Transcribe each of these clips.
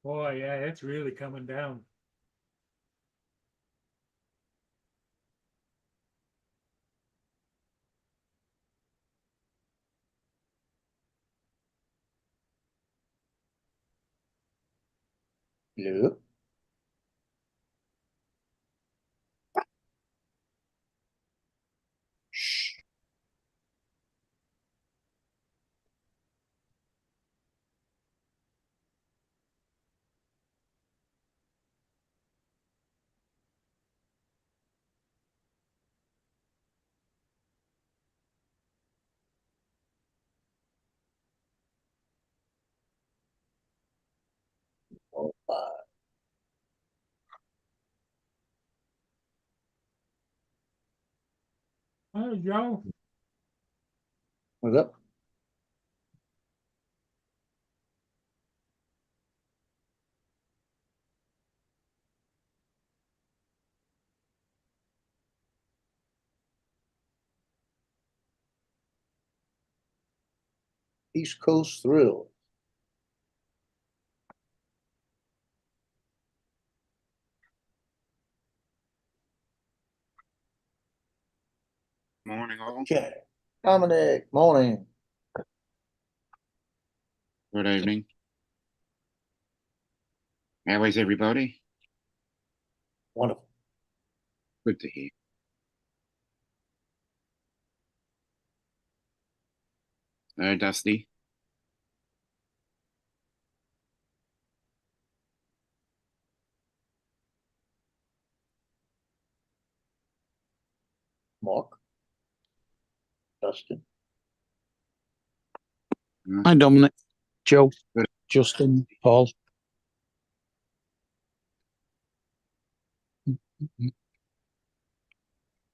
Boy, yeah, it's really coming down. Hello. Shh. Oh, Oh, Joe, what's up? East Coast Thrill. Morning, all. Okay. Dominic, morning. Good evening. How is everybody? Wonderful. Good to hear. Dusty. Mark. Dustin. Hi, Dominic, Joe, Good. Justin, Paul.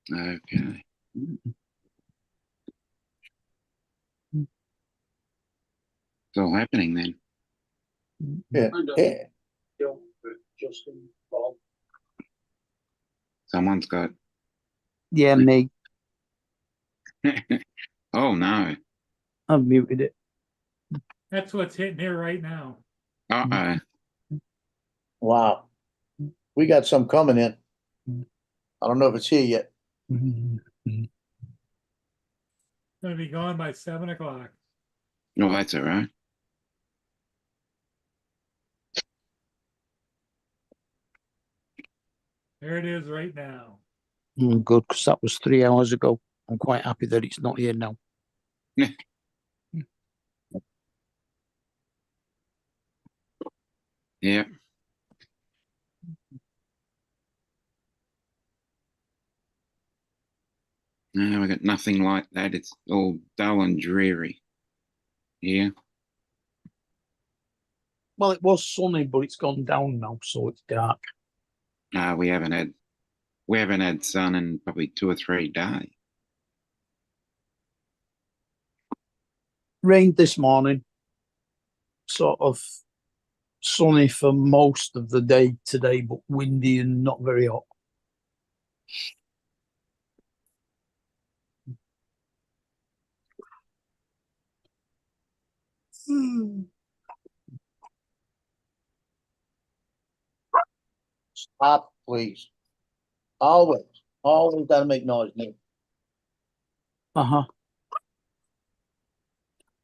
Okay. It's all happening then. Yeah. Yeah. Joe, Justin, Paul. Someone's got. Yeah, me. Oh no. I've muted it. that's what's hitting here right now. Uh-oh. Wow. We got some coming in. I don't know if it's here yet. It's gonna be gone by 7 o'clock. Oh, that's all right. There it is right now. Good, because that was 3 hours ago. I'm quite happy that it's not here now. Yeah. No, we got nothing like that. It's all dull and dreary. Yeah. Well, it was sunny, but it's gone down now, so it's dark. We haven't had sun in probably 2 or 3 days. Rained this morning, sort of sunny for most of the day today, but windy and not very hot. Stop, please. Always. Always gotta make noise, Nick. Uh-huh.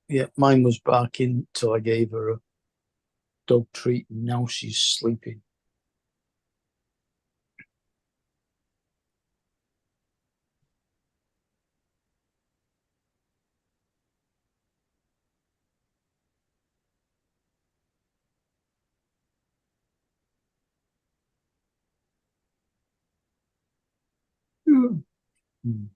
Yeah, mine was barking till I gave her a dog treat, and now she's sleeping. Mm. Mm.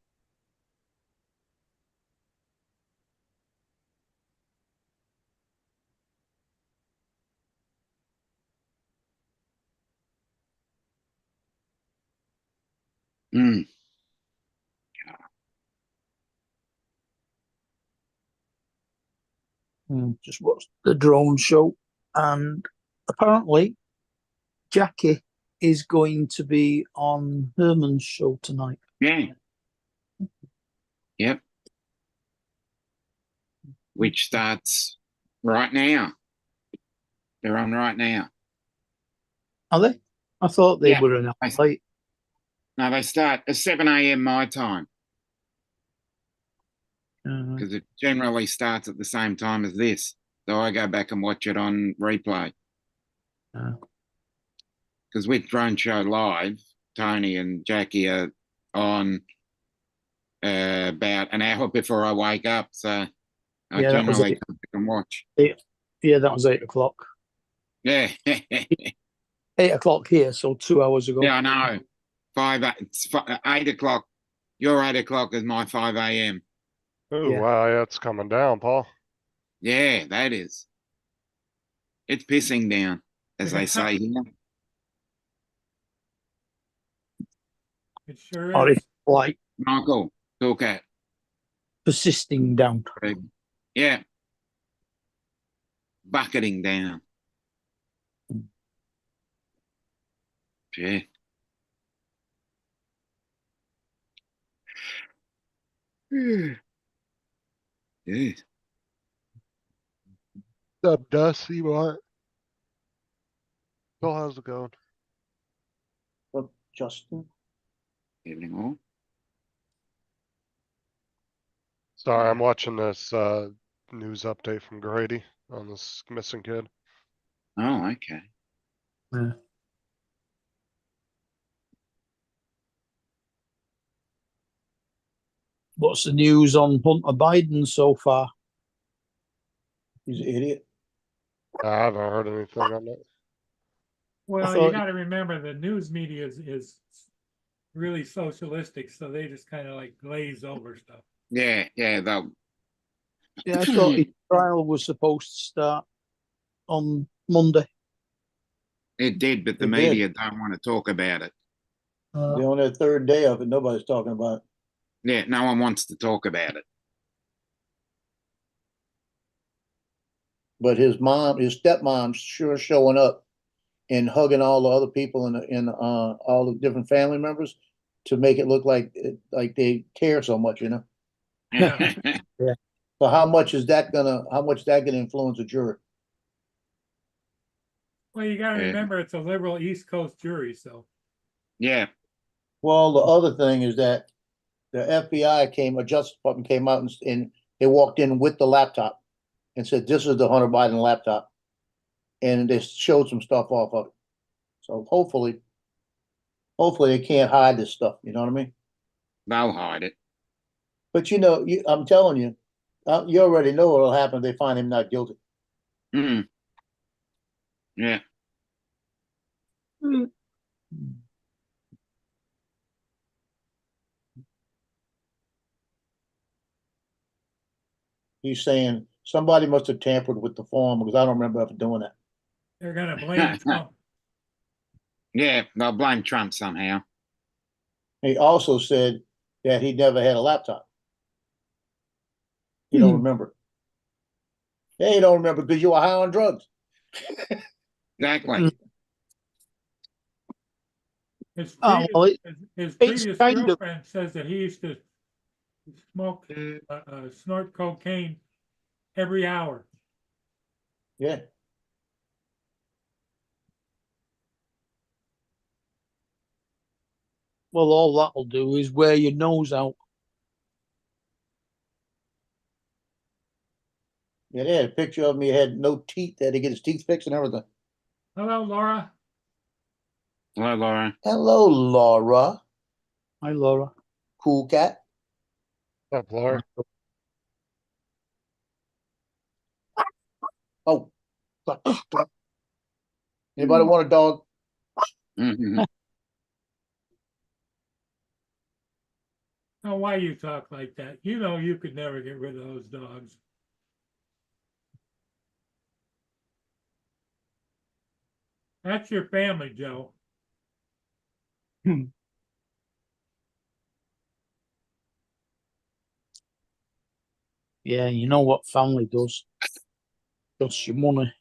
Just watched the drone show, and apparently Jackie is going to be on Herman's show tonight. Yeah. Yep. Which starts right now. They're on right now. Are they? I thought they Yeah. were an hour I- late. No, they start at 7 a.m. my time Uh, because it generally starts at the same time as this. So I go back and watch it on replay. uh, Because with Drone Show Live, Tony and Jackie are on about an hour before I wake up. So I Yeah, that was generally it. come back and watch. yeah, that was 8 o'clock. Yeah. 8 o'clock here, so 2 hours ago. Yeah, I know. 8 o'clock. Your 8 o'clock is my 5 a.m. Oh, Yeah. wow, yeah, it's coming down, Paul. Yeah, that is. It's pissing down, as they say here. It sure Or is. if like Michael, talk at. persisting down. Yeah. Bucketing down. Yeah. Yeah. What's up, Dusty? What? Phil, how's it going? But Justin, Evening all. Sorry, I'm watching this news update from Grady on this missing kid. Oh, okay. Yeah. What's the news on Hunter Biden so far? he's an idiot. I haven't heard anything on that. Well, you thought- got to remember the news media is really socialistic, so they just kind of like glaze over stuff. Yeah, they'll Yeah, I thought his trial was supposed to start on Monday. it did, but the It did. media don't want to talk about it. They're on their third day of it. Nobody's talking about it. Yeah, no one wants to talk about it. But his stepmom's sure showing up and hugging all the other people in all the different family members to make it look like they care so much, you know. Yeah. So how much that gonna influence a jury? Well, you got to Yeah. remember it's a liberal East Coast jury, so Yeah, Well, the other thing is that the Justice Department came out and they walked in with the laptop and said, "This is the Hunter Biden laptop," and they showed some stuff off of it. So hopefully they can't hide this stuff. You know what I mean? they'll hide it. But I'm telling you, you already know what'll happen if they find him not guilty. Mm. Yeah, He's saying somebody must have tampered with the form because I don't remember ever doing that. they're going to blame Trump. yeah, they'll blame Trump somehow. He also said that he never had a laptop. He don't remember. Yeah, he don't remember because you were high on drugs. Exactly. His Oh, previous, well, his it's previous kind of- girlfriend says that he used to smoke, snort cocaine every hour. Yeah. Well, all that'll do is wear your nose out. Yeah, they had a picture of him. He had no teeth. They had to get his teeth fixed and everything. Hello, Laura. Hello, Laura. Hello, Laura. Hi, Laura. Cool cat. What's up, Laura? Oh. Anybody want a dog? Mhm. Now, why you talk like that? You know you could never get rid of those dogs. That's your family, Joe. Yeah, you know what family does. Costs you money.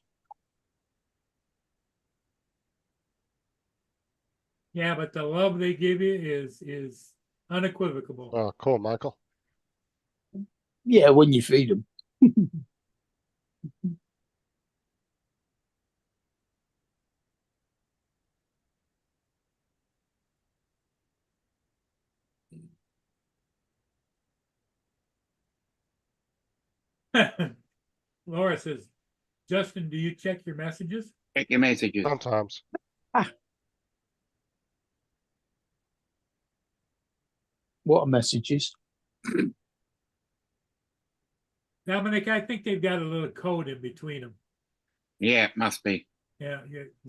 Yeah, but the love they give you is unequivocal. Oh, cool, Michael. Yeah, when you feed them. Laura says, Justin, do you check your messages? Check your messages. Sometimes. What are messages? Dominic, I think they've got a little code in between them. Yeah, it must be. Yeah,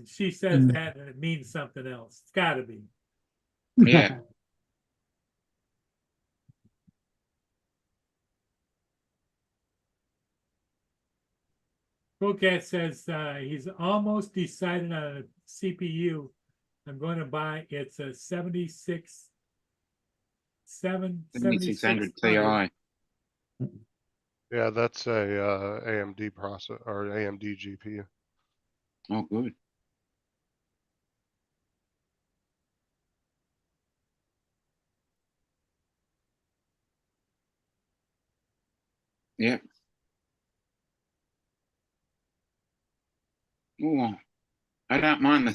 she says Mm. that and it means something else. It's gotta be. Yeah. Cool Cat says he's almost decided on a CPU. I'm going to buy. It's a 7600 7600. Ti. Yeah, that's a AMD process or AMD GPU. Oh, good. Yep. Oh, I don't mind the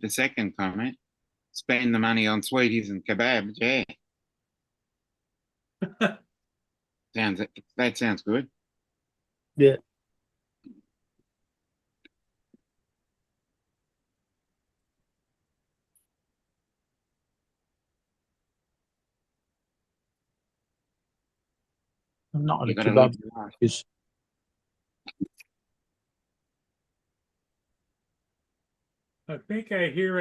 second comment. Spend the money on sweeties and kebabs. Yeah, that sounds good. Yeah. I'm not on You a got to live kebab your life. because I think I hear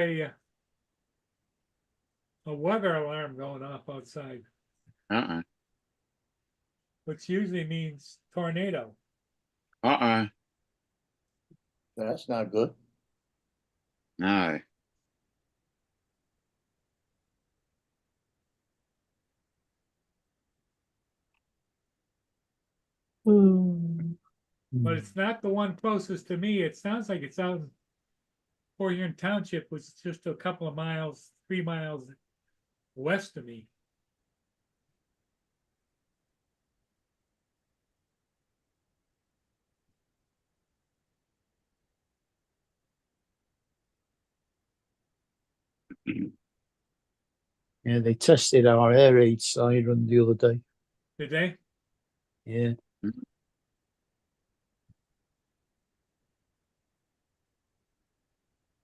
a weather alarm going off outside, Uh-oh. which usually means tornado. Uh-oh. That's not good. No. But it's not the one closest to me. It sounds like it's out in Port Huron Township, which is just a couple of miles, 3 miles west of me. yeah, they tested our air raid siren the other day. Did they? Yeah.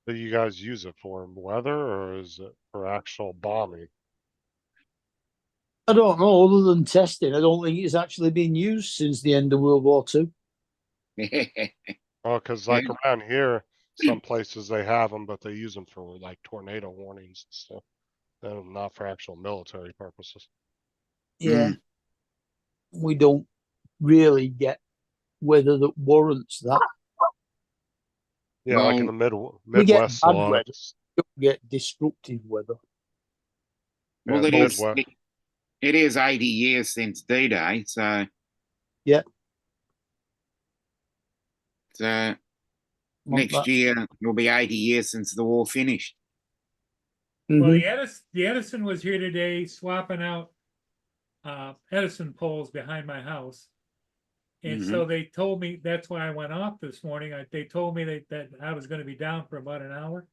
Do you guys use it for weather or is it for actual bombing? I don't know, other than testing, I don't think it's actually been used since the end of World War II. Oh, because Yeah. like around here, some places they have them, but they use them for like tornado warnings and stuff. And not for actual military purposes. Yeah. Mm. We don't really get weather that warrants that. Yeah, like in the We get Midwest, a bad lot weather. of We don't get destructive weather. Well, yeah, it is. Midwest. It is 80 years since D-Day, so. Yeah. So Well, next year will be 80 years since the war finished. Well, Mhm. the Edison was here today swapping out Edison poles behind my house. And so they told me, that's why I went off this morning. They told me that I was going to be down for about an hour.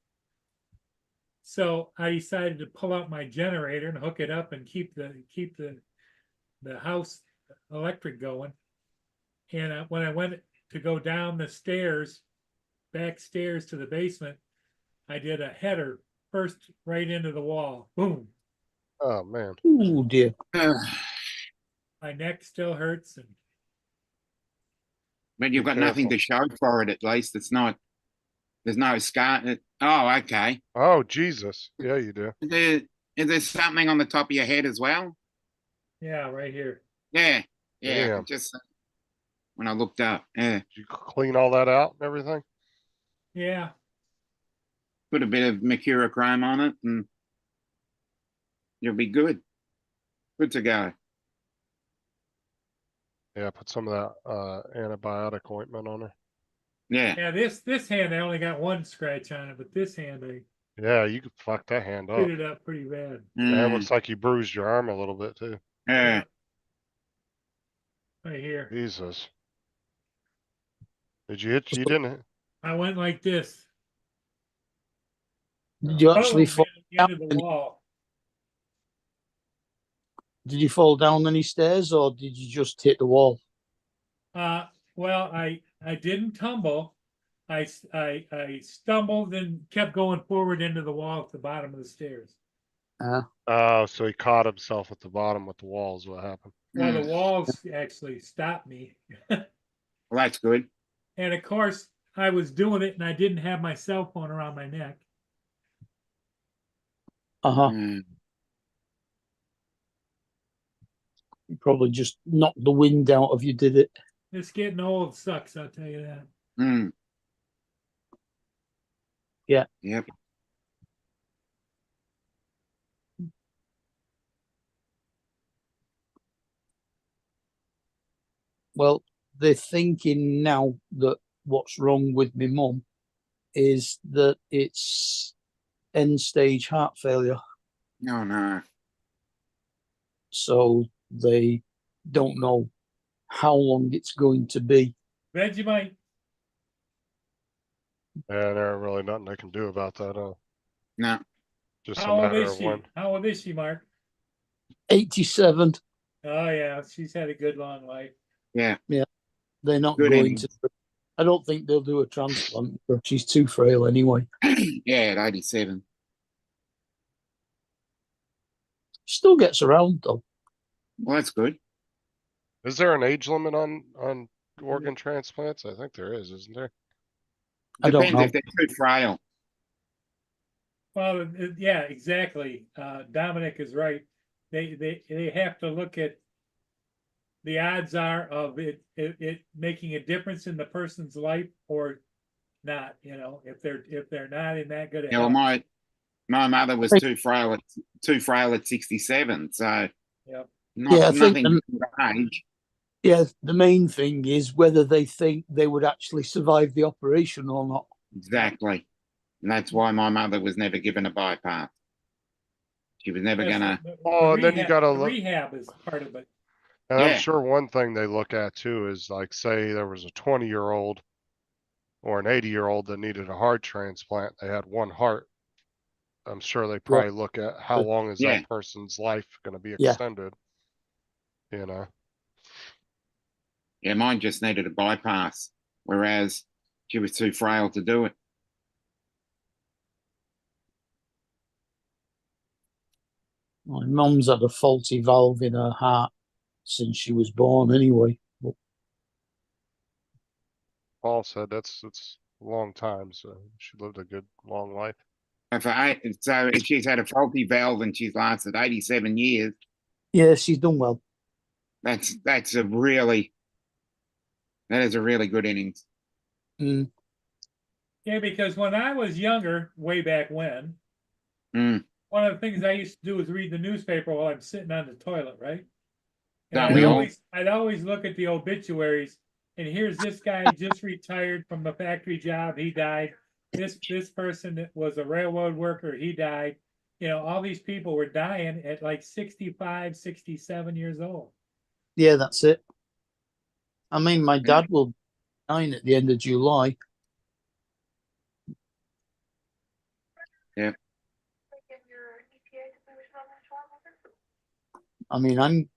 So I decided to pull out my generator and hook it up and keep the house electric going. And when I went to go down the stairs, back stairs to the basement, I did a header first right into the wall. Boom. Oh man. Oh dear. My neck still hurts. And But you've Be got nothing careful. to show for it, at least. It's not, there's no scar. Oh, okay. Oh Jesus. Yeah, you do. Is there something on the top of your head as well? yeah, right here. Yeah. Yeah. Damn. Just when I looked up, yeah. Did you clean all that out and everything? Yeah. Put a bit of mercurochrome on it and you'll be good. Good to go. Yeah, put some of that antibiotic ointment on her. Yeah. Yeah, this hand I only got one scratch on it, but this hand I Yeah, you could fuck that hand up. beat it up pretty bad. Yeah, it Mm, looks like you bruised your arm a little bit too. yeah. Right here. Jesus. Did you hit? You didn't. I went like this. Did you actually Boom, fall? into the wall. Did you fall down any stairs or did you just hit the wall? Well, I didn't tumble. I stumbled and kept going forward into the wall at the bottom of the stairs. Oh, so he caught himself at the bottom with the walls, what happened? Well, the Mm, walls actually stopped me. well, that's good. And of course, I was doing it and I didn't have my cell phone around my neck. Uh-huh. Mm, You probably just knocked the wind out of you, did it? This getting old sucks, I'll tell you that. mm. Yeah. Yep. Well, they're thinking now that what's wrong with my mum is that it's end stage heart failure. No, no. So they don't know how long it's going to be. Vegemite, Yeah, there ain't really nothing they can do about that, No. just a how old matter is of she? when. How old is she, Mark? 87, Oh yeah, she's had a good long life. Yeah. they're not Good going innings. to. I don't think they'll do a transplant, but she's too frail anyway. Yeah, at 87. Still gets around though. Well, that's good. Is there an age limit on organ transplants? I think there is, isn't there? I don't Depends know. if they're too frail. Well, yeah, exactly. Dominic is right. They have to look at the odds are of it making a difference in the person's life or not. You know, if they're not in that good a Yeah, well, health. my mother was too frail at 67. So Yep. Yeah, I think nothing to do with age. Yeah, the main thing is whether they think they would actually survive the operation or not. Exactly. And that's why my mother was never given a bypass. She was never Yes, gonna. Oh, and then you gotta the look, rehab is part of it. and I'm Yeah. sure one thing they look at too is like, say there was a 20-year-old or an 80-year-old that needed a heart transplant, they had one heart. I'm sure they probably look at how long is Yeah. that person's life gonna be Yeah. extended, you know? Yeah, mine just needed a bypass, whereas she was too frail to do it. My mum's had a faulty valve in her heart since she was born anyway. But Paul said it's a long time, so she lived a good long life. So if she's had a faulty valve and she's lasted 87 years, yeah, she's done well. that is a really good innings. Mm. Yeah, because when I was younger, way back when, Mm. one of the things I used to do was read the newspaper while I'm sitting on the toilet, right? And Don't we all? I'd always look at the obituaries, and here's this guy just retired from a factory job, he died. This person that was a railroad worker, he died. You know, all these people were dying at like 65, 67 years old. Yeah, that's it. I mean, my dad will be 9 at the end of July. Yeah. I mean, I'm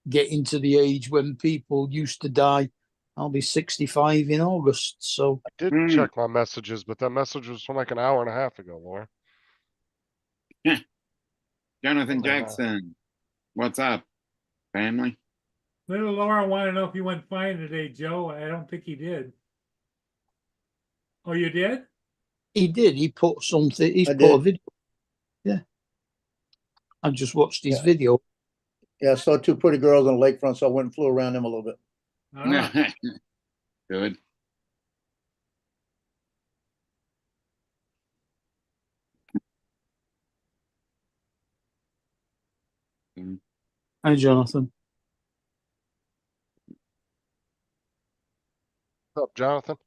getting to the age when people used to die. I'll be 65 in August, so I did Mm. check my messages, but that message was from like an hour and a half ago, Laura. Jonathan Oh, Jackson, what's up, family? Little Laura wanted to know if you went fine today, Joe. I don't think he did. Oh, you did? he did. He put something. He's I put a did. video. Yeah, I just watched his Yeah. video. Yeah, I saw two pretty girls on the lakefront, so I went and flew around them a little bit. Ah, Good. Hi, Jonathan. What's up, Jonathan?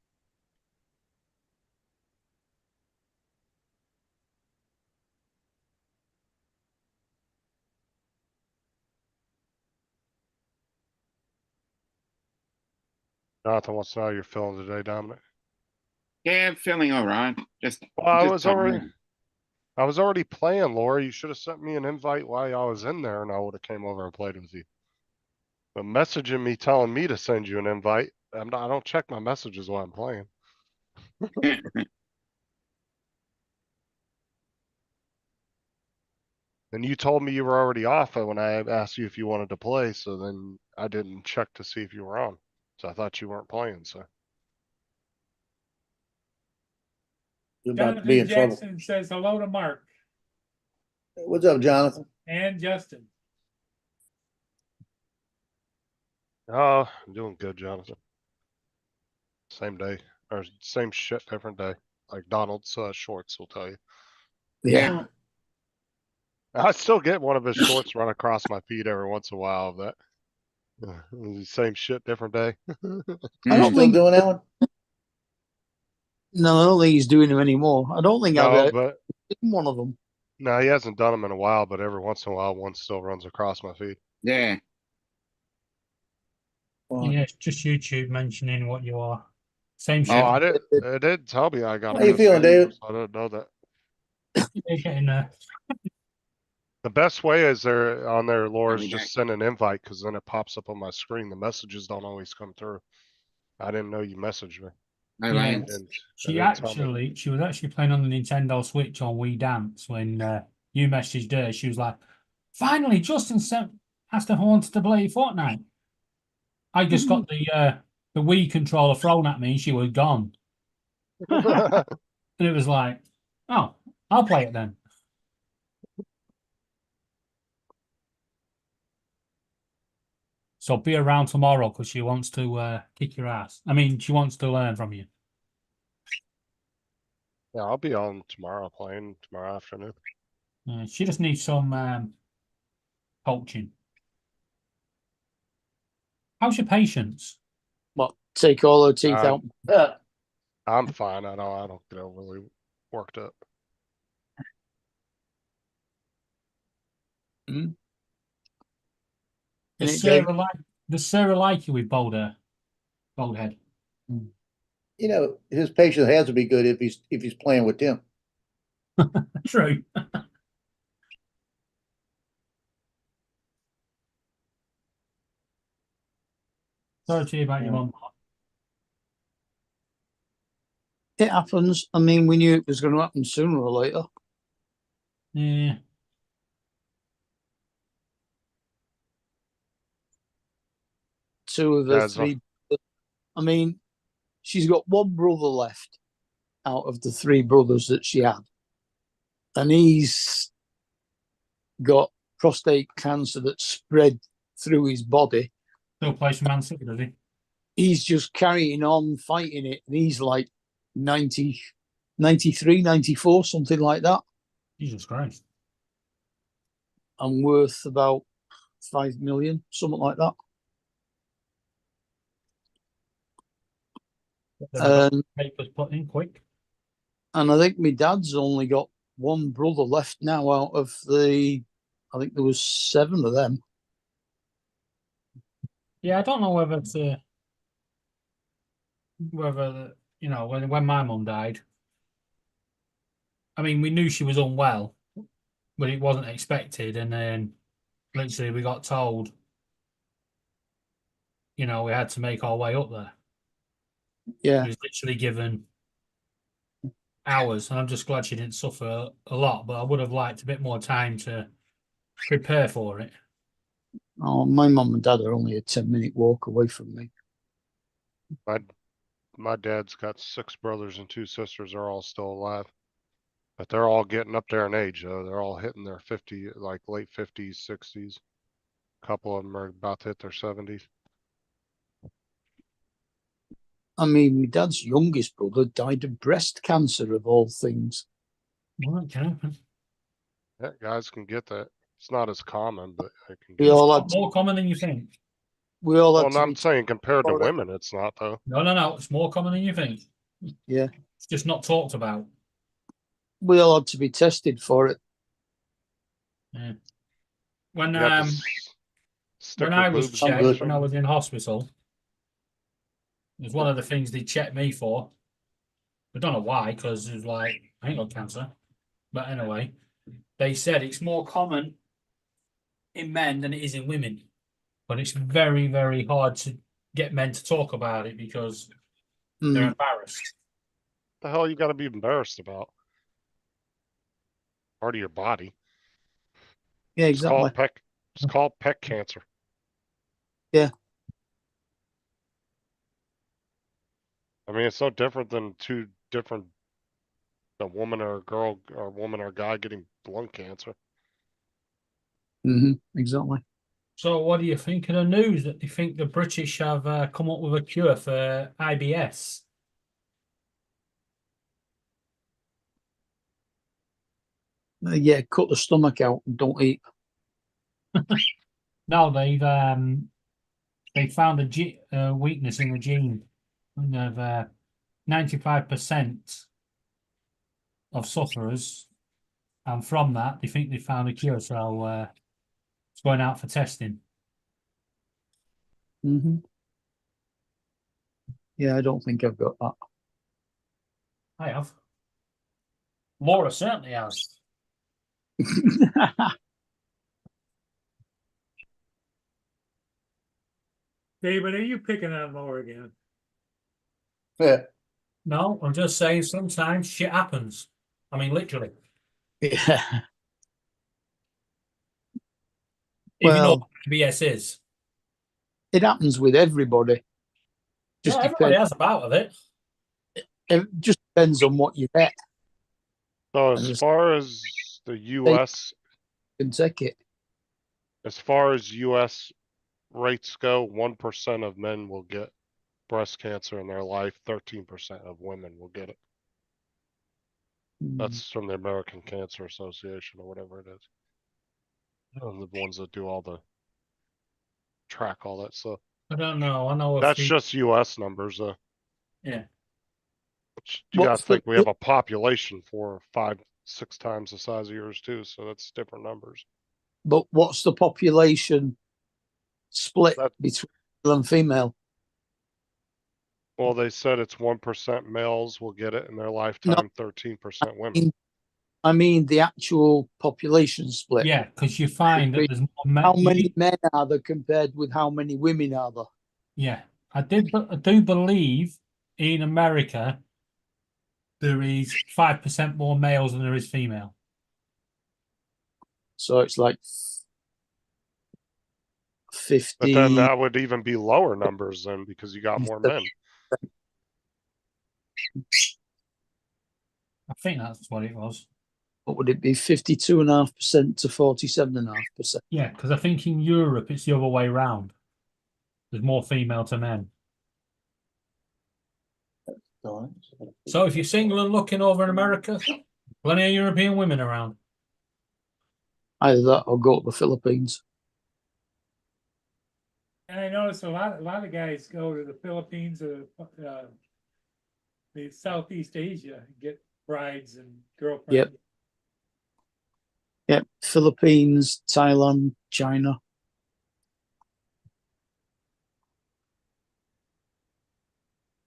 Jonathan wants to know how you're feeling today, Dominic. Yeah, feeling all right. Just Well, I just was tired. already playing, Laura. You should have sent me an invite while I was in there, and I would have came over and played with you. But messaging me telling me to send you an invite, I don't check my messages while I'm playing. And you told me you were already off when I asked you if you wanted to play, so then I didn't check to see if you were on. So I thought you weren't playing, so. You're about to be Jonathan in trouble. Jackson says hello to Mark What's up, Jonathan? and Justin. Oh, I'm doing good, Jonathan. Same day, or same shit, different day. Like Donald's shorts will tell you. Yeah. I still get one of his shorts run across my feed every once in a while of that. Same shit, different day. I You don't still think. doing that one? No, I don't think he's doing them anymore. I don't think No, I've but seen one of them. no, he hasn't done them in a while, but every once in a while one still runs across my feed. Yeah, Yeah, it's just YouTube mentioning what you are. Same shit. Oh, it didn't tell me I got How you feeling, David? Dave? I didn't know that. They're getting there. The best way is there on their lore is Every just day. send an invite because then it pops up on my screen. The messages don't always come through. I didn't know you messaged me. I Yeah. like. And She didn't tell me. was actually playing on the Nintendo Switch on Wii Dance when you messaged her. She was like, "Finally, Justin asked if I wanted to play Fortnite." I just got the Wii controller thrown at me, and she was gone. And it was like, "Oh, I'll play it then." So be around tomorrow because she wants to kick your ass. I mean, she wants to learn from you. Yeah, I'll be on tomorrow playing tomorrow afternoon. She just needs some coaching. How's your patience? What? Take all her teeth out. Yeah. I'm fine. I don't get overly worked up. Mm. Does Ain't it, Dave? Sarah like you with bald head? You know, his patience has to be good if he's playing with Tim. True. Sorry to hear about your Yeah. mum. It happens. I mean, we knew it was going to happen sooner or later. Yeah. Two of Yeah, the it's three. I mean, she's got one brother left out of the three brothers that she had, and he's got prostate cancer that spread through his body. Still plays for Man City, does he? He's just carrying on fighting it, and he's like 90, 93, 94, something like that, Jesus Christ. and worth about 5 million, something like that. Papers put in quick. And I think my dad's only got one brother left now out of I think there was 7 of them. Yeah, I don't know whether when my mum died. I mean, we knew she was unwell, but it wasn't expected. And then literally we got told, we had to make our way up there. Yeah. She was literally given hours, and I'm just glad she didn't suffer a lot, but I would have liked a bit more time to prepare for it. Oh, my mum and dad are only a 10-minute walk away from me. My dad's got 6 brothers and 2 sisters. They're all still alive. But they're all getting up there in age, though. They're all hitting their 50, like late 50s, 60s. A couple of them are about to hit their 70s. I mean, my dad's youngest brother died of breast cancer, of all things. Well, that can happen. Yeah, guys can get that. It's not as common, but it can We get all it. had More common than you think. we all Well, had to I'm be, saying compared to for it. women, it's not, though. No. It's more common than you think. Yeah. It's just not talked about. We all had to be tested for it. Yeah. When You have to stick when your I was boobs in I'm checked, good. when I was in hospital, it was one of the things they checked me for. I don't know why, because it was like, I ain't got cancer. But anyway, they said it's more common in men than it is in women. But it's very, very hard get men to talk about it because they're Mm, embarrassed. The hell you gotta be embarrassed about? Part of your body. yeah, It's exactly. called peck. It's called peck cancer. Yeah. I mean, it's no different than two different, a woman or a girl, or a woman or a guy getting lung cancer. Exactly. So, what do you think of the news that they think the British have come up with a cure for IBS? Yeah, cut the stomach out and don't eat. No, they found a weakness in the gene of 95% of sufferers, and from that they think they found a cure. So it's going out for testing. Yeah, I don't think I've got that. I have. Laura certainly has. David, are you picking on Laura again? Yeah, No, I'm just saying sometimes shit happens. I mean, literally. Yeah. If you know Well, what IBS is. it happens with everybody. Just Yeah, everybody depends. has a bout of it. It just depends on what you get So and as the far as the US, can take it. as far as US rates go, 1% of men will get breast cancer in their life, 13% of women will get it. That's from the American Cancer Association or whatever it is. The ones that do all the track all that stuff. I don't know. I know a That's few. just US numbers, Yeah. you gotta What's the, think we have a population 4, 5, 6 times the size of yours too, so that's different numbers. but what's the population split That- between male and female? Well, they said it's 1% males will get it in their lifetime, 13% women. I mean the actual population split. Yeah, because you find that there's more men. How many men are there compared with how many women are there? Yeah, I do believe in America there is 5% more males than there is female. So it's like But then 50. that would even be lower numbers then because you got more men. I think that's what it was. What would it be? 52.5% to 47.5%. Yeah, because I think in Europe it's the other way around. There's more female to men. So if you're single and looking over in America, plenty of European women around. Either that or go to the Philippines. And I notice a lot of guys go to the Philippines or the Southeast Asia and get brides and girlfriends. Yep, Philippines, Thailand, China.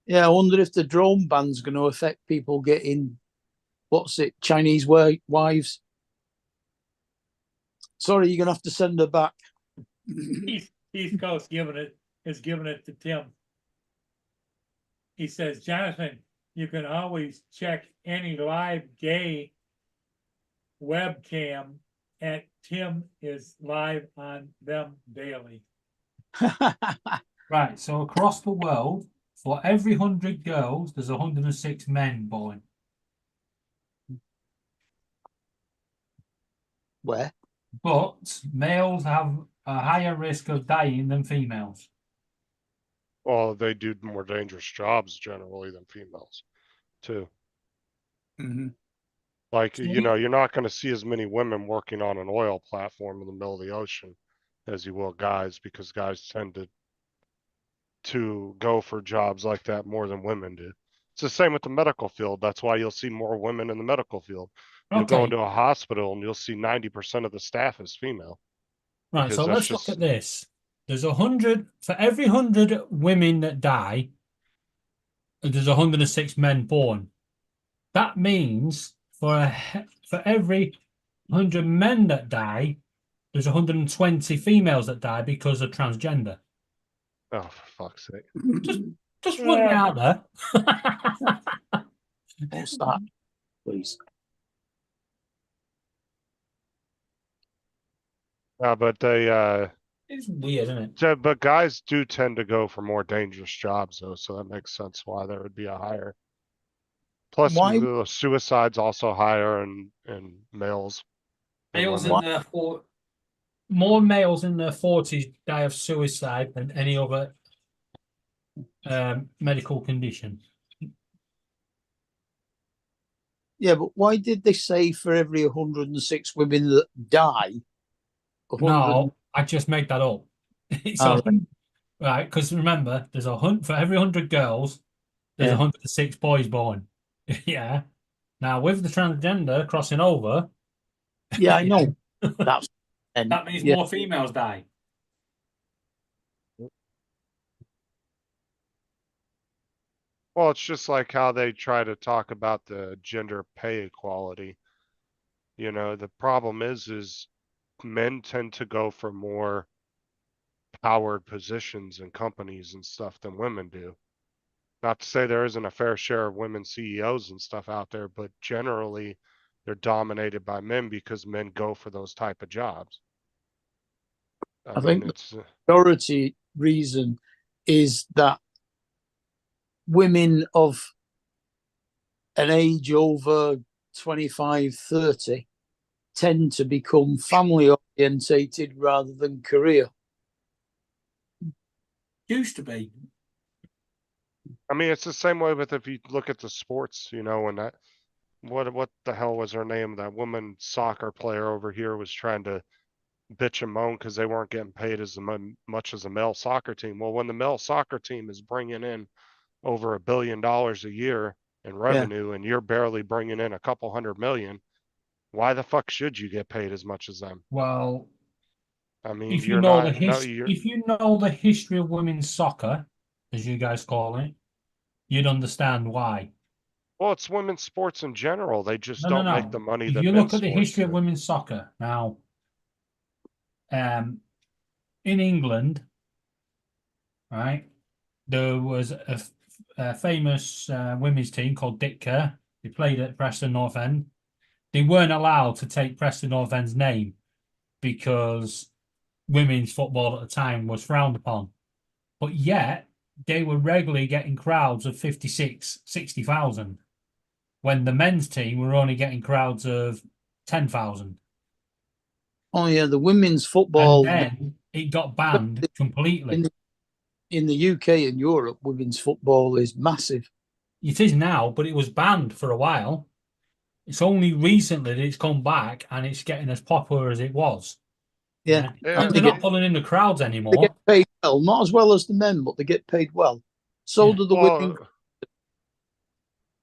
Yeah, I wonder if the drone ban's going to affect people getting, Chinese wives. Sorry, you're going to have to send her back. East Coast is giving it to Tim. He says, Jonathan, you can always check any live gay webcam at Tim is live on them daily. Right, so across the world, for every 100 girls, there's 106 men born. Where? But males have a higher risk of dying than females. Well, they do more dangerous jobs generally than females too. Like, you know, you're not going to see as many women working on an oil platform in the middle of the ocean as you will guys, because guys tend to go for jobs like that more than women do. It's the same with the medical field. That's why you'll see more women in the medical field. You'll go into a hospital and you'll see 90% of the staff is female. Right, so let's look at this. There's 100, for every 100 women that die, there's 106 men born. That means for every 100 men that die, there's 120 females that die because of transgender. Oh, fuck's sake. Just put it out there. What's that, please? But they, It's weird, isn't it? but guys do tend to go for more dangerous jobs though, so that makes sense why there would be a higher. Plus, Why- suicide's also higher in males. than Males women. in their more males in their 40s die of suicide than any other medical condition. Yeah, but why did they say for every 106 women that die, 100? No, I just made that up. It's Oh, right, because remember, there's for every 100 girls, there's Yeah. 106 boys born. Yeah. Now with the transgender crossing over, Yeah, I know. That's and that means yeah, more females die. Well, it's just like how they try to talk about the gender pay equality. You know, the problem is men tend to go for more powered positions in companies and stuff than women do. Not to say there isn't a fair share of women CEOs and stuff out there, but generally they're dominated by men because men go for those type of jobs. I think it's majority reason is that women of an age over 25, 30 tend to become family orientated rather than career. Used to be. I mean, it's the same way with if you look at the sports, you know, and that what the hell was her name? That woman soccer player over here was trying to bitch and moan because they weren't getting paid as much as a male soccer team. Well, when the male soccer team is bringing in over $1 billion a year in revenue and you're barely bringing in a couple hundred million, why the fuck should you get paid as much as them? Well, I mean, if you you're know not, no, you're, if you know the history of women's soccer, as you guys call it, you'd understand why. well, it's women's sports in general. They just No, no, don't make no. the money If that you men's look at the sports history of do. women's soccer now, in England, right, there was a famous women's team called Ditka. They played at Preston North End. They weren't allowed to take Preston North End's name because women's football at the time was frowned upon. But yet, they were regularly getting crowds of 56, 60,000 when the men's team were only getting crowds of 10,000. Oh yeah, the women's And football then it got banned completely. in the UK and Europe, women's football is massive. It is now, but it was banned for a while. It's only recently that it's come back and it's getting as popular as it was. Yeah, Yeah, And they're not pulling in the crowds they anymore. get paid well, not as well as the men, but they get paid well. So Yeah. do the women. well,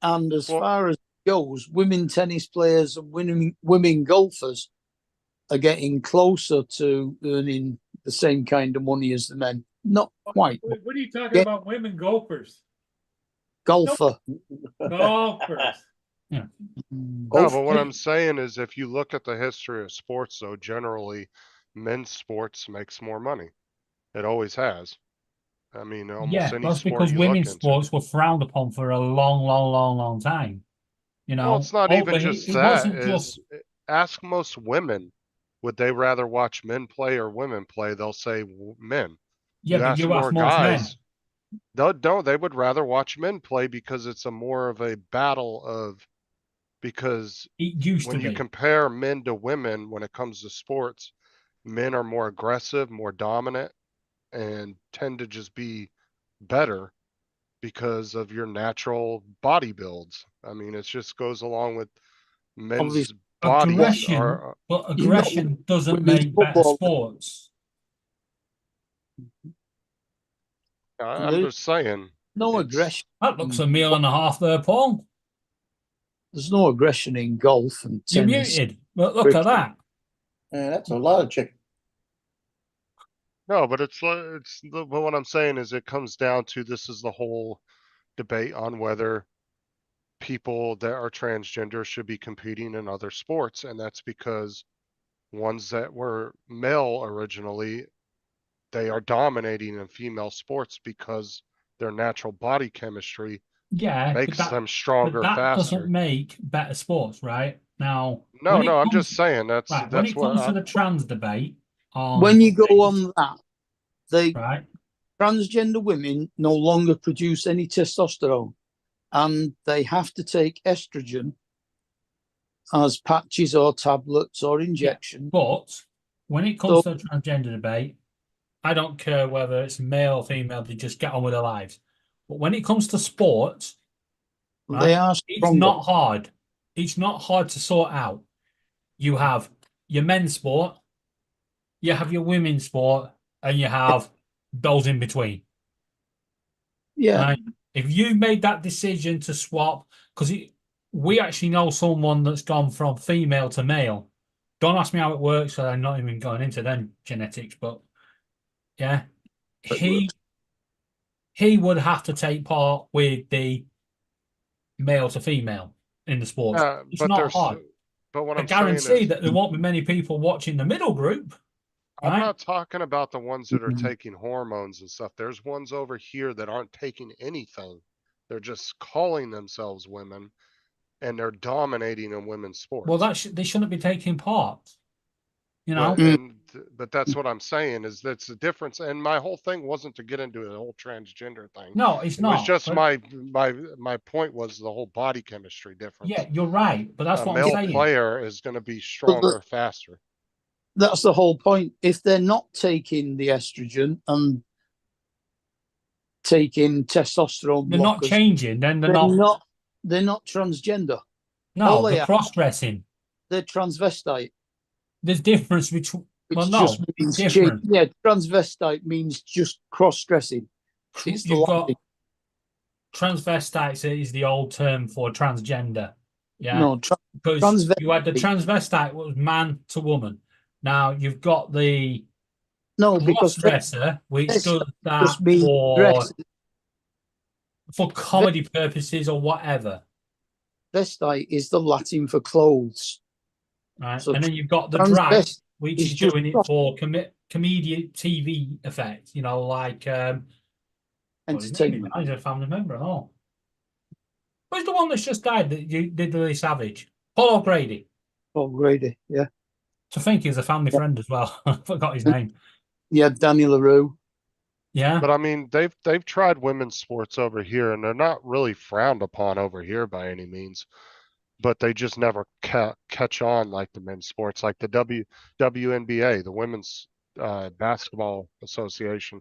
And as well, far as it goes, women tennis players and women golfers are getting closer to earning the same kind of money as the men. Not quite, but What are you talking Yeah. about, women golfers? golfer. Golfers. no, Golf- but what I'm saying is if you look at the history of sports, though, generally men's sports makes more money. It always has. I mean, almost Yeah, any that's sport because you look women's into. sports were frowned upon for a long, long, long, long time. You know, Well, it's not even just it that. wasn't Is just ask most women, would they rather watch men play or women play? They'll say men. yeah, You but ask you ask more most men. guys, they would rather watch men play because it's a more of a battle of, because It used when to you be. compare men to women when it comes to sports, men are more aggressive, more dominant, and tend to just be better because of your natural body builds. I mean, it just goes along with men's Obviously, bodies Aggression, are, but You know, aggression doesn't women's make better football- sports. I'm just saying. No it's- aggression. That looks a meal and a half there, Paul. There's no aggression in golf and You're tennis. muted. But look at that. Man, that's a lot of chicken. No, but but what I'm saying is it comes down to, this is the whole debate on whether people that are transgender should be competing in other sports. And that's because ones that were male originally they are dominating in female sports because their natural body chemistry Yeah, makes them stronger, but that faster. doesn't make better sports, right? Now, No, when it no, I'm comes just saying when that's it what comes to the trans debate When on you go things, on that, they right? transgender women no longer produce any testosterone, and they have to take estrogen as patches or tablets or injection. But when it So comes to the transgender debate, I don't care whether it's male or female, they just get on with their lives. But when it comes to sports, they right, are it's stronger. not hard. It's not hard to sort out. You have your men's sport, you have your women's sport, and you have those in between. Yeah, Right? If you made that decision to swap, because we actually know someone that's gone from female to male. Don't ask me how it works, so I'm not even going into them genetics, but yeah, it he works. he would have to take part with the male to female in the sport. It's but not hard. what I I'm saying guarantee is that there won't be many people watching the middle group, I'm right? not talking about the ones that are Mhm. taking hormones and stuff. There's ones over here that aren't taking anything. They're just calling themselves women and they're dominating in women's Well, sports. they shouldn't be taking part. You know, But that's what I'm saying is that's the difference. And my whole thing wasn't to get into the whole transgender thing. no, it's It was not. just But my point was the whole body chemistry difference. yeah, you're right. But that's A what I'm male saying. player is going to be But stronger, faster. that's the whole point. If they're not taking the estrogen and taking testosterone They're not blockers, changing, then they're not. they're not transgender. All No, they they're are, cross-dressing. they're transvestite, There's difference between. Well, which no, just it's means different. yeah, transvestite means just cross-dressing. It's the You've got Latin. transvestites is the old term for transgender. Yeah, No, because you had the transvestite. transvestite was man to woman. Now you've got the No, because cross-dresser, which this does that just means dress. for comedy purposes or whatever. Vestite is the Latin for clothes. Right. So And then you've got the drag, transvest which is is just doing it cross for comedian TV effect, like what his name is? entertainment. He's a family member and all. Who's the one that's just died that you did Lily Savage? Paul O'Grady. Oh, Grady, yeah. To think he was a family friend as well. I forgot his name. Yeah, Danny LaRue. Yeah. But I mean, they've tried women's sports over here, and they're not really frowned upon over here by any means. But they just never catch on like the men's sports, like the WNBA, the Women's Basketball Association.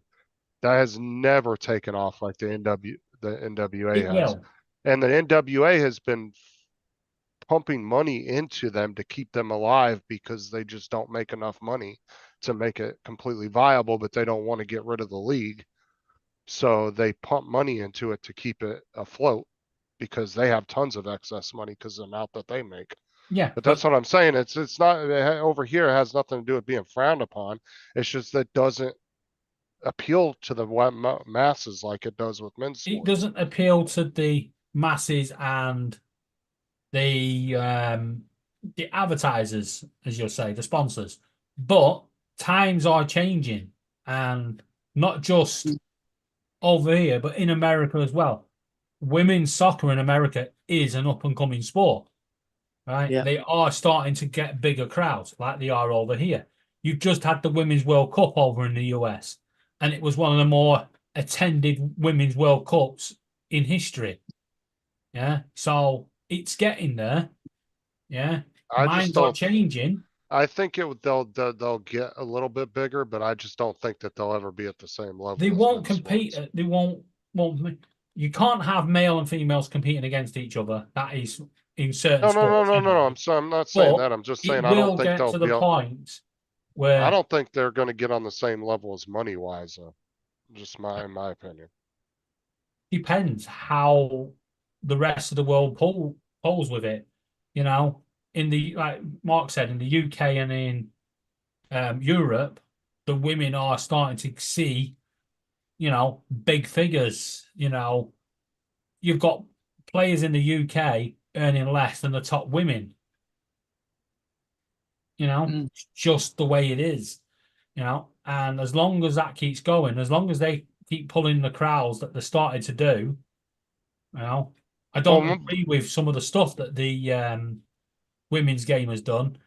That has never taken off like the NWA It has, will. and the NWA has been pumping money into them to keep them alive because they just don't make enough money to make it completely viable, but they don't want to get rid of the league. So they pump money into it to keep it afloat because they have tons of excess money because of the amount that they make. Yeah. But that's what I'm saying. It's not over here. It has nothing to do with being frowned upon. It's just that doesn't appeal to the masses like it does with men's It sports. doesn't appeal to the masses and the advertisers, as you'll say, the sponsors. But times are changing, and not just over here, but in America as well. Women's soccer in America is an up and coming sport, right? Yeah. They are starting to get bigger crowds like they are over here. You've just had the Women's World Cup over in the US, and it was one of the more attended Women's World Cups in history. Yeah. So it's getting there. Yeah. I just Minds are don't. changing. I think they'll get a little bit bigger, but I just don't think that they'll ever be at the same level. They as won't men's compete. sports. They won't. You can't have male and females competing against each other. That is in certain No. sports. anyway. I'm not saying But that. I'm just it saying I will don't think get they'll to be. the point I where don't think they're going to get on the same level as money wise. Just in my opinion. depends how the rest of the world polls with it. In the like Mark said, in the UK and in Europe, the women are starting to see, big figures. You've got players in the UK earning less than the top women. It's just the way it is. And as long as that keeps going, as long as they keep pulling the crowds that they started to do, you know, I don't Well, agree with some of the stuff that the women's game has done.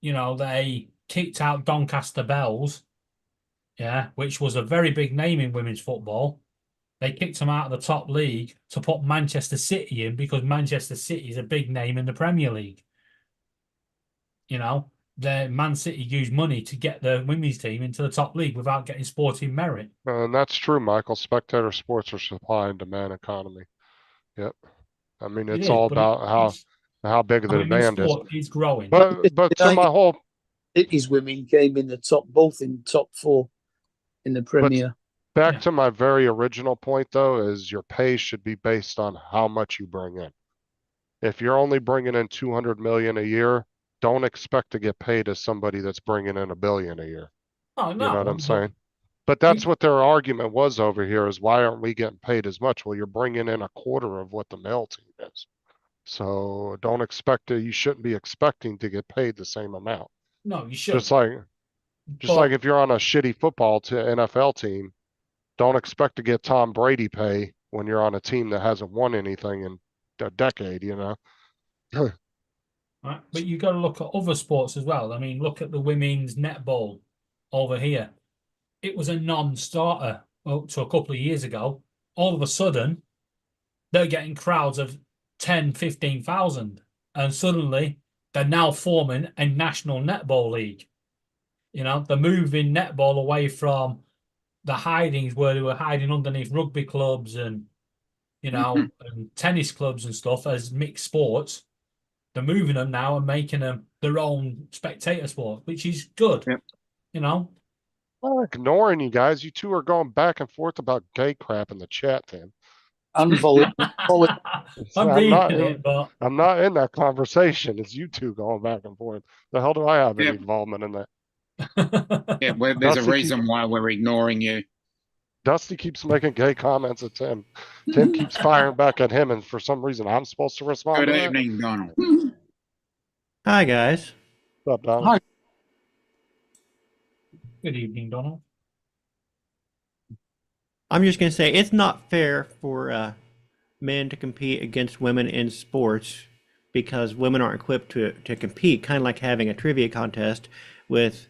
You know, they kicked out Doncaster Bells, yeah, which was a very big name in women's football. They kicked them out of the top league to put Manchester City in because Manchester City is a big name in the Premier League. You know, the Man City used money to get the women's team into the top league without getting sporting merit. and that's true, Michael. Spectator sports are supply and demand economy. Yep. I mean, It it's is, all but about how big the women's demand is. sport is growing. But to my whole City's women came in the top, both in top 4 in the Premier. back Yeah. to my very original point though, is your pay should be based on how much you bring in. If you're only bringing in 200 million a year, don't expect to get paid as somebody that's bringing in $1 billion a year. Oh, You know what I'm but saying? But that's what their argument was over here is why aren't we getting paid as much? Well, you're bringing in a quarter of what the male team is. So don't expect to, you shouldn't be expecting to get paid the same amount. no, you should. Just like But if you're on a shitty football NFL team, don't expect to get Tom Brady pay when you're on a team that hasn't won anything in a decade, you know? right, but you got to look at other sports as well. I mean, look at the women's netball over here. It was a non-starter up to a couple of years ago. All of a sudden, they're getting crowds of 10, 15,000. And suddenly, they're now forming a national netball league. You know, they're moving netball away from the hidings where they were hiding underneath rugby clubs and, you know, and tennis clubs and stuff as mixed sports. They're moving them now and making them their own spectator sport, which is good. Yep. You know, I'm not ignoring you guys. You two are going back and forth about gay crap in the chat, Tim. And volley. I'm I'm reading not it, but I'm not in that conversation. It's you two going back and forth. The hell do I have any Yep. involvement in that? Yeah, well, there's a Dusty reason why we're ignoring you. Dusty keeps making gay comments at Tim. Tim keeps firing back at him, and for some reason, I'm supposed to respond Good to that. evening, Donald. Hi, guys. What's up, Donald? Hi. good evening, Donald. I'm just going to say it's not fair for men to compete against women in sports because women aren't equipped to compete, kind of like having a trivia contest with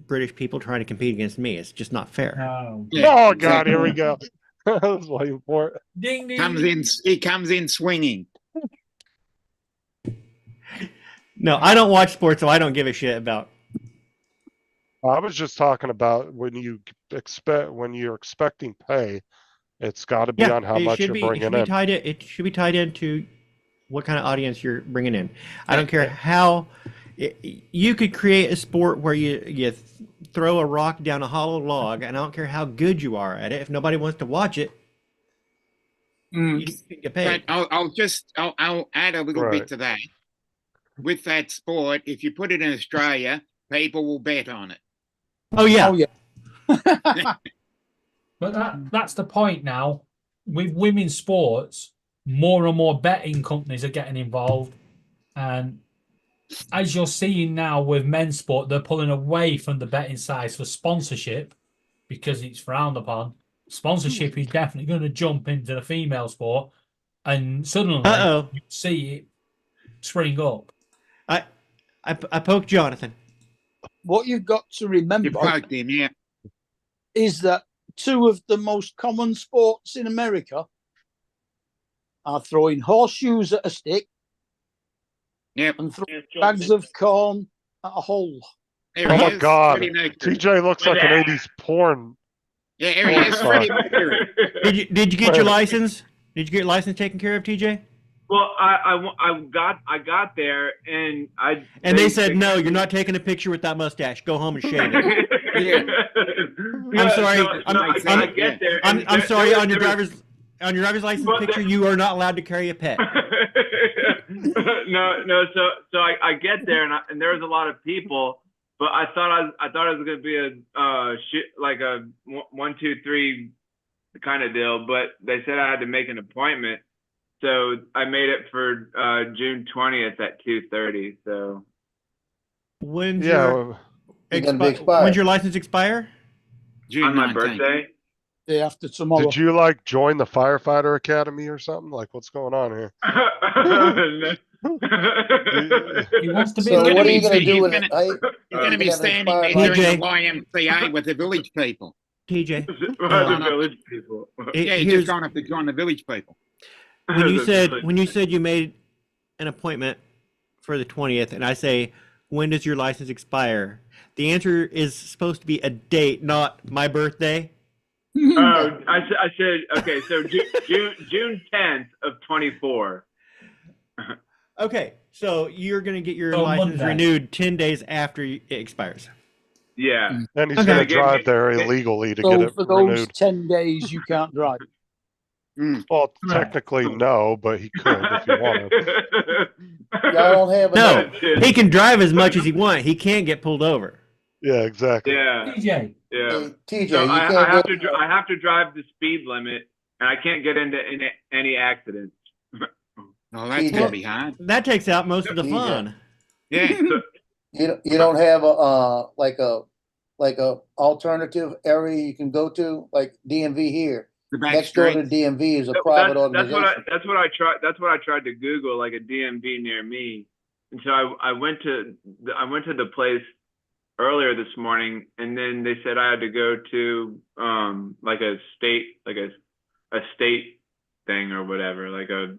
British people trying to compete against me. It's just not fair. No. Yeah, Oh, God, exactly. here we go. That's waiting for it. Ding ding. He comes in swinging. No, I don't watch sports, so I don't give a shit about. I was just talking about when you're expecting pay, it's got to be on how much you're it bringing should be in. tied in. It should be tied into what kind of audience you're bringing in. I don't care how you could create a sport where you throw a rock down a hollow log, and I don't care how good you are at it. If nobody wants to watch it, you can get paid. But I'll add a little Right. bit to that. With that sport, if you put it in Australia, people will bet on it. Oh yeah. Oh, yeah. But that's the point now. With women's sports, more and more betting companies are getting involved. And as you're seeing now with men's sport, they're pulling away from the betting sides for sponsorship because it's frowned upon. Sponsorship is definitely going to jump into the female sport. And suddenly Uh-oh. you see it spring up. I poked Jonathan. What you've got to You remember poked him, yeah. is that 2 of the most common sports in America are throwing horseshoes at a stick Yep. and throwing bags of corn at a hole. There Oh he my is, God. Freddie Mercury. TJ looks like an 80s porn. Yeah, here he is, Oh, Freddie sorry. Mercury. Did you get your license? Did you get your license taken care of, TJ? Well, I got there and They said no. You're not taking a picture with that mustache. Go home and shave it. I'm sorry. I get there. and I'm there- sorry. there On your was- driver's license But picture, you are not allowed to carry a pet. no. So I get there and there was a lot of people, but I thought it was gonna be a like a 1, 2, 3 kind of deal, but they said I had to make an appointment, so I made it for June 20th at 2:30. So When's Yeah. your You're gonna be expired. When's your license expire? June On my 19th. birthday. Day after tomorrow. Did you like join the firefighter academy or something? Like, what's going on here? He wants to be. So gonna what are be- you gonna he's do with gonna- it? Hey, He's going to you be can have an standing there expired doing license. the YMCA with the village people. TJ, The village people. Yeah, he's here's- just going up to join the village people. when you The said village when you said you made an appointment for the 20th, and I say, when does your license expire? The answer is supposed to be a date, not my birthday. Oh, I said okay. So June 10th of 24. Okay, so you're gonna get your So license Monday. renewed 10 days after it expires. Yeah. And he's Okay. gonna Again, drive there it- illegally to So get it for those renewed. 10 days, you can't drive. Well, Right. technically no, but he could if he wanted. Y'all don't have No, enough. he can drive as much as he wants. He can't get pulled over. Yeah, exactly. Yeah. TJ, Yeah. Hey, TJ, So you I can't have go. to I have to drive the speed limit, and I can't get into any accidents. Oh, that's TJ. going to be hard. That takes out most of the TJ. fun. Yeah. You don't have a like a alternative area you can go to, like DMV here. The back Next door to streets. DMV is a private That's organization. what I tried. That's what I tried to Google, like a DMV near me. And so I went to the place earlier this morning, and then they said I had to go to like a state thing or whatever, like a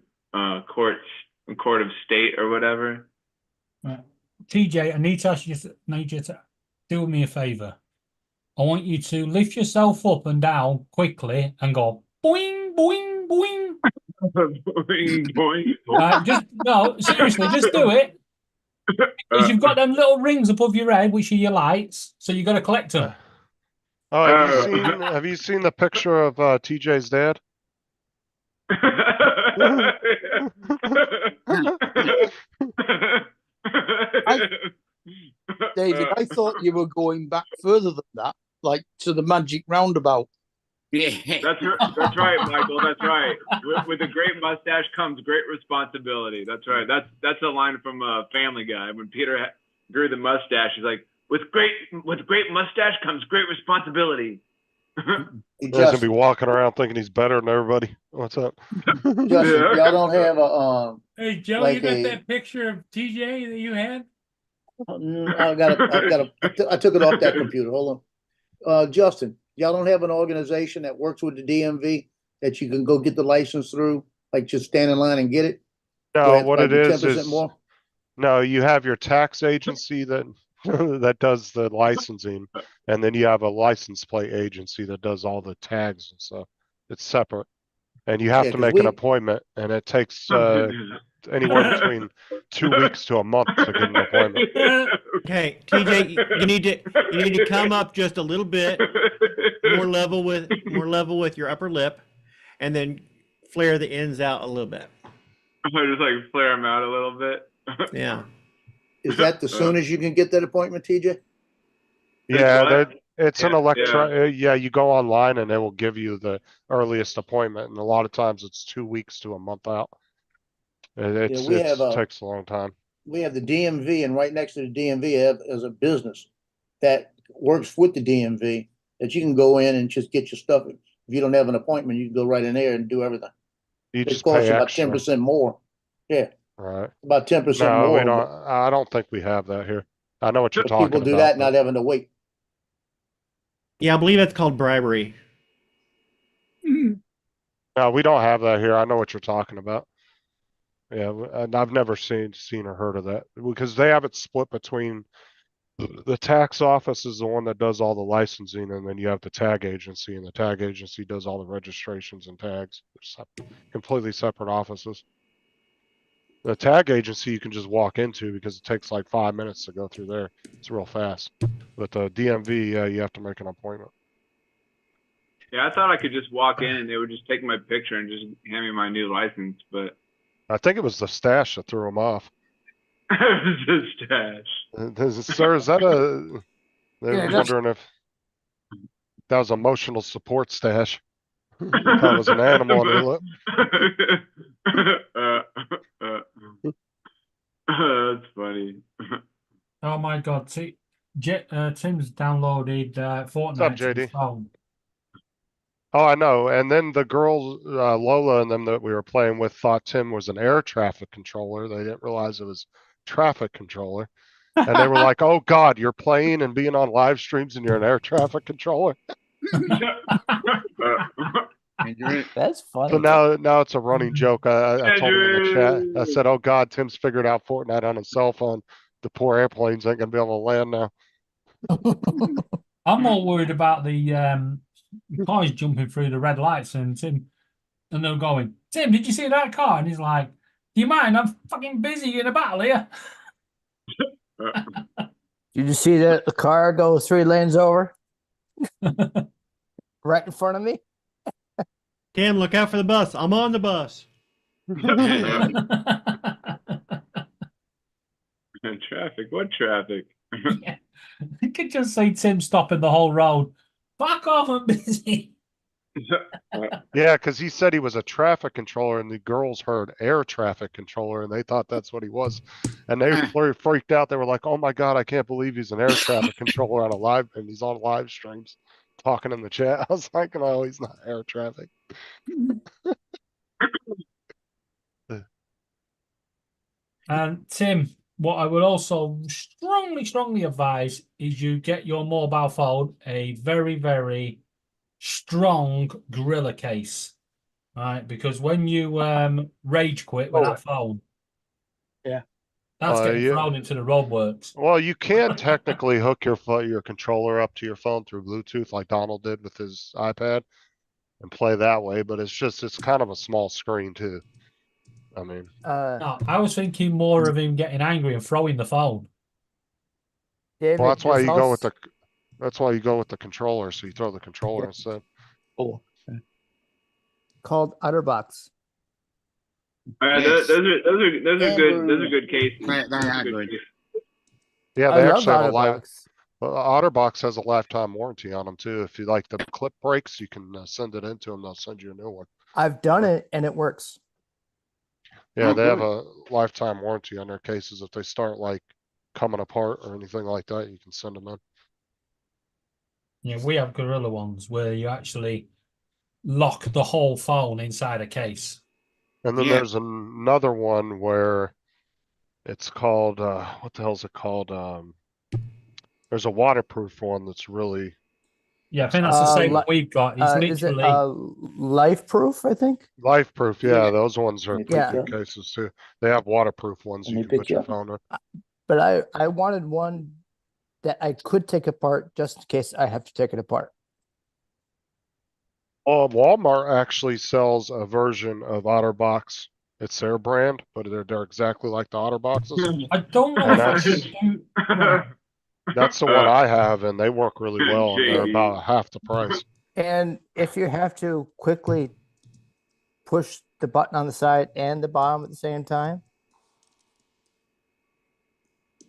court of state or whatever. TJ, I need you to do me a favor. I want you to lift yourself up and down quickly and go boing, boing, boing. Boing, boing. No, seriously, just do it. Because you've got them little rings above your head, which are your lights, so you got to collect them. Oh, have you seen the picture of TJ's dad? David, I thought you were going back further than that, like to the magic roundabout. Yeah. That's right, Michael. That's right. With a great mustache comes great responsibility. That's right. That's a line from Family Guy. When Peter grew the mustache, he's like, "With great mustache comes great responsibility." He's gonna be walking around thinking he's better than everybody. What's up? Justin, y'all don't have a Hey, Joe, Like you got a- that picture of TJ that you had? I took it off that computer. Hold on. Justin, y'all don't have an organization that works with the DMV that you can go get the license through, like just stand in line and get it? No, what it is 10% more? no, you have your tax agency that that does the licensing, and then you have a license plate agency that does all the tags and stuff. It's separate, and you have Yeah, to 'cause make we- an appointment, and it takes anywhere between 2 weeks to a month to get an appointment. Okay, TJ, you need to come up just a little bit, more level with your upper lip, and then flare the ends out a little bit. I just like flare them out a little bit. Yeah. Is that the soonest you can get that appointment, TJ? Yeah, what? it's an Yeah, yeah, you go online and they will give you the earliest appointment, and a lot of times it's 2 weeks to a month out. It we have a- takes a long time. We have the DMV, and right next to the DMV is a business that works with the DMV that you can go in and just get your stuff. If you don't have an appointment, you can go right in there and do everything. You It just costs pay you about extra, 10% more. Yeah, right? about 10% No, more. we don't. I don't think we have that here. I know what you're but talking People do about. that not having to wait. Yeah, I believe that's called bribery. No, we don't have that here. I know what you're talking about. Yeah, and I've never seen or heard of that because they have it split between the tax office is the one that does all the licensing, and then you have the tag agency, and the tag agency does all the registrations and tags. They're completely separate offices. The tag agency you can just walk into because it takes like 5 minutes to go through there. It's real fast. But the DMV, you have to make an appointment. yeah. I thought I could just walk in and they would just take my picture and just hand me my new license, but I think it was the stash that threw them off. it's a stash. Sir, is that a? They Yeah, were that's- wondering if that was emotional support stash. That was an animal on their lip. That's funny. Oh my God! See, Tim's downloaded Fortnite to his JD? phone. Oh, I know. And then the girls, Lola and them that we were playing with thought Tim was an air traffic controller. They didn't realize it was traffic controller. And they were like, oh God, you're playing and being on live streams and you're an air traffic controller. Andrew, That's funny. So now it's a running joke. I told him in the chat, I said, oh God, Tim's figured out Fortnite on his cell phone. The poor airplanes ain't gonna be able to land now. I'm more worried about the cars jumping through the red lights and they're going, Tim, did you see that car? And he's like, do you mind? I'm fucking busy in a battle here. Did you see that the car go 3 lanes over? Right in front of me? Tim, look out for the bus. I'm on the bus. Traffic? What traffic? Yeah. You could just see Tim stopping the whole road. Fuck off, I'm busy. Yeah, because he said he was a traffic controller and the girls heard air traffic controller and they thought that's what he was. And they freaked out. They were like, oh my God, I can't believe he's an air traffic controller on a live and he's on live streams talking in the chat. I was like, no, he's not air traffic. And Tim, what I would also strongly advise is you get your mobile phone a very, very strong Gorilla case, right? Because when you rage quit with that phone, Yeah. that's getting yeah. thrown into the roadworks. Well, you can technically hook your controller up to your phone through Bluetooth like Donald did with his iPad and play that way, but it's kind of a small screen too. I mean, No, I was thinking more of him getting angry and throwing the phone. David, well, that's why there's you go also- with the controller. So you throw the controller instead. Oh, called Otterbox. Those are good cases. They Those are are good. cases. Yeah, I they love actually have a live. Otterbox. OtterBox has a lifetime warranty on them too. If you like the clip breaks, you can send it into them. They'll send you a new one. I've done it and it works. Yeah, Oh, they have good. a lifetime warranty on their cases. If they start like coming apart or anything like that, you can send them in. Yeah, we have Gorilla ones where you actually lock the whole phone inside a case. And then Yeah. there's another one where it's called what the hell is it called? There's a waterproof one that's really Yeah, I think that's the same li- we've got. It's Is it literally life proof, I think? life proof. Yeah, Yeah. those ones are Let me Yeah. good cases too. They have waterproof ones Let you me can pick put you your up. phone in. But I wanted one that I could take apart just in case I have to take it apart. Walmart actually sells a version of OtterBox. It's their brand, but they're exactly like the OtterBoxes. I don't know And if that's- I do. Right. That's the one I have, and they work really well, and they're JD. about half the price. And if you have to quickly push the button on the side and the bottom at the same time,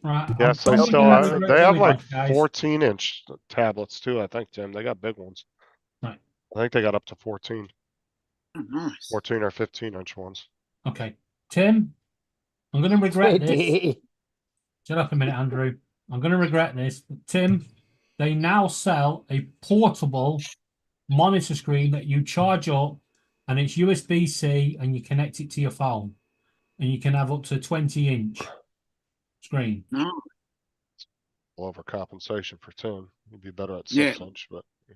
Right. Yes, I'm they probably still gonna have, have to they have really like bad, guys. 14-inch tablets too, I think, Tim. They got big ones. Right. I think they got up to 14 Oh, nice. or 15-inch ones. Okay, Tim, I'm going to regret this. JD, Shut up a minute, Andrew. I'm going to regret this. Tim, they now sell a portable monitor screen that you charge up and it's USB-C and you connect it to your phone. And you can have up to 20-inch screen. No. Overcompensation for 10. You'd be better at Yeah. 6-inch, but yeah.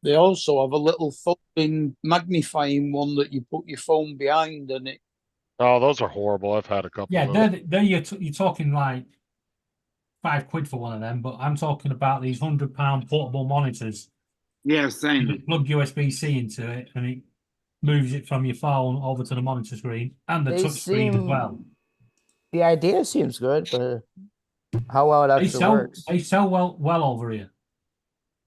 they also have a little folding magnifying one that you put your phone behind, and it. Oh, those are horrible. I've had a couple Yeah, of those. they're you're talking like £5 for one of them, but I'm talking about these £100 portable monitors. Yeah, You same. just plug USB-C into it and it moves it from your phone over to the monitor screen and the they touch screen as seem, well. the idea seems good, but how well it actually works. They sell well over here.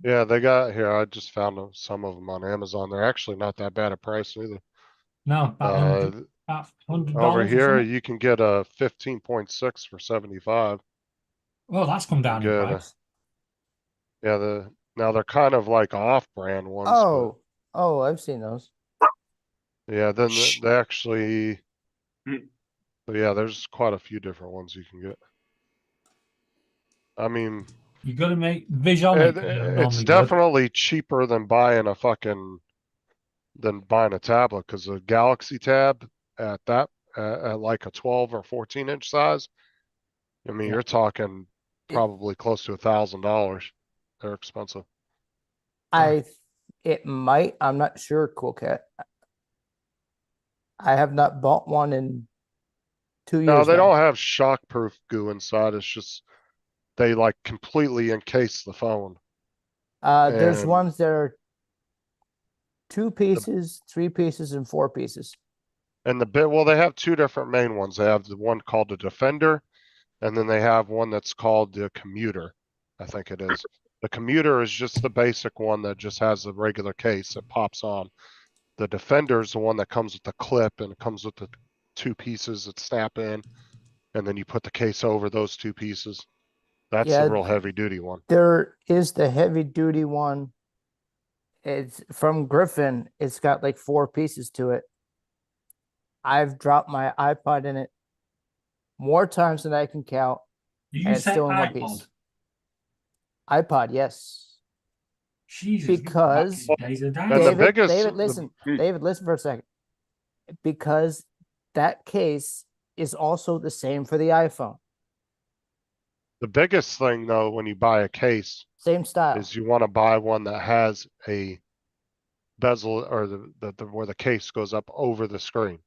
Yeah, they got here. I just found some of them on Amazon. They're actually not that bad a price either. No, about $100 Over or here, something. you can get a 15.6 for 75. Well, that's come down in Good. price. Yeah, now they're kind of like off-brand ones. Oh, I've seen those. But yeah, then they actually. Hmm. But yeah, there's quite a few different ones you can get. I mean, You got to make Visionic's It's normally good. definitely cheaper than buying a tablet, because a Galaxy Tab at like a 12 or 14-inch size, I mean, Yeah. you're talking probably close to $1,000. They're expensive. It might, I'm not sure, Cool Cat. I have not bought one in 2 No, years they now. don't have shockproof goo inside. It's just they like completely encase the phone. There's and- ones that are 2 pieces, 3 pieces, and 4 pieces. And they have two different main ones. They have the one called the Defender, and then they have one that's called the Commuter, I think it is. The Commuter is just the basic one that just has the regular case that pops on. The Defender is the one that comes with the clip, and it comes with the 2 pieces that snap in, and then you put the case over those 2 pieces. That's Yeah, the real heavy duty one. There is the heavy duty one. It's from Griffin. It's got like 4 pieces to it. I've dropped my iPod in it more times than I can count. You And it's say still in one iPod? piece. iPod, yes. Jesus, Because back in the days of And the David, biggest- David, the- listen. David, listen for a second. Because that case is also the same for the iPhone. The biggest thing though, when you buy a case, Same style. is you want to buy one that has a bezel, or where the case goes up over the screen.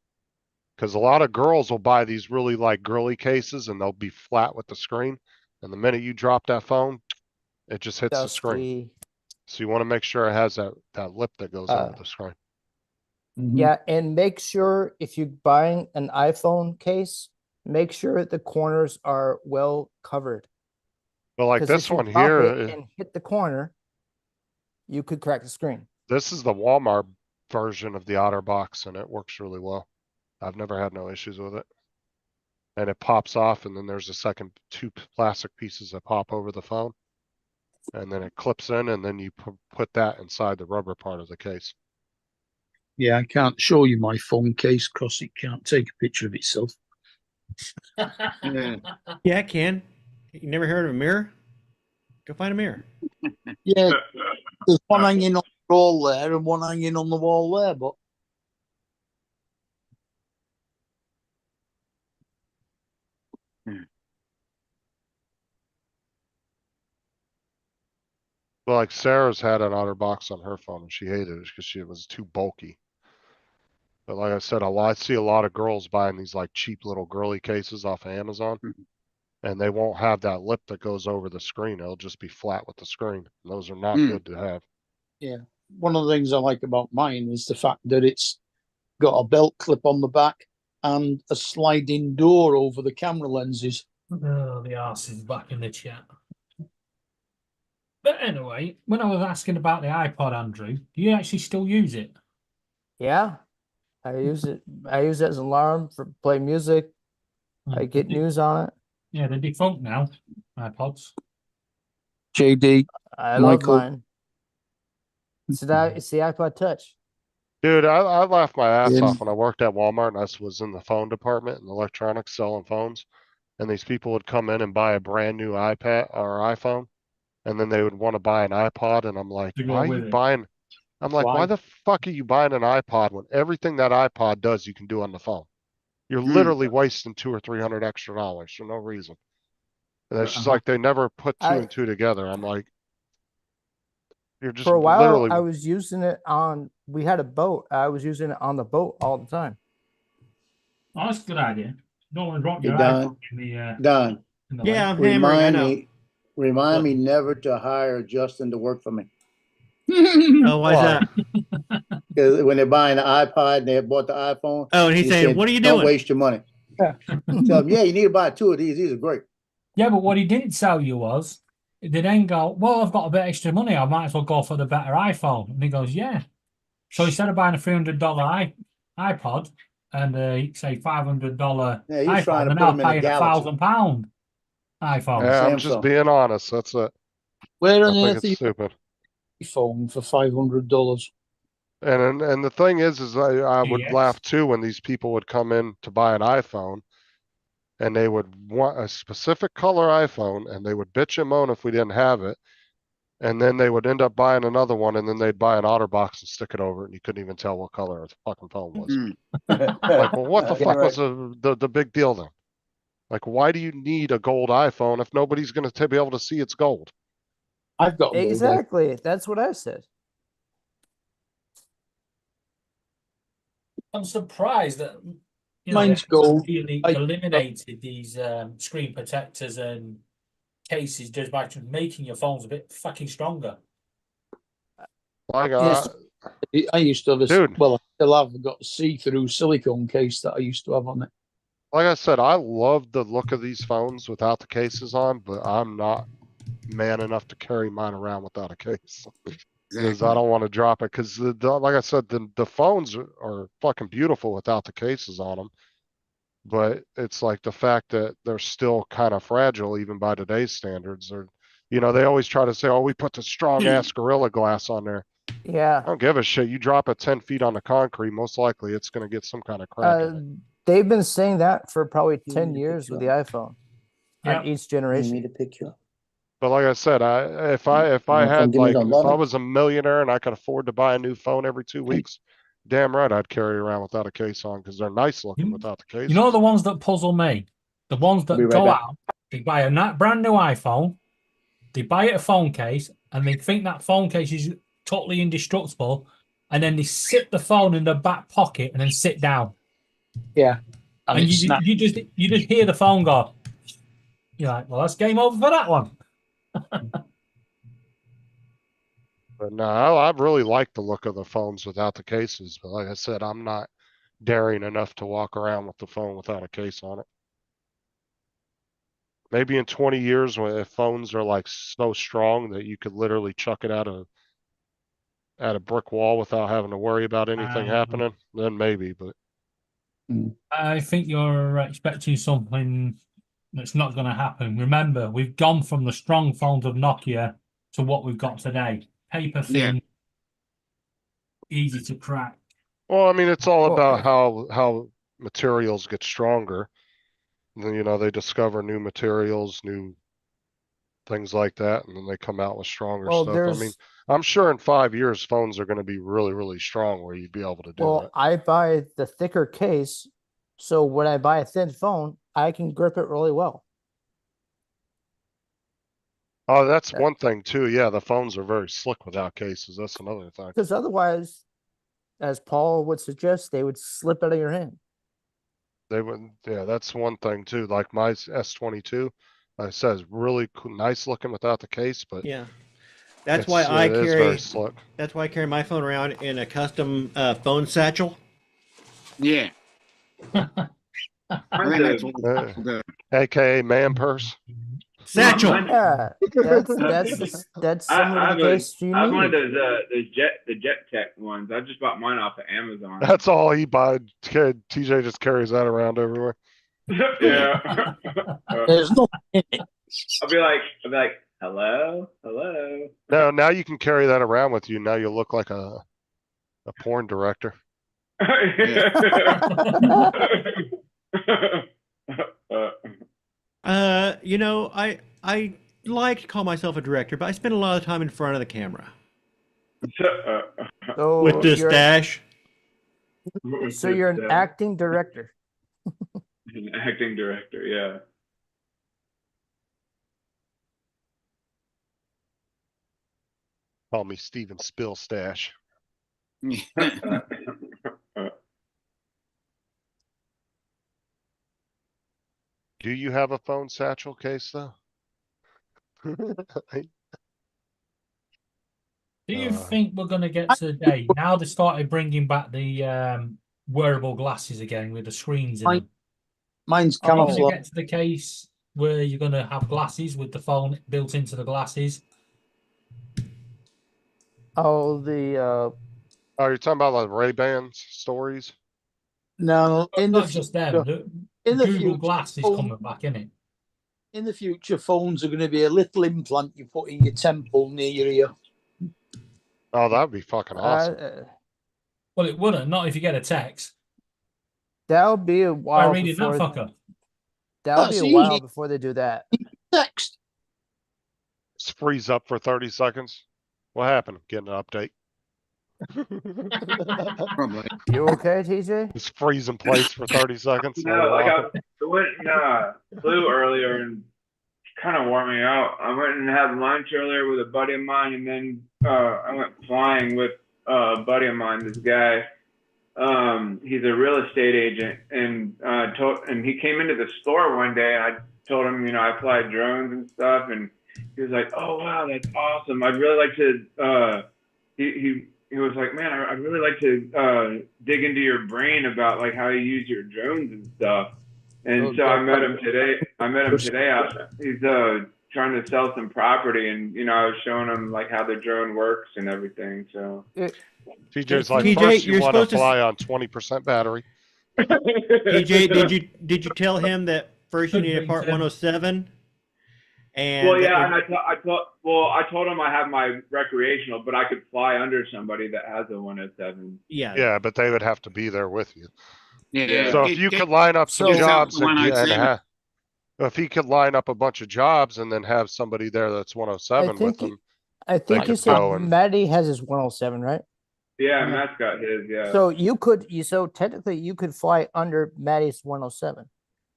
Because a lot of girls will buy these really like girly cases, and they'll be flat with the screen. And the minute you drop that phone, it just hits the screen. Dusty. So you want to make sure it has that lip that goes over the screen. Yeah, and make sure if you're buying an iPhone case, make sure the corners are well covered. But like 'Cause this if you one drop here, it and hit the corner, you could crack the screen. this is the Walmart version of the OtterBox, and it works really well. I've never had no issues with it. And it pops off, and then there's a second 2 plastic pieces that pop over the phone. And then it clips in, and then you put that inside the rubber part of the case. Yeah, I can't show you my phone case because it can't take a picture of itself. Yeah. Yeah, I can. You never heard of a mirror? Go find a mirror. Yeah, there's one hanging on the wall there and one hanging on the wall there, but Well, like Sarah's had an OtterBox on her phone, and she hated it because it was too bulky. But like I said, I see a lot of girls buying these like cheap little girly cases off of Amazon. And they won't have that lip that goes over the screen. It'll just be flat with the screen. Those are not good to have. yeah, one of the things I like about mine is the fact that it's got a belt clip on the back and a sliding door over the camera lenses. Oh, the arse is back in the chat. But anyway, when I was asking about the iPod, Andrew, do you actually still use it? Yeah. I use it as an alarm for play music. I get news on it. Yeah, they're defunct now, iPods. JD, I Michael. love mine. It's the iPod Touch. Dude, I laughed my ass Yeah. off when I worked at Walmart and I was in the phone department and electronics selling phones. And these people would come in and buy a brand new iPad or iPhone. And then they would want to buy an iPod. And I'm like, To go why are with you it. buying? I'm like, why Why? the fuck are you buying an iPod when everything that iPod does, you can do on the phone? You're Hmm. literally wasting $200 or $300 extra for no reason. And it's just like they never put two I- and two together. I'm like, you're just For a while, literally. I was using it on. We had a boat. I was using it on the boat all the time. Oh, that's a good idea. Don't want to drop Hey, your Don. iPod in the, Don, in the Yeah, lake. I'm hammering. I know. remind What? me never to hire Justin to work for me. Oh, why's Why? that? Because when they're buying the iPod and they bought the iPhone, Oh, and he's he saying, said, "What are you don't doing?" waste your money. Tell him, yeah, you need to buy 2 of these. These are great. Yeah, but what he didn't tell you was they then go, well, I've got a bit extra money. I might as well go for the better iPhone. And he goes, yeah. So instead of buying a $300 iPod and say $500 Yeah, he's trying iPhone, to they're put now him in a paying galaxy. £1,000 iPhone. Yeah, I'm just Samsung. being honest. That's it. Where I on think earth it's are you stupid. phone for $500? And the thing is I would Yes. laugh too when these people would come in to buy an iPhone, and they would want a specific color iPhone, and they would bitch and moan if we didn't have it. And then they would end up buying another one, and then they'd buy an OtterBox and stick it over it, and you couldn't even tell what color the fucking phone was. Mm. Like, well, what the Yeah, fuck right. was the big deal then? Like, why do you need a gold iPhone if nobody's going to be able to see it's gold? I've got a gold iPhone. Exactly. That's what I said. I'm surprised that you know, Mine's they gold. really I- eliminated these screen protectors and cases just by making your phones a bit fucking stronger. Like, Yes. I used to have a, Dude. well, I still have got a see-through silicone case that I used to have on it. like I said, I love the look of these phones without the cases on, but I'm not man enough to carry mine around without a case. Because I don't want to drop it. Because like I said, the phones are fucking beautiful without the cases on them. But it's like the fact that they're still kind of fragile, even by today's standards. Or, you know, they always try to say, "Oh, we put the strong ass Gorilla Glass on there." Yeah. I don't give a shit. You drop it 10 feet on the concrete, most likely it's going to get some kind of crack in it. They've been saying that for probably You 10 need to years pick with you the iPhone Yeah. on each You need me generation. to pick you up. But like I said, if I wanna come had give me like, some if I money? was a millionaire and I could afford to buy a new phone every 2 weeks, damn right I'd carry around without a case on because they're nice looking without the case. You know the ones that puzzle me? The ones that Be right go back. out, they buy a brand new iPhone, they buy it a phone case, and they think that phone case is totally indestructible, and then they sit the phone in the back pocket and then sit down. Yeah. And, And it's you snap. just hear the phone go. You're like, well, that's game over for that one. But no, I really like the look of the phones without the cases. But like I said, I'm not daring enough to walk around with the phone without a case on it. Maybe in 20 years, when if phones are like so strong that you could literally chuck it at a brick wall without having to worry about anything happening, then maybe. But I think you're expecting something that's not going to happen. Remember, we've gone from the strong phones of Nokia to what we've got today. Paper thin, easy to crack. well, I mean, it's all Well, about how materials get stronger. Then, you know, they discover new materials, new things like that, and then they come out with stronger Well, stuff. I mean, there's I'm sure in 5 years, phones are going to be really, really strong where you'd be able to do well, that. I buy the thicker case, so when I buy a thin phone, I can grip it really well. Oh, that's that- one thing too. Yeah, the phones are very slick without cases. That's another thing. Because otherwise, as Paul would suggest, they would slip out of your hand. They would, yeah, that's one thing too. Like my S22, like I said, is really cool, nice looking without the case, but Yeah. That's why I it is carry. very slick. That's why I carry my phone around in a custom phone satchel. Yeah. I think that's what the AKA man purse. Satchel. Yeah, that's I some of have the case you I have one of need. those the jet tech ones. I just bought mine off of Amazon. That's all he buys. TJ just carries that around everywhere. Yeah. There's no I'll be like, hello, hello. Now you can carry that around with you. Now you look like a porn director. You know, I like to call myself a director, but I spend a lot of time in front of the camera So with this you're, dash. so you're an acting director. An acting director, yeah. Call me Steven Spillstash. Do you have a phone satchel case though? Do you Uh, think we're going to get to the day now they started bringing back the wearable glasses again with the screens in them? mine's Are we going to camouflage. get to the case where you're going to have glasses with the phone built into the glasses? Oh, the Oh, you're talking about like Ray-Ban stories? No, in the Not just them. future, The in the Google future, Glass is phone- coming back, isn't it? in the future, phones are going to be a little implant you put in your temple near your ear. Oh, that'd be fucking awesome. Well, it wouldn't. Not if you get a text that'll be a by while reading that before. fucker. That'll Oh, be so a you while need- before they do that. Next. Just freeze up for 30 seconds. What happened? Getting an update. Probably. You okay, TJ? Just freeze in place for 30 seconds. let No, it like rock. I went flew earlier and kind of wore me out. I went and had lunch earlier with a buddy of mine, and then I went flying with a buddy of mine. This guy, he's a real estate agent, and he came into the store one day, and I told him, I fly drones and stuff, and he was like, "Oh wow, that's awesome! I'd really like to." He was like, "Man, I'd really like to dig into your brain about like how you use your drones and stuff." And Oh, so I God. met him today. He's trying to sell some property, and I was showing him like how the drone works and everything. So TJ's like, TJ, first you you're want to supposed to fly on 20% battery. TJ, did you tell him that first you need a part 107? And well, that yeah, you're- and I told him I have my recreational, but I could fly under somebody that has a 107. yeah. Yeah, but they would have to be there with you. Yeah. So if you could line up some So- jobs and, One and 107. if he could line up a bunch of jobs and then have somebody there that's 107 with think him. I think could you said go and- Maddie has his 107, right? Yeah, Matt's got his. Yeah. So so technically you could fly under Maddie's 107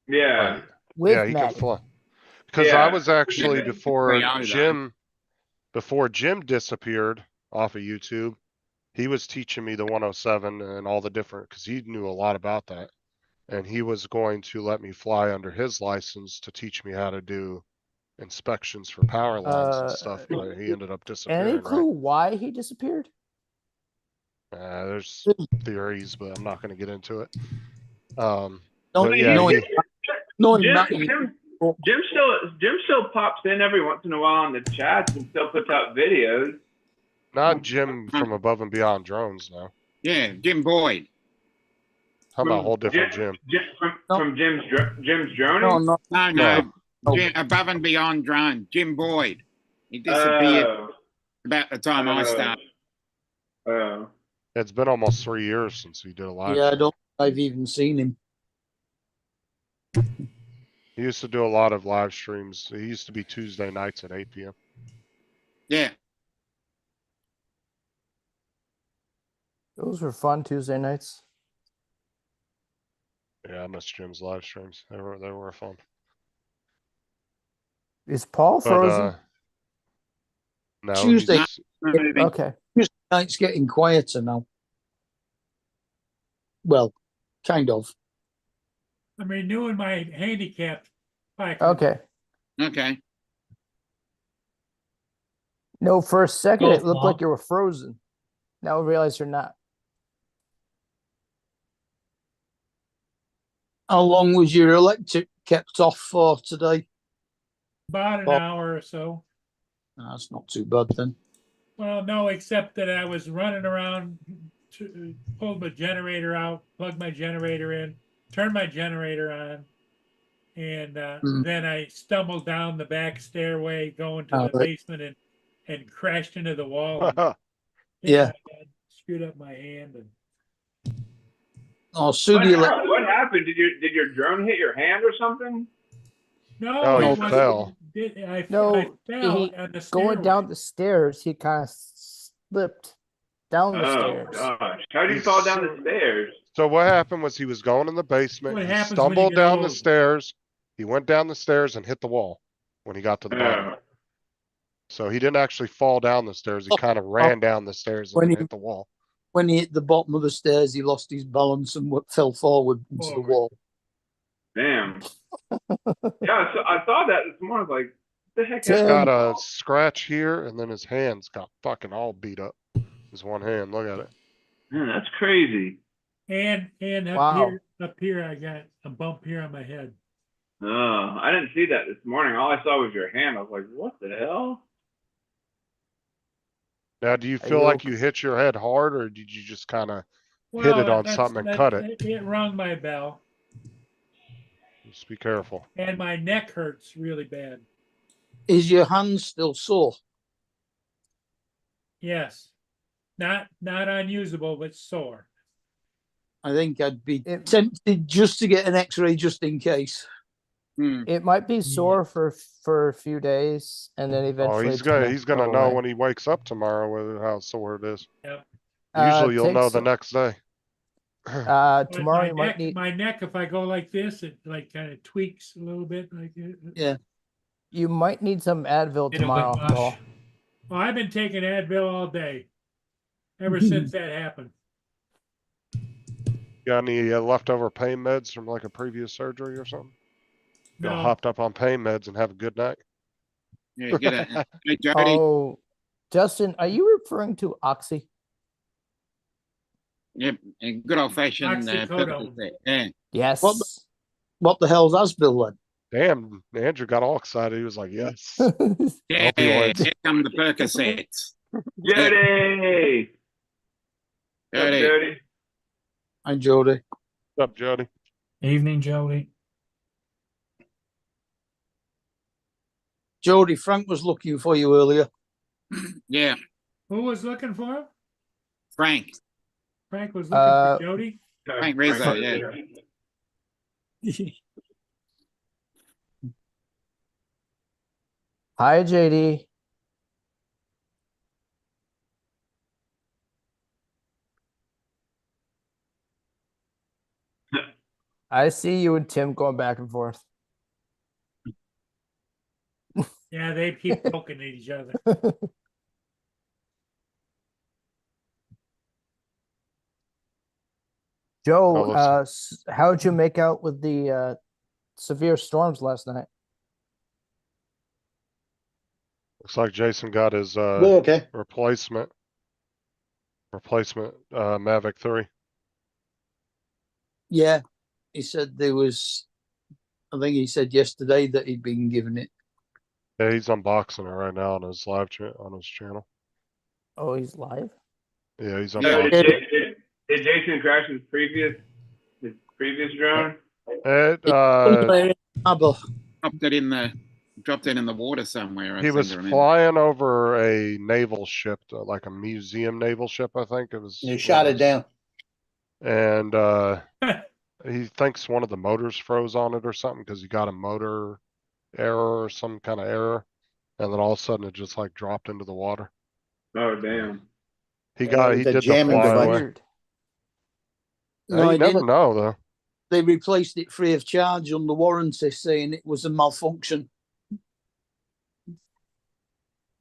yeah. Right. with Yeah, he Maddie. could fly. Because I Yeah. was actually Yeah. before Way out of that. Jim disappeared off of YouTube, he was teaching me the 107 and all the different, because he knew a lot about that. And he was going to let me fly under his license to teach me how to do inspections for power lines and stuff, but he ended up disappearing. Any clue Right? why he disappeared? There's theories, but I'm not going to get into it. No, But yeah, no, he- no, Jim, Matt, Jim still pops in every once in a while on the chats and still puts out videos. not Jim from Above and Beyond Drones, no. Yeah, Jim Boyd. How about a whole different Jim? From Jim's droning. no, no, No, No. no. Jim, Above and Beyond Drone. Jim Boyd. He disappeared Oh, about the time I started. oh. It's been almost 3 years since we did a live. Yeah, I stream. don't. I've even seen him. He used to do a lot of live streams. He used to be Tuesday nights at 8 p.m. Yeah. Those were fun Tuesday nights. Yeah, I miss Jim's live streams. They were fun. Is Paul But frozen? no, Tuesday. he's- Okay. Night's getting quieter now. Well, kind of. I'm renewing my handicap. bike. Okay. Okay. No, for a second Go, it looked Paul. like you were frozen. Now I realize you're not. How long was your electric kept off for today? About an Well- hour or so. That's not too bad then. Well, no, except that I was running around, pulled my generator out, plugged my generator in, turned my generator on. And then I stumbled down the back stairway going to Oh, the right. basement and crashed into the wall. and Yeah. hit my head, screwed up my hand. And Oh, so do you let What happened? Did your drone hit your hand or something? no, Oh, it he wasn't- fell. I No, fell he- on the Going down stairway. the stairs, he kind of slipped down the Oh stairs. gosh! How did you He's fall down the stairs? So what happened was he was going in the basement. What He happens when you stumbled get down the old. stairs. He went down the stairs and hit the wall when he got to the bottom. Oh. So he didn't actually fall down the stairs. He kind of ran down the stairs and When then he- hit the wall. when he hit the bottom of the stairs, he lost his balance and fell forward into the Forward. wall. Damn. Yeah, so I saw that this morning. I was like, what the heck? Damn. happened? Got a scratch here, and then his hands got fucking all beat up. His one hand. Look at it. Man, that's crazy. And Wow. up here, I got a bump here on my head. Oh, I didn't see that this morning. All I saw was your hand. I was like, what the hell? Now, do you Are feel you like okay? you hit your head hard, or did you just kind of hit Well, it on that's- something and that- cut it? It rung my bell, Just be careful. and my neck hurts really bad. Is your hand still sore? Yes, not unusable, but sore. I think I'd be It- tempted just to get an X-ray just in case. It might be sore for a few days and then Oh, eventually he's it's gonna gonna go know away. when he wakes up tomorrow whether how sore it is. Yep. Usually you'll know takes- the next day. But tomorrow my you might neck, need, my neck, if I go like this, it like kind of tweaks a little bit, like. Yeah. you might need some Advil Bit of tomorrow, whiplash. Paul. Well, I've been taking Advil all day, ever since that happened. Got any leftover pain meds from like a previous surgery or something? Go No, hopped up on pain meds and have a good night. Yeah, get it. Hey, Jody. Oh, Justin, are you referring to Oxy? Yep, a good old fashioned Oxycodone. yeah. Yes. What the hell's Asbill Damn, Andrew got all excited. He was like, yes. Yeah, Opioids. here come the Percocets. Jody. Jody. Jody. and Jody? What's up, Jody? Evening, Jody. Jody, Frank was looking for you earlier. Yeah, who was looking for him? Frank. Frank was looking for Jody. Frank Rizzo, yeah. Hi, JD. I see you and Tim going back and forth. Yeah, they keep poking at each other. Joe, Oh, listen. how'd you make out with the severe storms last night? Looks like Jason got his We're okay. replacement Mavic 3. Yeah, he said there was. I think he said yesterday that he'd been given it. Yeah, he's unboxing it right now on his on his channel. Oh, he's live? Yeah, he's No, unboxing. did Jason crash his previous drone? It, Dropped it in the water somewhere. I he seem was to remember. flying over a naval ship, like a museum naval ship, I think it was. You shot it down. And he thinks one of the motors froze on it or something because he got a motor error or some kind of error. And then all of a sudden it just like dropped into the water. Oh damn! He Yeah, did the the jamming fly device. away. Weird. Yeah, No, you he never didn't. know though. They replaced it free of charge under warranty, saying it was a malfunction.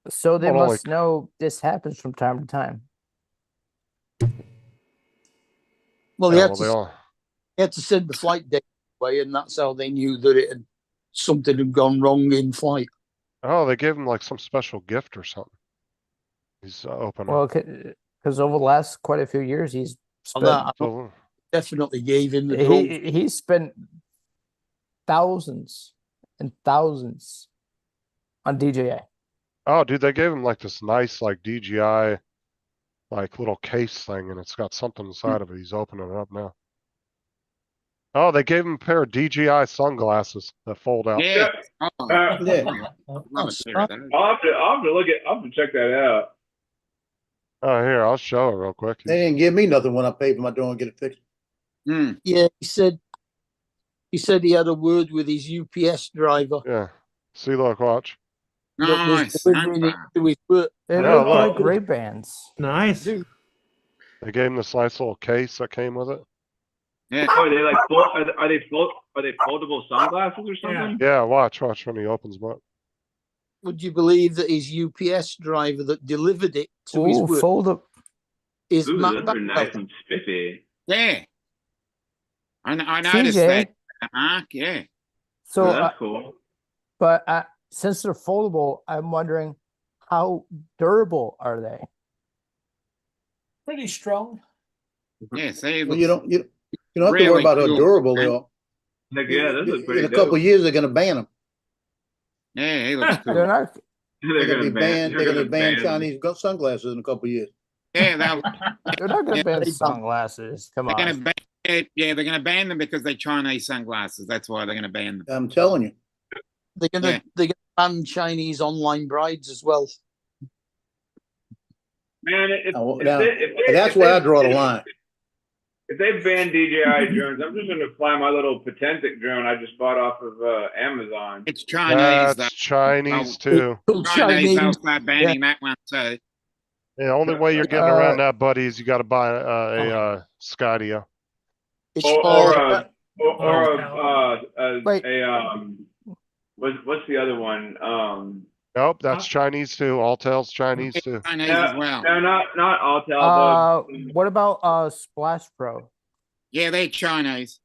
So they Hold on, must know this happens from time to time. Well, Yeah, he, had well, to, they all, he had to send the flight deck away, and that's how they knew that something had gone wrong in flight. oh, they gave him like some special gift or something. He's opening. Well, because over the last quite a few years, he's Well, spent, that So, definitely gave him the drone. he spent thousands and thousands on DJI. oh, dude, they gave him like this nice like DJI like little case thing, and it's got something inside of it. He's opening it up now. Oh, they gave him a pair of DJI sunglasses that fold out. Yeah. Oh, Yeah. love a pair of those. I'll have to check that out. Oh, here, I'll show it real quick. They didn't give me nothing when I paid for my drone and get it fixed. Mm, Yeah, he said he had a word with his UPS driver Yeah. See, look, watch. that nice. was delivering it to his work. They Yeah, look like look. Ray-Bans. Nice. They gave him this nice little case that came with it. Yeah. Oh, are they like are they foldable sunglasses or something? Yeah, watch when he opens them up. Would you believe that his UPS driver that delivered it to his Ooh, work fold up. is Ooh, Matt those are nice Blackwell? and spiffy. Yeah. I noticed CJ, that, Mark. Yeah. so, Oh, that's cool. but since they're foldable, I'm wondering how durable are they? Pretty strong. Yeah. See, Well, you don't have to worry Really about how cool. durable they are. Like, yeah, those look pretty In a couple dope. of years, they're gonna ban them. Yeah, he looks They're cool. not. They're gonna be banned. they're They're gonna gonna ban Chinese sunglasses in a couple of years. Yeah, They're not going Yeah, to ban they- sunglasses. Come they're gonna on. ban it. Yeah, they're gonna ban them because they're Chinese sunglasses. That's why they're gonna ban them. I'm telling you. They're gonna ban Chinese online brides as well. Man, Now, that's where I draw the line. if they ban DJI drones, I'm just gonna fly my little Potentic drone I just bought off of Amazon. It's Chinese, That's Chinese too. Chinese, they'll Chinese. start banning that one too. The only way you're getting around that, buddy, is you gotta buy a Skydio. It's Or for Wait. what's the other one? Nope, that's Chinese too. Alltel's Chinese too. Chinese as well. No, not Alltel. What about Splash Pro? Yeah, they're Chinese.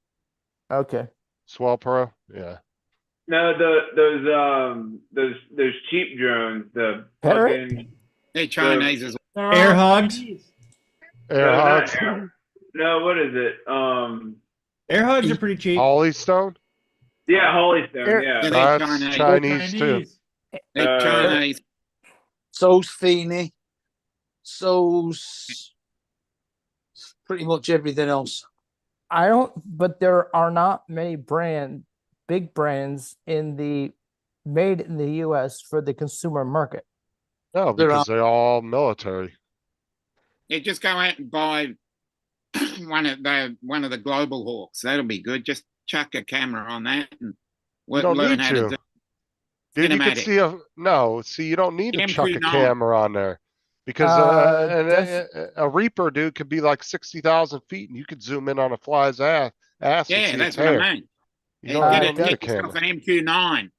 Okay. Swell Pro, yeah. No, those cheap drones, the Parrot? plug-in. They're Chinese as well. Air hogs. Air No, not Hogs, Air- No, what is it? Air hogs are pretty cheap. Hollystone, Yeah, Holystone. Air- Yeah. Yeah, that's Chinese. Chinese too. They're Chinese. so's Feeney. So's pretty much everything else. I don't, but there are not many big brands made in the US for the consumer market. No, They're because they're all military. Yeah, just go out and buy one of the Global Hawks. That'll be good. Just chuck a camera on that and You don't learn need how to to. do. Dude, you can Cinematic. see you don't need to chuck a M29. camera on there. Because a Reaper, dude, could be like 60,000 feet and you could zoom in on a fly's ass and Yeah, see that's its what hair. I mean. You Get don't, it, you don't need a get yourself camera. an MQ9.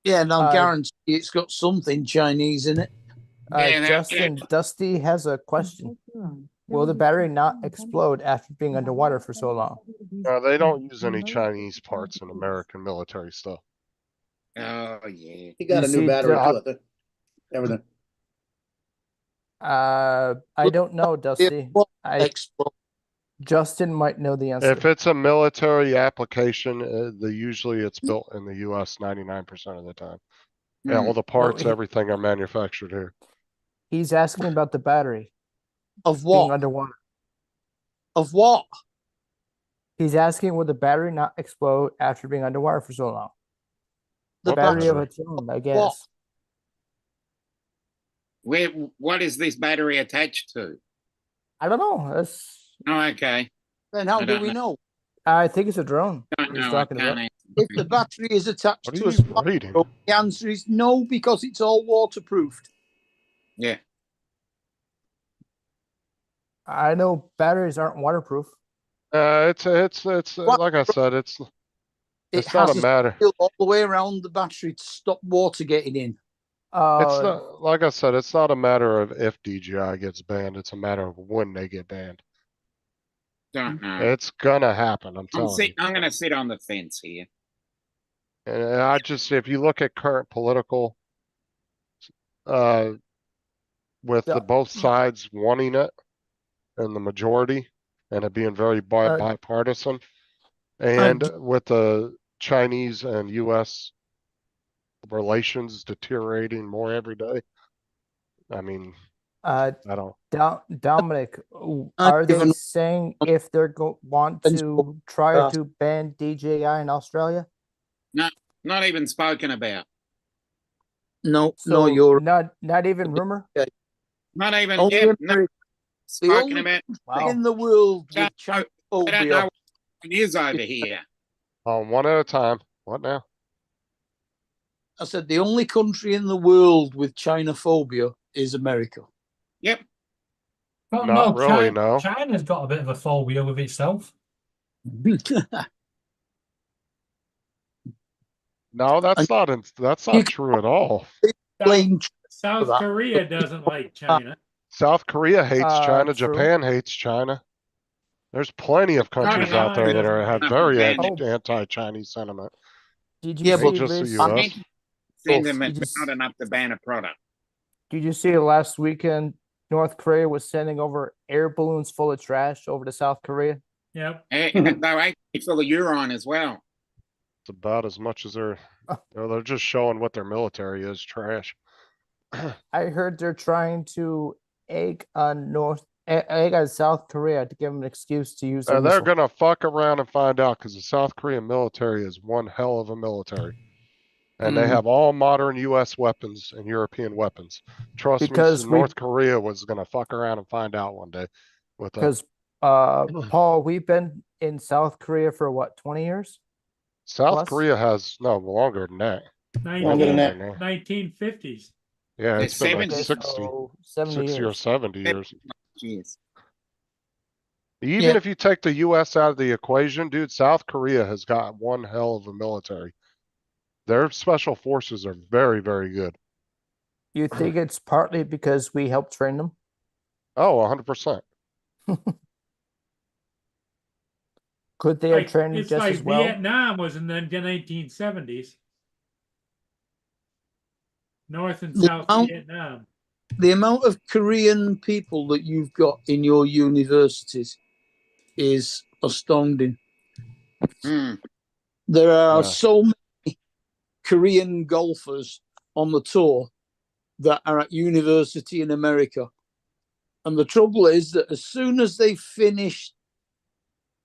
Yeah, and I Uh, guarantee it's got something Chinese in it. Yeah, that- Justin, Dusty has a question. Will the battery not explode after being underwater for so long? They don't use any Chinese parts in American military stuff. Oh yeah. He got You a new see, battery there too, I think. Everything. I don't know, Dusty. Well, I Justin might know the answer. If it's a military application, usually it's built in the US 99% of the time. Yeah, all the parts, he- everything are manufactured here. He's asking about the battery Of being what? underwater. Of what? He's asking will the battery not explode after being underwater for so long? The What battery of battery? its own, I guess. What is this battery attached to? I don't know. Oh, okay. Then how I do don't we know. know? I think it's a drone. Don't He's know. I talking can't about. answer. If the battery is attached What are to a you spark reading? plug, the answer is no, because it's all waterproofed. Yeah. I know batteries aren't waterproof. It's What? like I said, It it's not has a matter. seal all the way around the battery to stop water getting in. It's not, like I said, it's not a matter of if DJI gets banned. It's a matter of when they get banned. Don't know. It's gonna happen. I'm telling you. I'm gonna sit on the fence here. And if you look at current political, with Yeah. both sides wanting it and the majority and it being very bipartisan, and with the Chinese and US relations deteriorating more every day. I mean, I don't. Dominic, are they given- saying if they're want to try to ban DJI in Australia? Not even spoken about. No, So you're not even rumor. Not even only yeah, not America spoken only about. Wow. in the world Don't with China I don't know phobia. what it is over here. One at a time. What now? I said the only country in the world with China phobia is America. Yep. Well, Not really, no. China's got a bit of a phobia with itself. No, that's not true at all. Blame South that. Korea doesn't like China. South Korea hates China. True. Japan hates China. There's plenty of countries China out there that have doesn't very ban it. anti-Chinese sentiment. Did Yeah, you but see just the this? US. Send them You it's just- not enough to ban a product. Did you see last weekend North Korea was sending over air balloons full of trash over to South Korea? Yep. And they're actually full of urine as well. It's about as much as they're just showing what their military is, trash. I heard they're trying to egg on South Korea to give them an excuse to use their They're missile. gonna fuck around and find out because the South Korean military is one hell of a military. And they Mm. have all modern US weapons and European weapons. Trust Because me, North Korea was gonna fuck around and find out one day with Because Paul, we've been in South Korea for what, 20 years? South Plus? Korea has, no, longer than that. Longer than that. 1950s. Yeah, The it's been like 70s. 60, So 70 60 or years. 70 years. Jeez. Even Yeah. if you take the US out of the equation, dude, South Korea has got one hell of a military. Their special forces are very, very good. You think it's partly because we helped train them? Oh, 100%. Could they have Like, trained it's just like as well? Vietnam was in the 1970s. North and The South amount- Vietnam. The amount of Korean people that you've got in your universities is astounding. Hmm. There are Yeah. so many Korean golfers on the tour that are at university in America. And the trouble is that as soon as they finish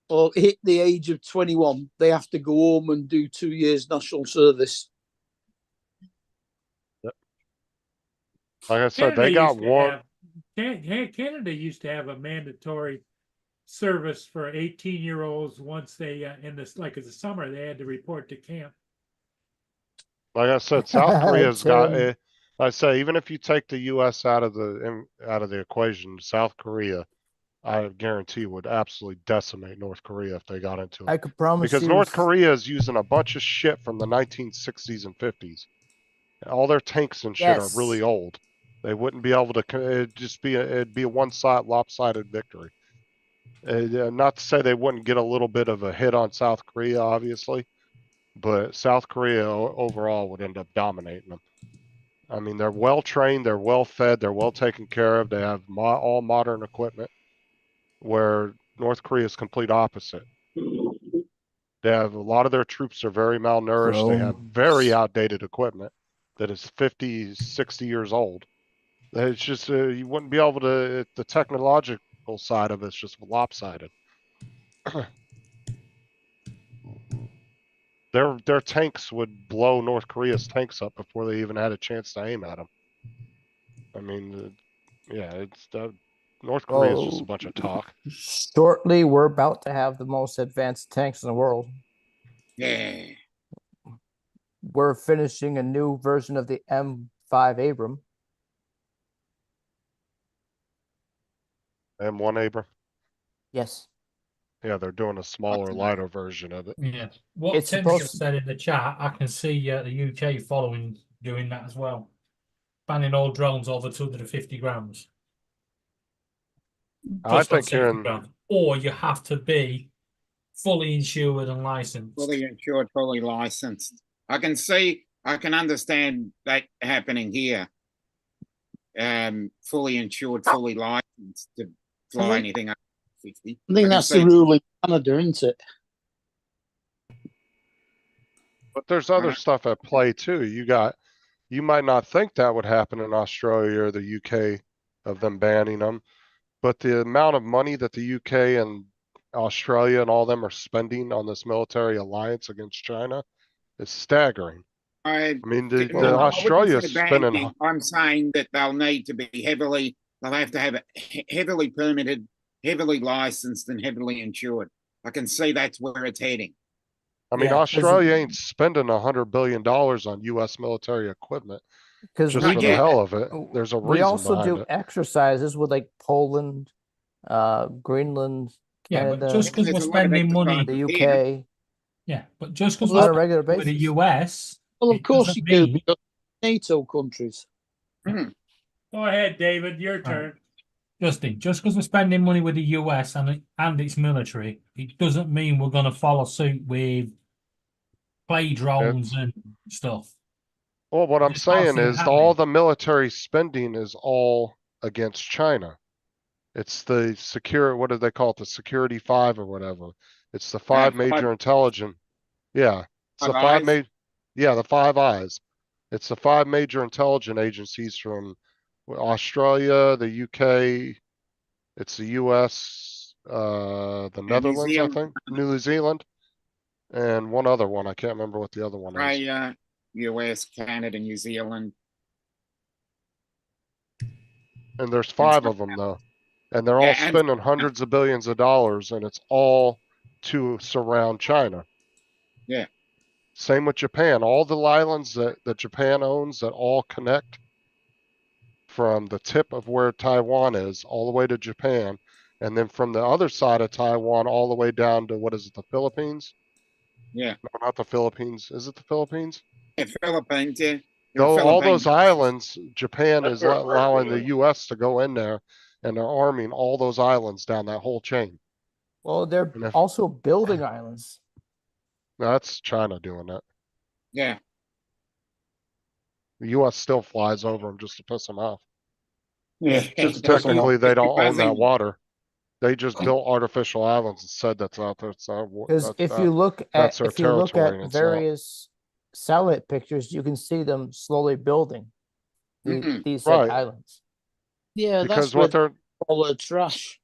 or hit the age of 21, they have to go home and do 2 years national service. Like I said, they got one. Canada used to have a mandatory service for 18-year-olds once they in this, like, as a summer, they had to report to camp. Like I said, South Korea's got. Tim. I say, even if you take the U.S. out of the equation, South Korea, I guarantee would absolutely decimate North Korea if they got into it. I could promise Because you. North Korea is using a bunch of shit from the 1960s and 50s. All their tanks and shit are really Yes. old. They wouldn't be able to. It'd be a one-side lopsided victory. Not to say they wouldn't get a little bit of a hit on South Korea, obviously, but South Korea overall would end up dominating them. I mean, they're well trained, they're well fed, they're well taken care of. They have all modern equipment, where North Korea is complete opposite. They have a lot of their troops are very malnourished. They have very outdated equipment that is 50, 60 years old. It's just you wouldn't be able to. The technological side of it's just lopsided. Their tanks would blow North Korea's tanks up before they even had a chance to aim at them. I mean, yeah, it's North Korea is just a bunch of talk. Shortly, we're about to have the most advanced tanks in the world. Yeah. We're finishing a new version of the M5 Abram. M1 Abram. Yes. Yeah, they're doing a smaller, lighter version of it. Yeah. What It's Tim supposed just to- said in the chat, I can see the UK following doing that as well. Banning all drones over 250 grams. I Just on think you're 60 in. grams. Or you have to be fully insured and licensed. Fully insured, fully licensed. I can understand that happening here. Fully insured, fully licensed to fly think- anything up to 50. I think can that's see- the rule in Canada, isn't it? But there's other stuff at play too. You might not think that would happen in Australia or the UK of them banning them, but the amount of money that the UK and Australia and all them are spending on this military alliance against China is staggering. I mean, the I wouldn't Australia say spending. banning. I'm saying that they'll need to be they'll have to have it heavily permitted, heavily licensed, and heavily insured. I can see that's where it's heading. I mean, Yeah, 'cause Australia ain't spending $100 billion on U.S. military equipment Because just we for the do, hell of it. There's a we reason also behind do it. exercises with like Poland, Greenland, Yeah, but Canada, just because we're There's a lot of spending money, exercise. the UK, yeah, but just because on a we're regular spending with the basis. US, Well, of it course you doesn't do, mean- because NATO countries. Hmm. Go ahead, David, your Right. turn. Justin, just because we're spending money with the US and its military, it doesn't mean we're going to follow suit with play drones and stuff. Well, what I'm Just not saying see it is happening. all the military spending is all against China. It's the what do they call it? The Security Five or whatever. It's the five major intelligence. Yeah. It's the Five Eyes? the Five Eyes. It's the five major intelligence agencies from Australia, the UK, it's the US, the Netherlands, I Zealand. think, New Zealand, and one other one. I can't remember what the other one is. Australia, US, Canada, New Zealand. And there's five of them though. And they're all Yeah, and- spending hundreds of billions of dollars, and it's all to surround China. Yeah. Same with Japan. All the islands that Japan owns that all connect from the tip of where Taiwan is all the way to Japan, and then from the other side of Taiwan all the way down to, what is it, the Philippines? Yeah. No, not the Philippines. Is it the Philippines? Yeah, Philippines, yeah. No, all those Philippines. islands, Japan is allowing the US to go in there, and they're arming all those islands down that whole chain. Well, they're And if- also building islands. No, that's China doing that. Yeah. The US still flies over them just to piss them off. Yeah, just piss 'em off. Technically, they don't own that Buzzing. water. They just built artificial islands and said that's out there. It's not, Because if you look that's at their if you look territory and at it's not. various satellite pictures, you can see them slowly building Mhm. these said Right. islands. Yeah, Because that's where what all the trash.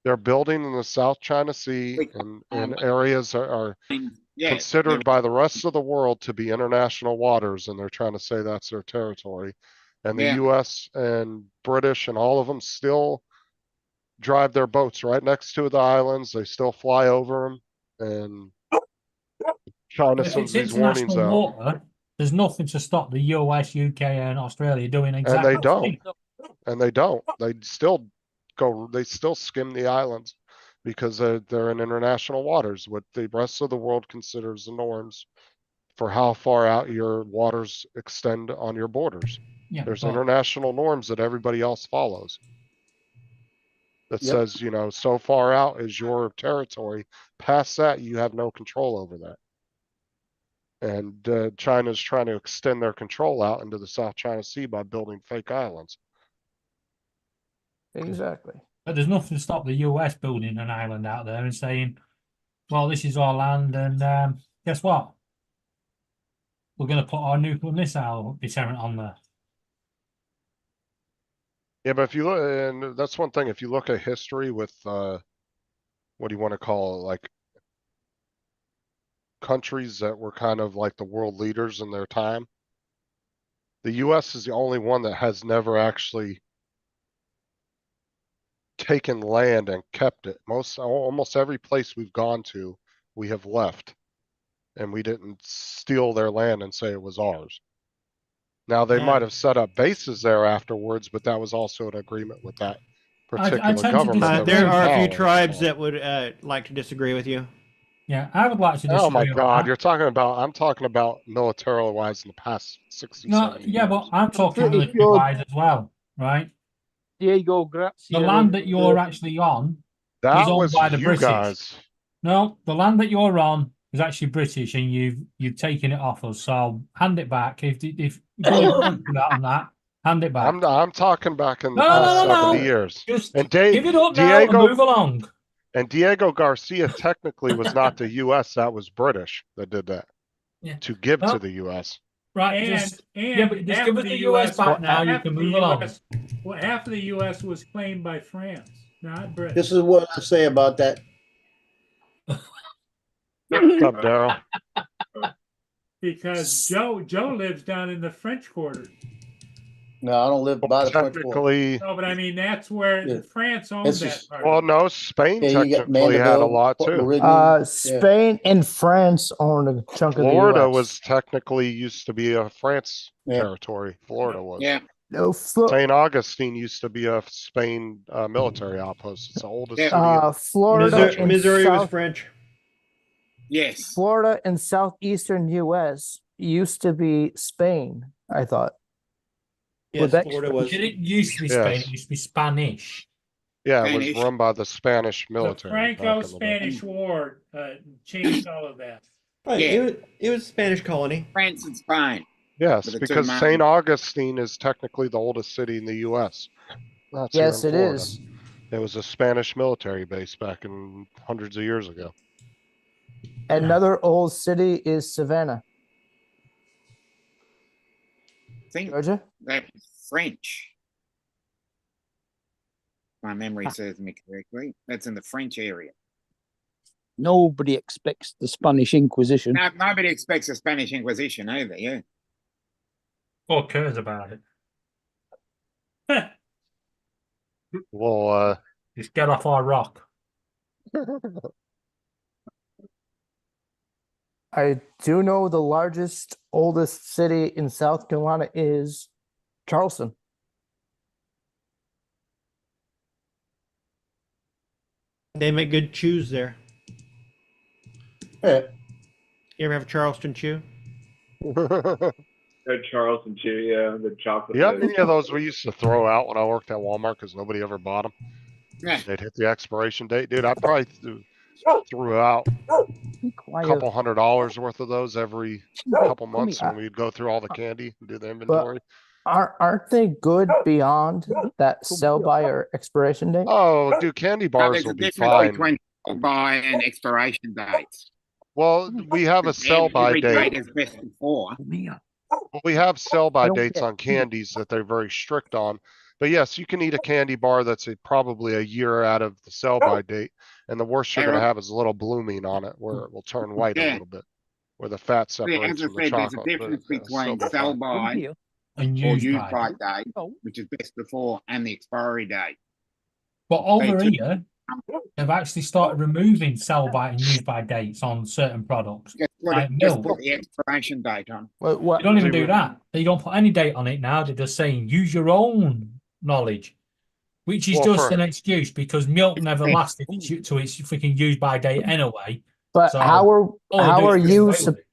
they're building in the South China Sea Wait, and in areas that are Yeah. considered by the rest of the world to be international waters, and they're trying to say that's their territory. And the Yeah. US and British and all of them still drive their boats right next to the islands. They still fly over them, and China If sends it's these warnings international out. water, there's nothing to stop the US, UK, and Australia doing And exactly they the don't. same. And they don't. They still skim the islands because they're in international waters, what the rest of the world considers the norms for how far out your waters extend on your borders. Yeah, There's but international norms that everybody else follows. That Yep. says, so far out is your territory. Past that, you have no control over that. And China's trying to extend their control out into the South China Sea by building fake islands. Exactly. there's nothing to stop the US building an island out there and saying, well, this is our land, and guess what? We're going to put our nuclear missile deterrent on there. Yeah, but if you look, and that's one thing, if you look at history with, what do you want to call it, like countries that were kind of like the world leaders in their time, the US is the only one that has never actually taken land and kept it. Almost every place we've gone to, we have left, and we didn't steal their land and say it was ours. Now, they Yeah. might have set up bases there afterwards, but that was also an agreement with that I particular tend to government. that disagree. was There in are a few power. tribes that would like to disagree with you. Yeah, I would like to disagree. Oh my on God, that. I'm talking about militarily wise in the past 60, No, 70 yeah, years. but I'm talking Pretty military good. wise as well, right? Diego Grazia. The land that you're actually on That owned was by the you British. guys. No, the land that you're on is actually British, and you've taken it off us. So hand it back. If on that, hand it back. I'm talking back in the No, past no, no, 70 no. years. Just And give it up now and Diego move along. and Diego Garcia technically was not the US, that was British that did that. Yeah. To give Well, to the US. Right, And, just and yeah, but just half give of us the US back now. You half can of the move along. US Well, half of the US was claimed by France, not Britain. This is what I say about that. What's up, Daryl? Because Joe lives down in the French Quarter. No, I don't live by the French Quarter. Technically, No, but I mean, that's where Yeah. France owns This that is- part. well, no, Spain Yeah, you got technically had a Mandeville, lot Port too. Meridian. Yeah. Spain and France own a chunk of the Florida US. was technically used to be a France Yeah. territory. Florida was. Yeah. No, St. Augustine used to be a Spain military outpost. It's the oldest Yeah. city. Florida Missouri, and Missouri was South, French. Yes. Florida and southeastern US used to be Spain, I thought. Yes, that- Florida was. It didn't used to be Spain. Yes. It used to be Spanish. Yeah, it Spanish. was run by the Spanish The military. back in the day. Franco-Spanish War changed all of that. Right, Yeah. it was a Spanish colony. France and Spain. Yes, But it's because in St. mountain. Augustine is technically the oldest city in the US. That's here Yes, in it Florida. is. It was a Spanish military base back in hundreds of years ago. Another old city is Savannah, I think Georgia. that's French. My memory serves me correctly. That's in the French area. Nobody expects the Spanish Inquisition. No, nobody expects a Spanish Inquisition either, yeah. Or cares about it. Well, Just get off our rock. I do know the largest, oldest city in South Carolina is Charleston. They make good chews there. Yeah. You ever have Charleston chew? The Charleston chew, yeah, the chocolate. You have flavor. any of those we used to throw out when I worked at Walmart because nobody ever bought them? Yeah. They'd hit the expiration date. Dude, I probably threw out Be a quiet. couple $100 worth of those every couple months when we'd go through all the candy and do the inventory. Aren't they good beyond that sell by or expiration date? Oh, dude, candy Now, bars there's a will be difference fine. between sell-by and expiration dates. Well, we have a sell-by Every date date. is best before. Well, we have sell-by don't dates get on candies that they're very strict on. But yes, you can eat a candy bar that's probably a year out of the sell-by date. And the worst you're going to Errol? have is a little blooming on it where it will turn white a Yeah. little bit, where the fat Yeah, separates as I from the said, there's a chocolate. difference but, still between be fine. sell-by And or use use by. by date, which is best before, and the expiry date. But over They here, they've actually started removing sell by and use by dates on certain products. Like Just milk. put the expiration date on. What? They don't even do that. They don't put any date on it now. They're just saying use your own knowledge, which is Well, just for- an excuse because milk never lasted to its freaking use by date anyway. But So, how are All they how do are is do you? away sup- with it.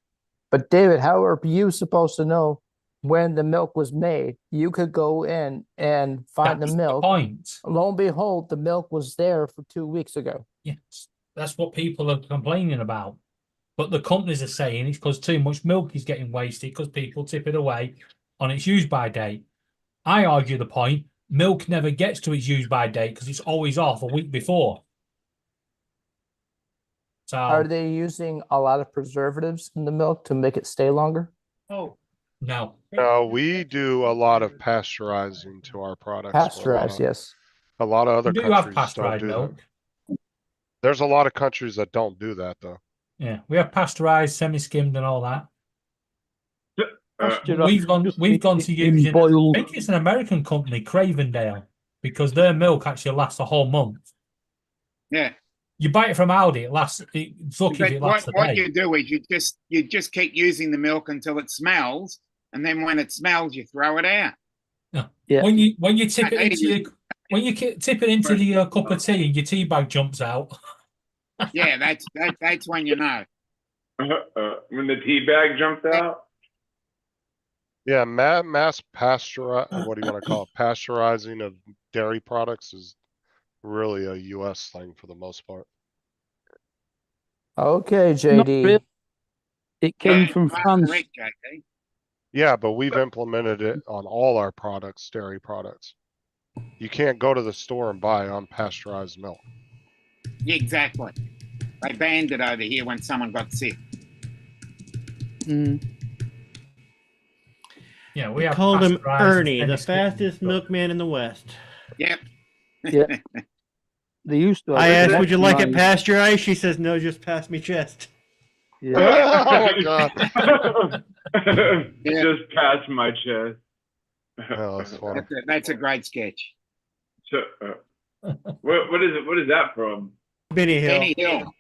But David, how are you supposed to know when the milk was made? You could go in and find That's the milk. point. Lo and behold, the milk was there for 2 weeks ago. Yes, that's what people are complaining about. But the companies are saying it's because too much milk is getting wasted because people tip it away on its use by date. I argue the point milk never gets to its use by date because it's always off a week before. So Are they using a lot of preservatives in the milk to make it stay longer? Oh, no. No, we do a lot of pasteurizing to our products. Pasteurized, yes. A lot of other We do have countries don't pasteurized do that. milk. There's a lot of countries that don't do that though. Yeah, we have pasteurized, semi-skimmed, and all that. Uh, We've gone to using. I boiled. think it's an American company, Cravendale, because their milk actually lasts a whole month. Yeah. You buy it from Aldi, it lasts. It's lucky if But it lasts a what day. you do is you just keep using the milk until it smells, and then when it smells, you throw it out. Yeah. When you tip it Hey, into your tip it into the cup of tea and your tea bag jumps out. Yeah, that's when you know. when the tea bag jumped out. Yeah, mass what do you want to call it? Pasteurizing of dairy products is really a US thing for the most part. Okay, Not JD. really. It came from That's France. correct, JD. Yeah, but we've implemented it on all our products, dairy products. You can't go to the store and buy unpasteurized milk. Yeah, exactly. They banned it over here when someone got sick. Mm. Yeah, we have Called him pasteurized Ernie, the semi-skimmed fastest milk. milkman in the West. Yep. They used to. I asked, "Would you like it recognize- pasteurized?" She says, "No, just pass me chest." Yeah. Oh god. Just past my chest. Oh, that's funny. That's a great sketch. So, what is it? What is that from? Benny Hill. Benny Hill.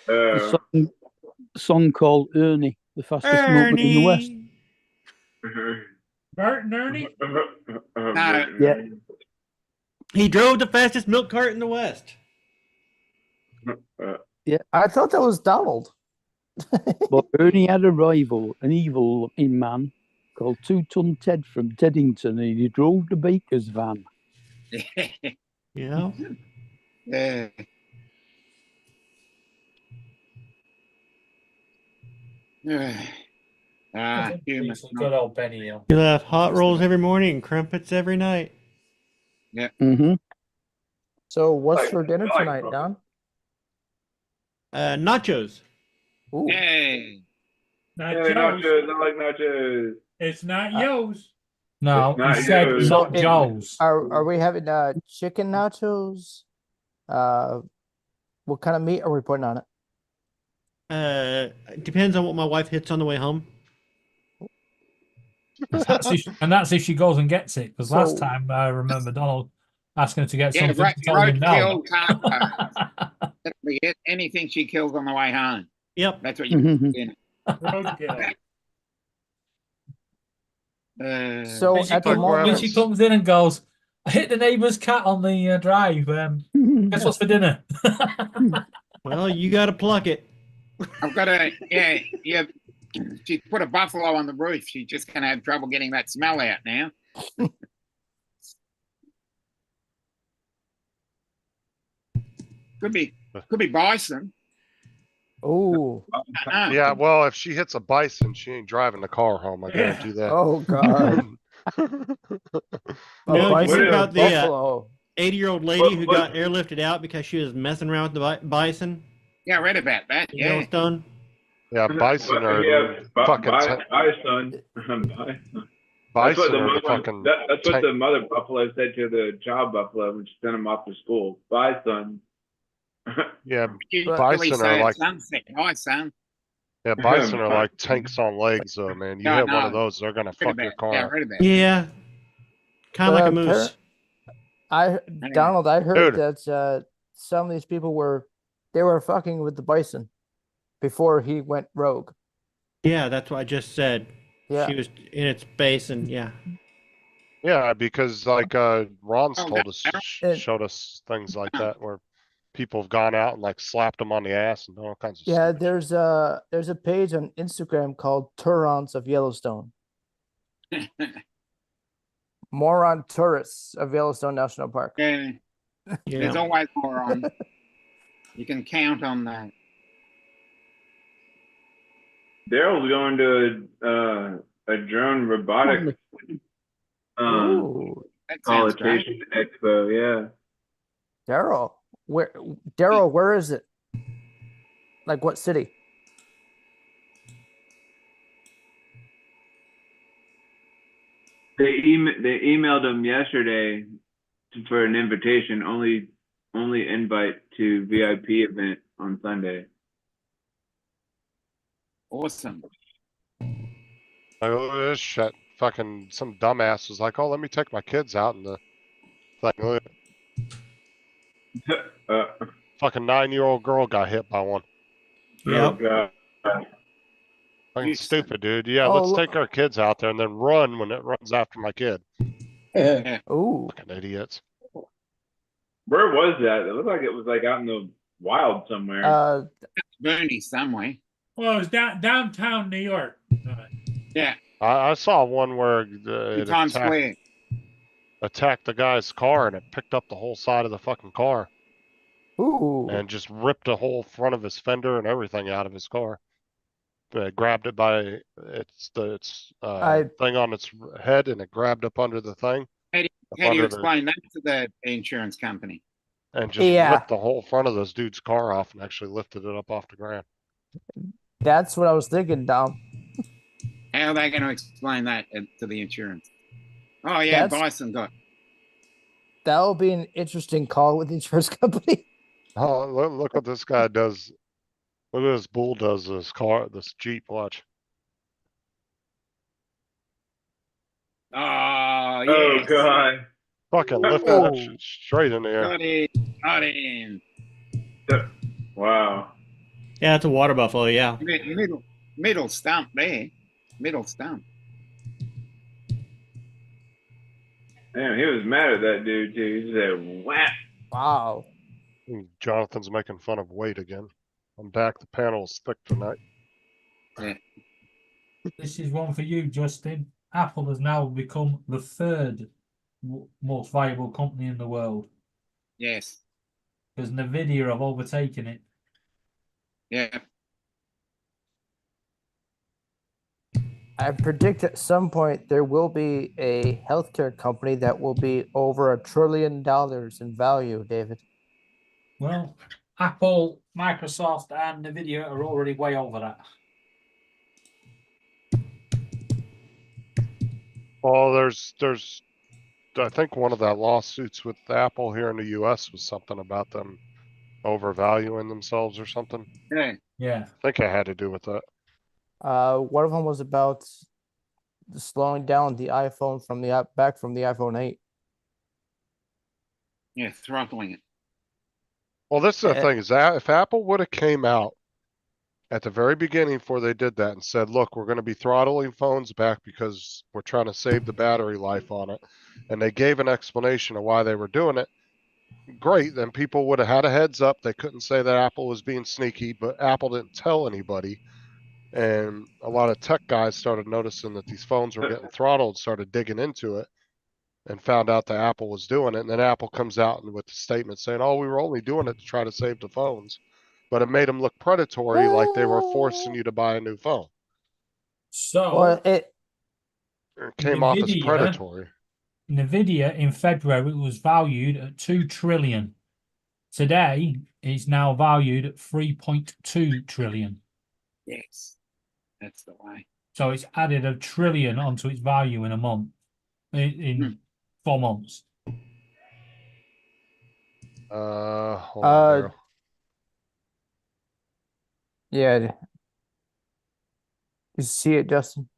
A song called Ernie, the fastest milkman in the West. Bert and Ernie? No. He drove the fastest milk cart in the West. I thought that was Donald. But Ernie had a rival, an evil-looking man called Two-Ton Ted from Teddington, and he drove the baker's van. You know, Yeah. Human. Good old Benny Hill. you'll have hot rolls every morning and crumpets every night. Mm-hmm. So what's Like- for dinner like tonight, Donald. Don? Nachos. Ooh. Yay. Not Yeah, Joe's. nachos. I like nachos. It's not Yo's. No, It's not he said Joe's. not So, Joe's. Are we having chicken nachos? What kind of meat are we putting on it? It depends on what my wife hits on the way home. And that's if she goes and gets it. Because last So- time I remember Donald asking her to get Yeah, something right, to tell him no. roadkill car. That'll be it. Anything she kills on the way home. Yep. That's what you put in. Roadkill. So When she, at the when moment, she comes in and goes, I hit the neighbour's cat on the drive. Guess what's for dinner? Well, you got to pluck it. I've got a yeah. She put a buffalo on the roof. She's just gonna have trouble getting that smell out now. Could be bison. oh, Yeah, well, if she hits a bison, she ain't driving the car home. I guarantee that. oh God, No, you bison hear or about the buffalo. 80-year-old lady who got airlifted out because she was messing around with the bison Yeah, I read about that. in Yeah. Yellowstone? Yeah, bison are fucking bison. bison what the are the mother, fucking that's what tank- the mother buffalo said to the child buffalo when she sent him off to school. Bye, son. yeah, Usually bison say are at like sunset. Hi, son. yeah, bison are like tanks on legs though, man. You Yeah, I hit one of know. those, they're gonna Read fuck about your it. car Yeah, I up. read about it. Yeah. Kind of like a moose. Donald, I heard Dude. that some of these people were fucking with the bison before he went rogue. Yeah, that's what I just said. Yeah. She was in its base, and yeah. Yeah, because like Ron's Oh, told us that- showed us things like that where people have gone out and like slapped them on the ass and all kinds of Yeah, stupid there's a page on Instagram called Turons of Yellowstone. Moron tourists of Yellowstone National Park. Yeah, there's Yeah. always more on. You can count on that. Daryl's going to a drone robotics Ooh, That sounds great. politician expo. Yeah. Daryl, where is it? Like what city? They emailed him yesterday for an invitation. Only invite to VIP event on Sunday. Awesome. Like, look at this shit. Fucking some dumbass was like, "Oh, let me take my kids out," and the like, fucking 9-year-old girl got hit by one. Oh Yep. God. Fucking You stupid, dude. Yeah, Oh, let's look- take our kids out there and then run when it runs after my kid. Ooh, Fucking idiots. Where was that? It looked like it was like out in the wild somewhere. Bernie somewhere. Well, it was downtown New York. Yeah, I saw one where in it Times Square. attacked the guy's car and it picked up the whole side of the fucking car ooh. and just ripped the whole front of his fender and everything out of his car. Grabbed it by its thing on its head and it grabbed up under the thing. How do you under the- explain that to the insurance company? and just Yeah. ripped the whole front of this dude's car off and actually lifted it up off the ground. That's what I was thinking, Dom. How are they going to explain that to the insurance? Oh yeah, That's- bison got. That'll be an interesting call with the insurance company. Oh, look what this guy does. Look at this bull does to this car, this Jeep, watch. Oh Oh yes. God. Fucking lifted that Oh. shit straight in the air. Got it. Got it in. Wow. Yeah, it's a water buffalo. Yeah. Middle stump there. Middle stump. Damn, he was mad at that dude too. He said, "Whap." Wow. Jonathan's making fun of weight again. I'm back. The panel is thick tonight. This is one for you, Justin. Apple has now become the third most valuable company in the world Yes. because Nvidia have overtaken it. Yeah. I predict at some point there will be a healthcare company that will be over $1 trillion in value, David. Well, Apple, Microsoft, and Nvidia are already way over that. Well, there's, I think one of the lawsuits with Apple here in the US was something about them overvaluing themselves or something. Yeah. Yeah. I think it had to do with that. One of them was about slowing down the iPhone from the iPhone 8. Yeah, throttling it. Well, this is the Eh. thing is that if Apple would have came out at the very beginning before they did that and said, look, we're going to be throttling phones back because we're trying to save the battery life on it. And they gave an explanation of why they were doing it. Great. Then people would have had a heads up. They couldn't say that Apple was being sneaky, but Apple didn't tell anybody. And a lot of tech guys started noticing that these phones were getting throttled, started digging into it and found out that Apple was doing it. And then Apple comes out with the statement saying, oh, we were only doing it to try to save the phones. But it made them look predatory, like they were forcing you to buy a new phone. So Well, it It came off as Nvidia- predatory. Nvidia in February was valued at 2 trillion. Today it's now valued at 3.2 trillion. Yes, that's the way. So it's added a trillion onto its value in a month, in 4 months. Hold on, Daryl. yeah. You see it, Justin?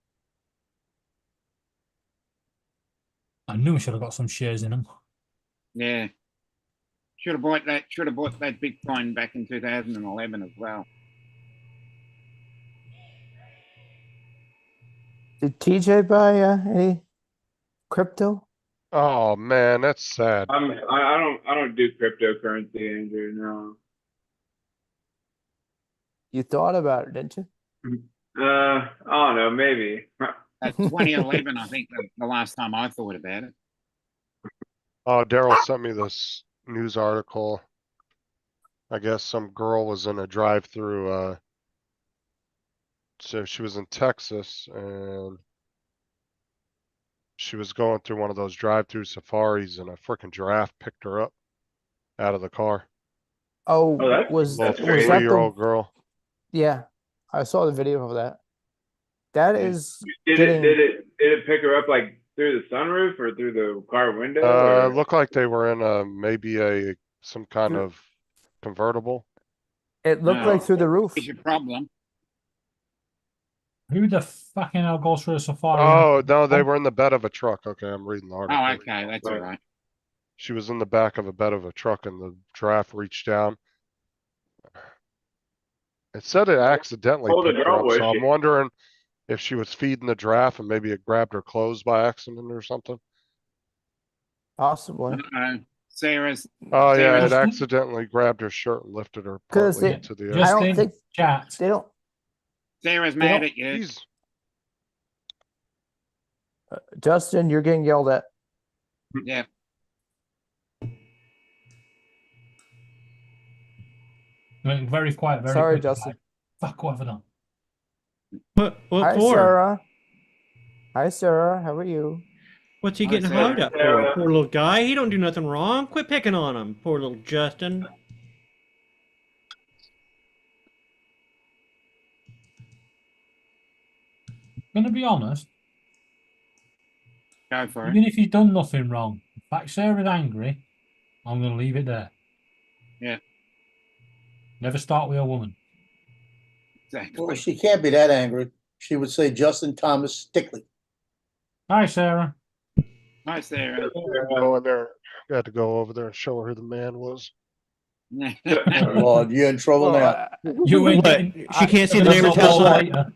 I knew I should have got some shares in them. Yeah. Should have bought that. Should have bought that Bitcoin back in 2011 as well. Did TJ buy any crypto? Oh man, that's sad. I don't do cryptocurrency, Andrew. No. You thought about it, didn't you? I don't know. Maybe. 2011, I think, the last time I thought about it. Oh, Daryl sent me this news article. I guess some girl was in a drive-through. So she was in Texas and she was going through one of those drive-through safaris, and a freaking giraffe picked her up out of the car. Oh, that's- was Little that's was crazy. that three-year-old the? girl. Yeah, I saw the video of that. That Yeah. is Did getting. it pick her up like through the sunroof or through the car window? Or? Looked like they were in maybe some kind Through- of convertible. It looked No. like through the roof. It's your problem. Who the fucking hell goes through a safari? Oh no, they were in the bed of a truck. Okay, I'm reading the article. Oh, okay, that's all right. She was in the back of a bed of a truck, and the giraffe reached down. It said it accidentally Hold the picked her girl, up, was so I'm she? wondering if she was feeding the giraffe and maybe it grabbed her clothes by accident or something. Possibly. Sarah's. Oh yeah, it Justin? accidentally grabbed her shirt and lifted her 'Cause partly they- into the I air. don't Justin, think chat. they don't. Sarah's They mad don't- at you. Jeez. Justin, you're getting yelled at. Yeah. Very quiet. Very Sorry, quick. Justin. Fuck, what have I done? What Hi, for? Sarah. Hi, Sarah. How are you? What's he Hi, getting Sarah. hired up for? Sarah. Poor little guy. He don't do nothing wrong. Quit picking on him. Poor little Justin. Gonna be honest. Go for it. Even if he's done nothing wrong, in fact, Sarah's angry, I'm going to leave it there. Yeah. Never start with a woman. Well, Exactly. she can't be that angry. She would say Justin Thomas Stickley. Hi, Sarah. Hi, Sarah. Go in there. Got to go over there and show her who the man was. Oh, Lord, you're in trouble now. You ain't What? getting. She can't see the That's neighbor's not house all on. later.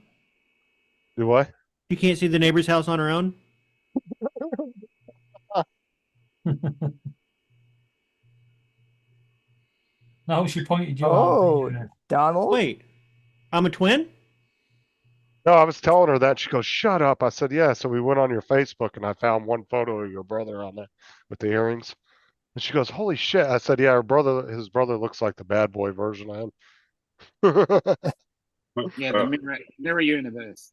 Do what? She can't see the neighbor's house on her own. No, she pointed you Oh, out. Donald. Wait, I'm a twin. No, I was telling her that. She goes, "Shut up." I said, "Yeah." So we went on your Facebook, and I found one photo of your brother on there with the earrings. And she goes, "Holy shit!" I said, "Yeah, his brother looks like the bad boy version of him." Yeah, the mirror universe.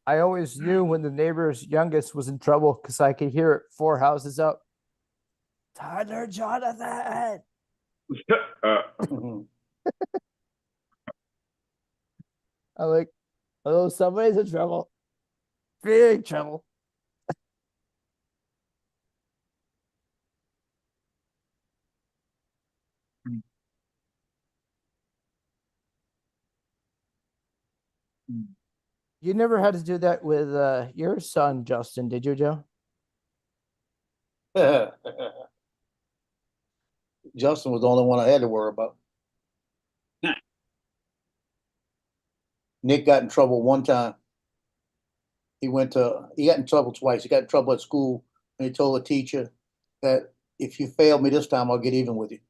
I always knew when the neighbor's youngest was in trouble because I could hear it 4 houses up. Tyler Jonathan. I'm like, oh, somebody's in trouble. Big trouble. You never had to do that with your son, Justin, did you, Joe? Justin was the only one I had to worry about. Nick got in trouble one time. He got in trouble twice. He got in trouble at school and he told the teacher that if you fail me this time, I'll get even with you.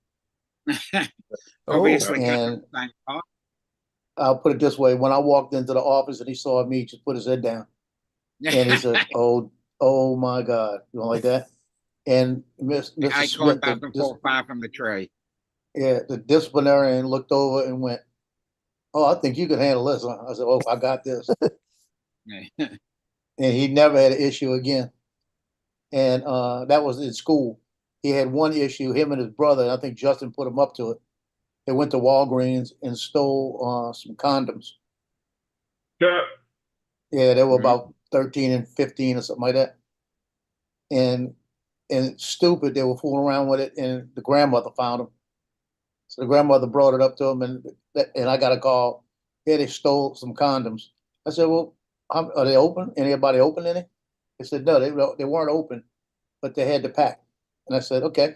Obviously, and I'll put it this way. When I walked into the office and he saw me, he just put his head down. And he said, oh my God. You know, like that. And Mr. I Smith, caught that fall far from the tree. yeah, the disciplinarian looked over and went, oh, I think you can handle this. I said, oh, I got this. And he never had an issue again. And that was in school. He had one issue, him and his brother, and I think Justin put him up to it. They went to Walgreens and stole some condoms. Yeah. Yeah, they were about 13 and 15 or something like that. And stupid, they were fooling around with it, and the grandmother found them. So the grandmother brought it up to him, and I got a call. Yeah, they stole some condoms. I said, well, are they open? Anybody open any? They said, no, they weren't open, but they had the pack. And I said, okay,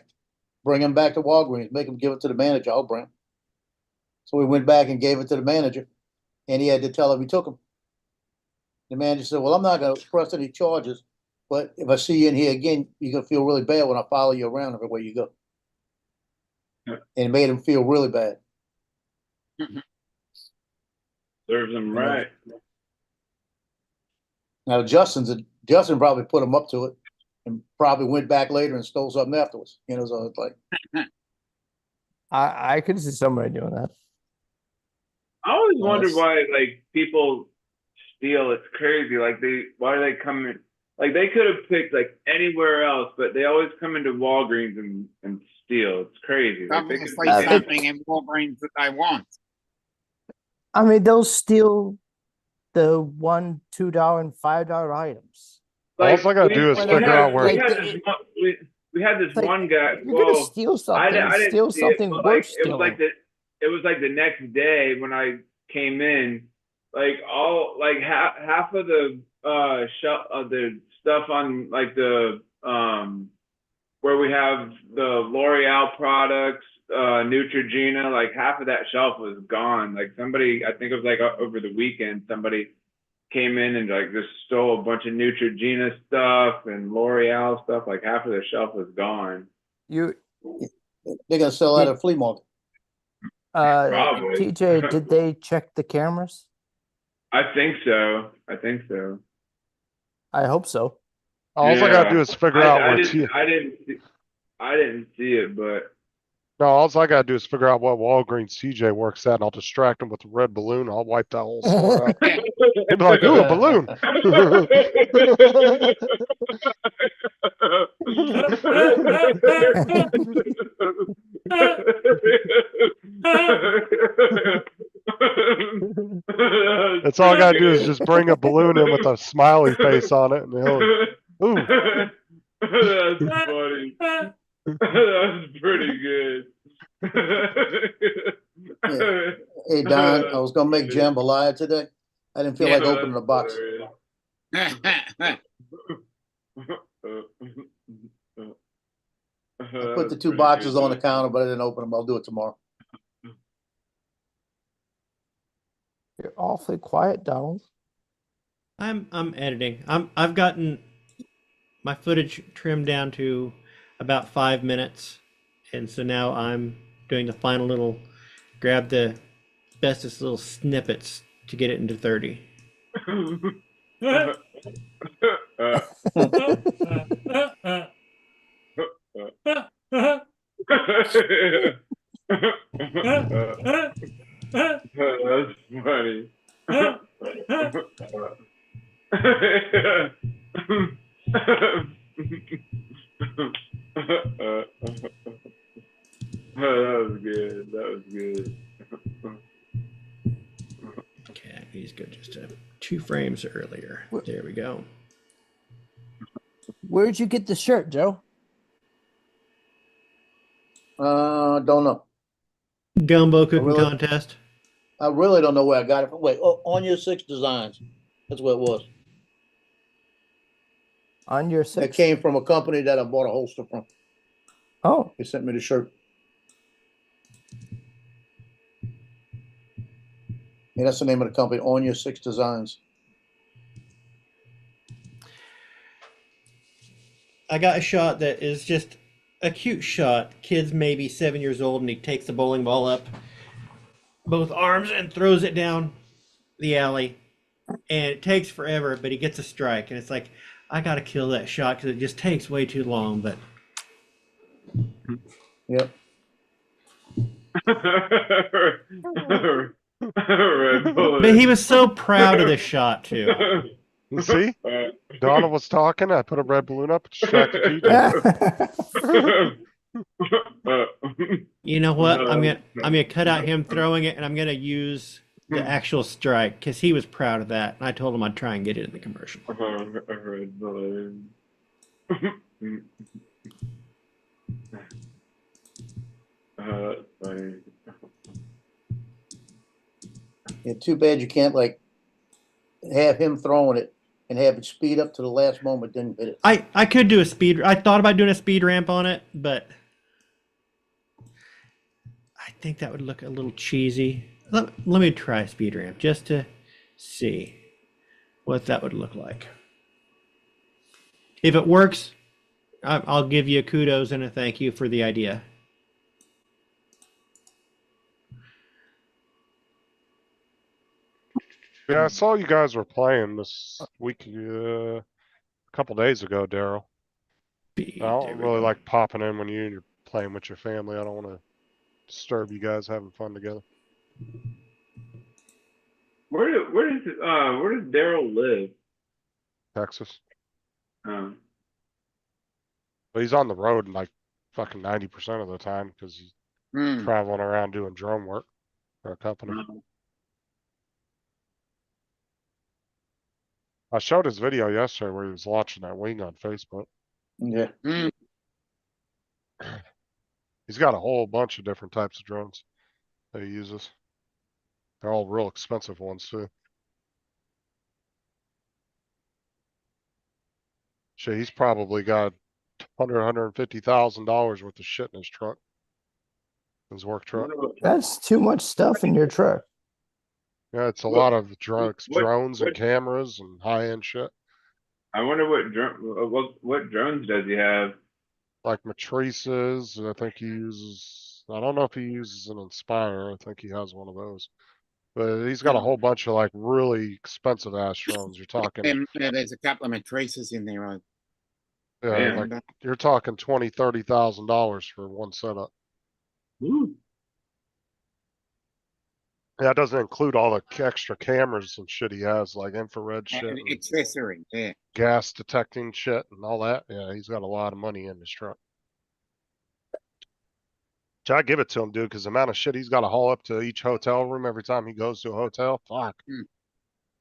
bring them back to Walgreens. Make them give it to the manager. I'll bring them. So we went back and gave it to the manager, and he had to tell him he took them. The manager said, well, I'm not going to press any charges, but if I see you in here again, you're going to feel really bad when I follow you around everywhere you go. Yeah. And it made him feel really bad. Serves them right. Now, Justin probably put him up to it and probably went back later and stole something afterwards. You know, so it's like. I could see somebody doing that. I always wonder Yes. why like people steal. It's crazy. Like why do they come in? Like they could have picked like anywhere else, but they always come into Walgreens and steal. It's crazy. Like, they could Obviously, pick any- something in Walgreens that they want. I mean, they'll steal the $1, $2, and $5 items. All I gotta do is figure out where. We had this Like, one guy. If you're gonna Well, steal something, I didn't steal see it, something but, worth like, stealing. it was like the next day when I came in, like all like half of the the stuff on like the where we have the L'Oreal products, Neutrogena, like half of that shelf was gone. Like somebody, I think it was like over the weekend, somebody came in and like just stole a bunch of Neutrogena stuff and L'Oreal stuff. Like half of the shelf was gone. You, They're gonna sell that at a flea market. Probably. TJ, did they check the cameras? I think so. I hope so. All I gotta do is figure out I where. didn't see it, but No, all I gotta do is figure out what Walgreens CJ works at, and I'll distract him with a red balloon. I'll wipe that whole store out. He'd be like, "Ooh, a balloon!" That's all I gotta do is just bring a balloon in with a smiley face on it, and he'll. Ooh. That's funny. That's pretty good. Hey Don, I was gonna make jambalaya today. I didn't feel like opening the box. I put the two boxes on the counter, but I didn't open them. I'll do it tomorrow. You're awfully quiet, Donald. I'm editing. I've gotten my footage trimmed down to about 5 minutes, and so now I'm doing the final little grab the bestest little snippets to get it into 30. That's funny. That was good. That was good. Okay, he's good. Just 2 frames earlier. There we go. Where'd you get the shirt, Joe? Don't know. Gumbo cooking really? contest. I really don't know where I got it from. Wait, on your 6 designs. That's what it was. On your It six. came from a company that I bought a holster from. Oh, They sent me the shirt. And that's the name of the company, On Your Six Designs. I got a shot that is just a cute shot. Kid's maybe 7 years old, and he takes the bowling ball up both arms and throws it down the alley. And it takes forever, but he gets a strike. And it's like, I got to kill that shot because it just takes way too long. But Yep. Red Bull. but he was so proud of this shot too. You see, Donna was talking. I put a red balloon up, distracted TJ. You know what? I'm gonna cut out him throwing it, and I'm gonna use the actual strike because he was proud of that. And I told him I'd try and get it in the commercial. Red balloon. That's funny. Yeah, too bad you can't like have him throwing it and have it speed up to the last moment, then hit it. I could do a speed. I thought about doing a speed ramp on it, but I think that would look a little cheesy. Let me try a speed ramp just to see what that would look like. If it works, I'll give you a kudos and a thank you for the idea. Yeah, I saw you guys were playing this week, a couple days ago, Daryl. I There don't we really go. like popping in when you're playing with your family. I don't want to disturb you guys having fun together. Where does Daryl live? Texas. Um, But he's on the road like fucking 90% of the time because he's Hmm. traveling around doing drone work for a company. I showed his video yesterday where he was launching that wing on Facebook. Yeah. Hmm. He's got a whole bunch of different types of drones that he uses. They're all real expensive ones too. Shit, he's probably got $150,000 worth of shit in his truck. His work truck. that's too much stuff in your truck. Yeah, it's a What- lot of drones and what- cameras and high-end shit. I wonder what drones does he have? Like matrices, I think he uses, I don't know if he uses an Inspire. I think he has one of those. But he's got a whole bunch of like really expensive ass drones. You're talking, There's a couple of matrices in there. yeah, Yeah. like you're talking $20,000-$30,000 for one setup. Ooh. That doesn't include all the extra cameras and shit he has, like infrared shit, And and accessory, yeah. gas detecting shit and all that. Yeah, he's got a lot of money in his truck. So I give it to him, dude, because the amount of shit he's got to haul up to each hotel room every time he goes to a hotel. Fuck. Just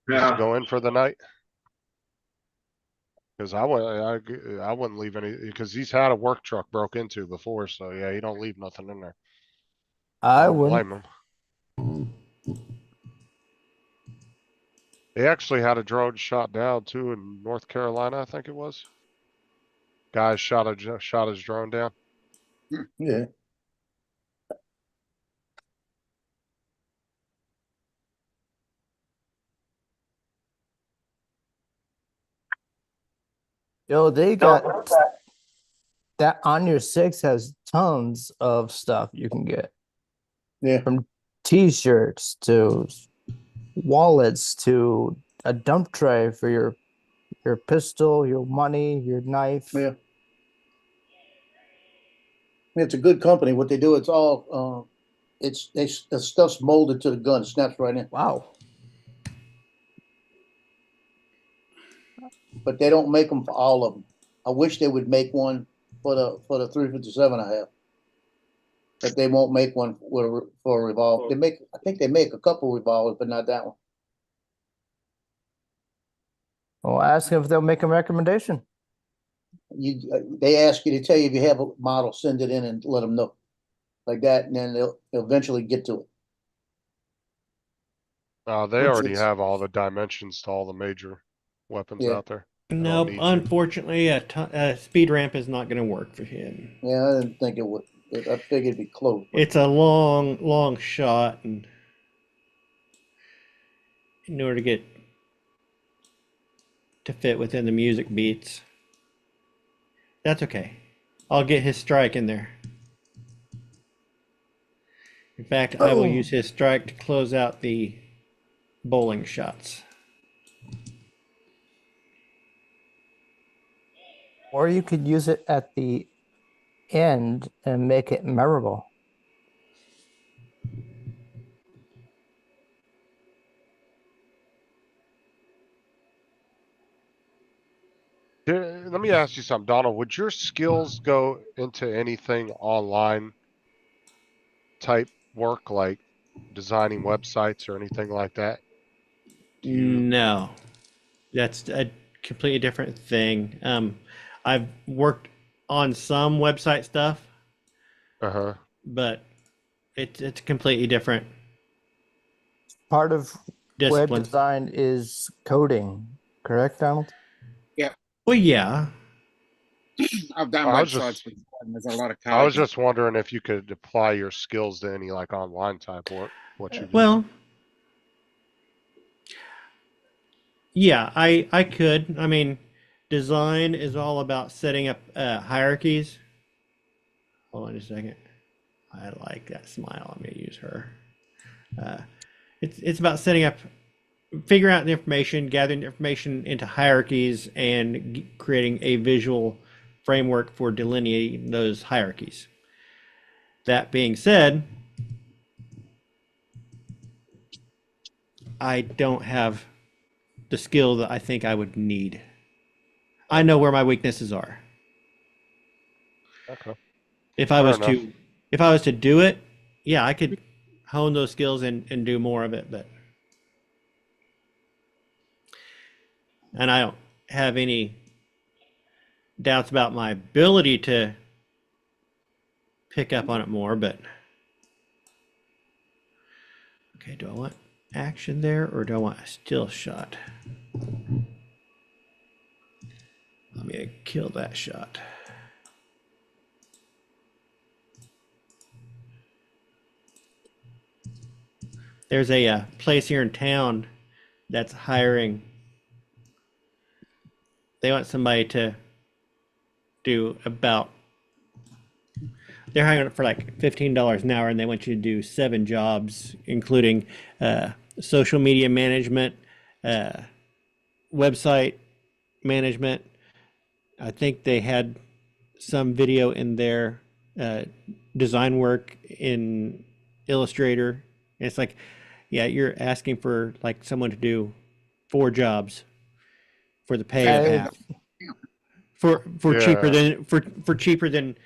to Yeah. go in for the night. Because I wouldn't leave any, because he's had a work truck broke into before, so yeah, he don't leave nothing in there. I don't wouldn't. blame him. They actually had a drone shot down too in North Carolina, I think it was. Guys shot his drone down. Yeah. Yo, they got that on your six has tons of stuff you can get. Yeah. From t-shirts to wallets to a dump tray for your pistol, your money, your knife. Yeah. It's a good company. What they do, it's all the stuff's molded to the gun. It snaps right in. Wow. But they don't make them for all of them. I wish they would make one for the 357 I have. But they won't make one for a revolver. I think they make a couple revolvers, but not that one. Well, ask them if they'll make a recommendation. They ask you to tell you if you have a model, send it in and let them know, like that, and then they'll eventually get to it. They Which already is- have all the dimensions to all the major weapons Yeah. out there. Nope, need you. unfortunately, a speed ramp is not going to work for him. Yeah, I didn't think it would. I figured it'd be close. but- It's a long shot, and in order to get to fit within the music beats, that's okay. I'll get his strike in there. In fact, I will Oh. use his strike to close out the bowling shots. Or you could use it at the end and make it memorable. Let me ask you something, Donald. Would your skills go into anything online type work, like designing websites or anything like that? No, that's a completely different thing. I've worked on some website stuff, Uh-huh. but it's completely different Part of web discipline. design is coding, correct, Donald? Well, yeah. I've done I was websites just- before, and there's a lot of code. I was just wondering if you could apply your skills to any like online type work, what you do. Well, yeah, I could. I mean, design is all about setting up hierarchies. Hold on a second. I like that smile. I'm gonna use her. It's about setting up, figuring out the information, gathering information into hierarchies, and creating a visual framework for delineating those hierarchies. That being said, I don't have the skill that I think I would need. I know where my weaknesses are. Okay. If I Fair was enough. to do it, yeah, I could hone those skills and do more of it, but and I don't have any doubts about my ability to pick up on it more, but okay, do I want action there or do I want a still shot? Let me kill that shot. There's a place here in town that's hiring. They want somebody to do about. They're hiring for like $15 an hour, and they want you to do 7 jobs, including social media management, website management. I think they had some video in their design work in Illustrator. And it's like, yeah, you're asking for like someone to do 4 jobs for the pay of I- half. For cheaper Yeah. than for cheaper than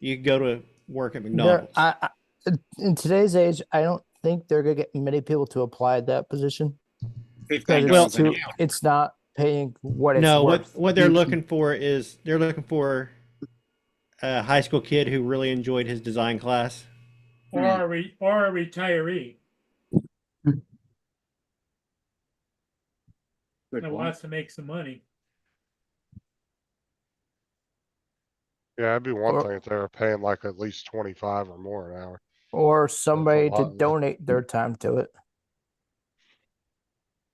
you go to work at There, McDonald's. in today's age, I don't think they're gonna get many people to apply that position because $15 an hour. it's not paying what it's No, worth. what they're looking for is they're looking for a high school kid who really enjoyed his design class. Or or a retiree Good that point. wants to make some money. Yeah, it'd be one Or- thing if they were paying like at least 25 or more an hour. Or somebody to lot, yeah. donate their time to it.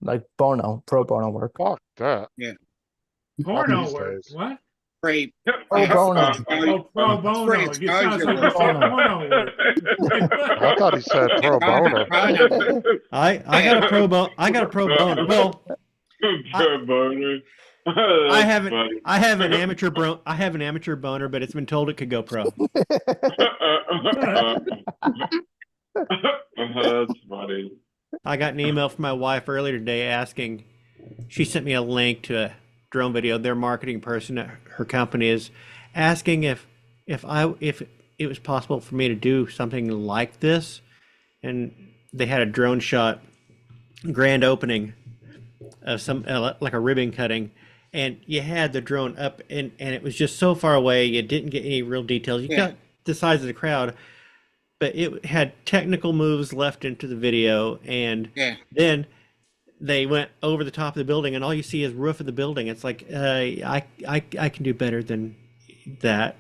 Like pro bono work. Fuck that. Porno these work, days. what? Free. Pro bono. Oh, pro bono. free It sounds like you exposure. said porno work. I thought he said pro bono. I got a pro boner. Well, Pro boner. I That's haven't funny. I have an amateur boner, but it's been told it could go pro. That's funny. I got an email from my wife earlier today asking, she sent me a link to a drone video. Their marketing person at her company is asking if it was possible for me to do something like this. And they had a drone shot, grand opening of some like a ribbon cutting, and you had the drone up and it was just so far away you didn't get any real details. You Yeah. got the size of the crowd, but it had technical moves left into the video, and Yeah. then they went over the top of the building, and all you see is roof of the building. It's like, I can do better than that.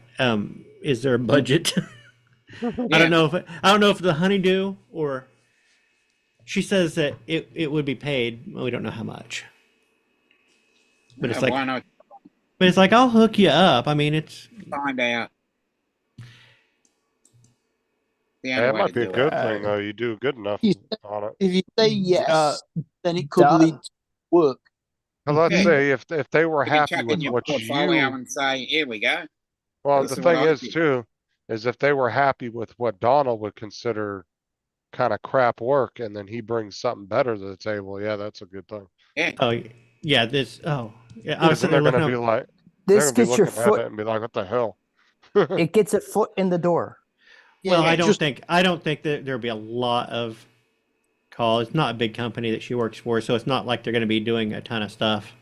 Is there a budget? I don't know if the honeydew or she says that it would be paid. Well, we don't know how much. But it's like, why not but it's like, I'll hook you up. I mean, it's find out? The Yeah, only it way might to be a do good it. thing though. You do good enough You- on it. If you say yes, then it could duh. lead to work. But let's Yeah. say if they were You can happy chuck with in your what portfolio you, and say, "Here we go." well, this the is what thing I is do. too, is if they were happy with what Donald would consider kind of crap work, and then he brings something better to the table, yeah, that's a good thing. oh yeah, this yeah. I was Because then sitting they're there gonna looking be up. like, they're This gonna be gets your looking at foot. it and be like, what the hell? It gets a foot in the door. Well, Yeah, I don't just- think that there'll be a lot of calls. It's not a big company that she works for, so it's not like they're going to be doing a ton of stuff.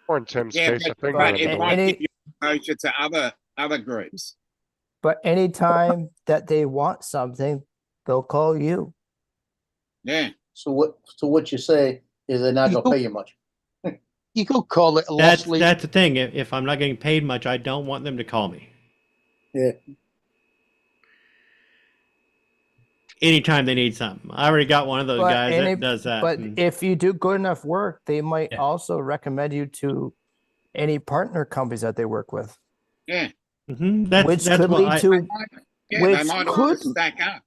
Or in Tim's Yeah, case, I think but they're it in the might any- give you exposure to other groups. But anytime that they want something, they'll call you. Yeah, So what you say is they're not gonna pay you much. You could call it a That's loss leader. that's the thing. If I'm not getting paid much, I don't want them to call me. Yeah. Anytime they need something. I already got one of those But guys any- that does that. But and- if you do good enough work, they might Yeah. also recommend you to any partner companies that they work with, yeah, Mhm, which that's could what lead I, to yeah. They Which might all could- stack up.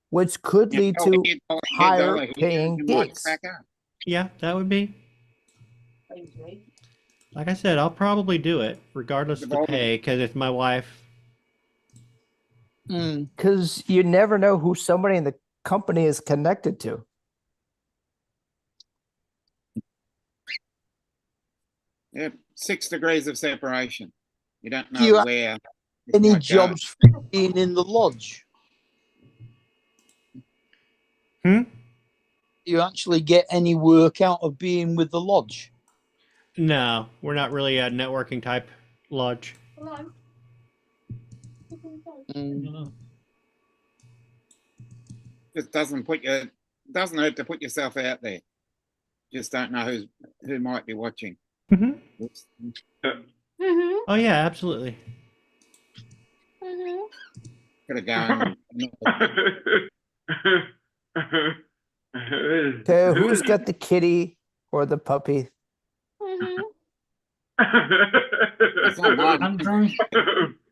which could lead Yeah, to head dollar, higher here, paying you might gigs. stack up. yeah, that would be. Like I said, I'll probably do it regardless of the Devolve- pay because it's my wife. Mm. Because you never know who somebody in the company is connected to. Yeah, 6 degrees of separation. You don't know Do you where. it Any might go. jobs for being in the lodge? Hmm? Do you actually get any work out of being with the lodge? No, we're not really a networking type lodge. Mm. Just doesn't hurt to put yourself out there. Just don't know who might be watching. Mhm. Oops. Oh yeah, absolutely. Gotta go. Okay, who's got the kitty or the puppy? It's not mine. Andrew?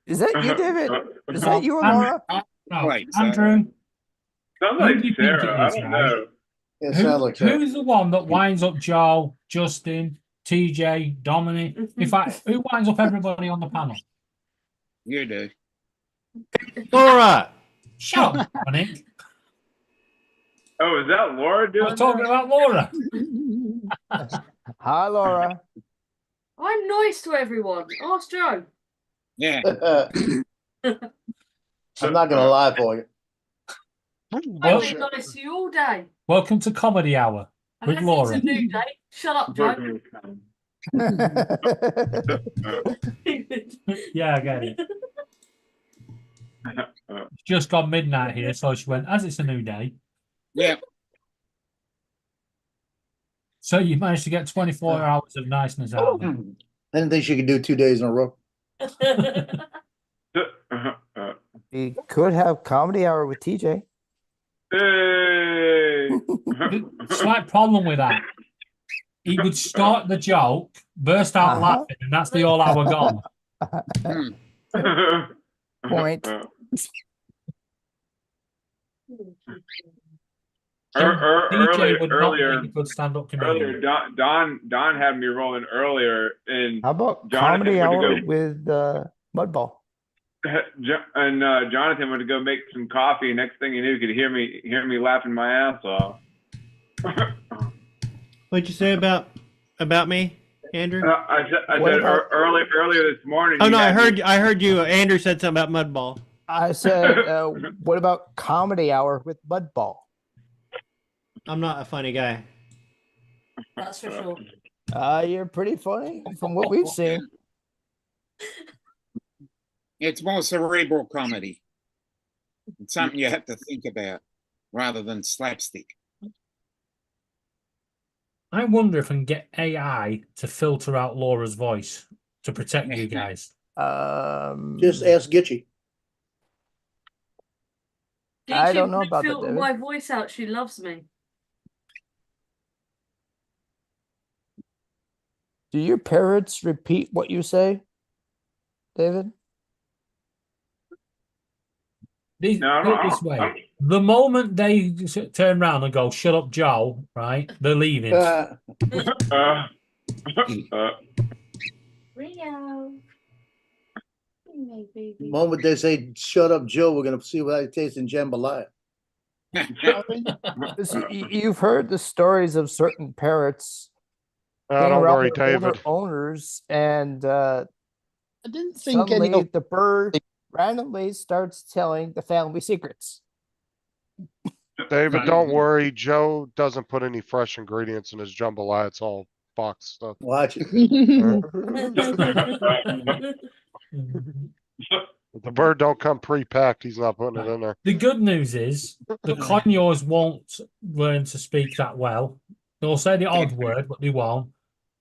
Is that you, David? Is that you or Laura? No, Wait, so- Andrew, Sounds Who like do you think Sarah. it I is, don't right? know. It sounds like that. who's the one that winds up Joe, Justin, TJ, Dominic? In fact, who winds up everybody on the panel? You do. Laura. Shut up, Dominic. Oh, is that Laura doing We're talking about Laura. Hi, Laura. I'm nice to everyone. Ask Joe. Yeah. I'm not gonna lie for you. I've Well, been nice to you all day. welcome to Comedy Hour with Unless Laura. it's a new day. Shut up, Joe. Yeah, I get it. It's just gone midnight here, so she went, as it's a new day. Yeah. So you managed to get 24 hours of niceness out of it. I didn't think she could do 2 days in a row. You could have comedy hour with TJ. Hey. Slight problem with that. He would start the joke, burst out Uh-huh. laughing, and that's the all hour gone. Point. DJ would not Earlier, make a good stand-up earlier, comedian. Don had me rolling earlier, and How about Jonathan comedy went to hour go- with Mudball? Jonathan went to go make some coffee. Next thing you knew, you could hear me laughing my ass off. What'd you say about me, Andrew? I said What about- earlier this morning. Oh you no, I had me- heard you. Andrew said something about Mudball. I said, what about comedy hour with Mudball? I'm not a funny guy. That's for sure. You're pretty funny from what we've seen. It's more cerebral comedy. It's something you have to think about rather than slapstick. I wonder if I can get AI to filter out Laura's voice to protect you guys. Just ask Gitchy. I Geechee don't know won't about that, filter David. my voice out. She loves me. Do your parrots repeat what you say, David? No, Put it this way. The moment they turn around and go, "Shut up, Joe," right? They're leaving. Rio. The moment they say, "Shut up, Joe," we're gonna see what it tastes in jambalaya. You've heard the stories of certain parrots being Don't around worry, their older David. owners, and I didn't think any suddenly of the bird randomly starts telling the family secrets. David, don't worry. Joe doesn't put any fresh ingredients in his jambalaya. It's all boxed stuff. Watch it. If the bird don't come pre-packed, he's not putting it in there. The good news is the conures won't learn to speak that well. They'll say the odd word, but they won't.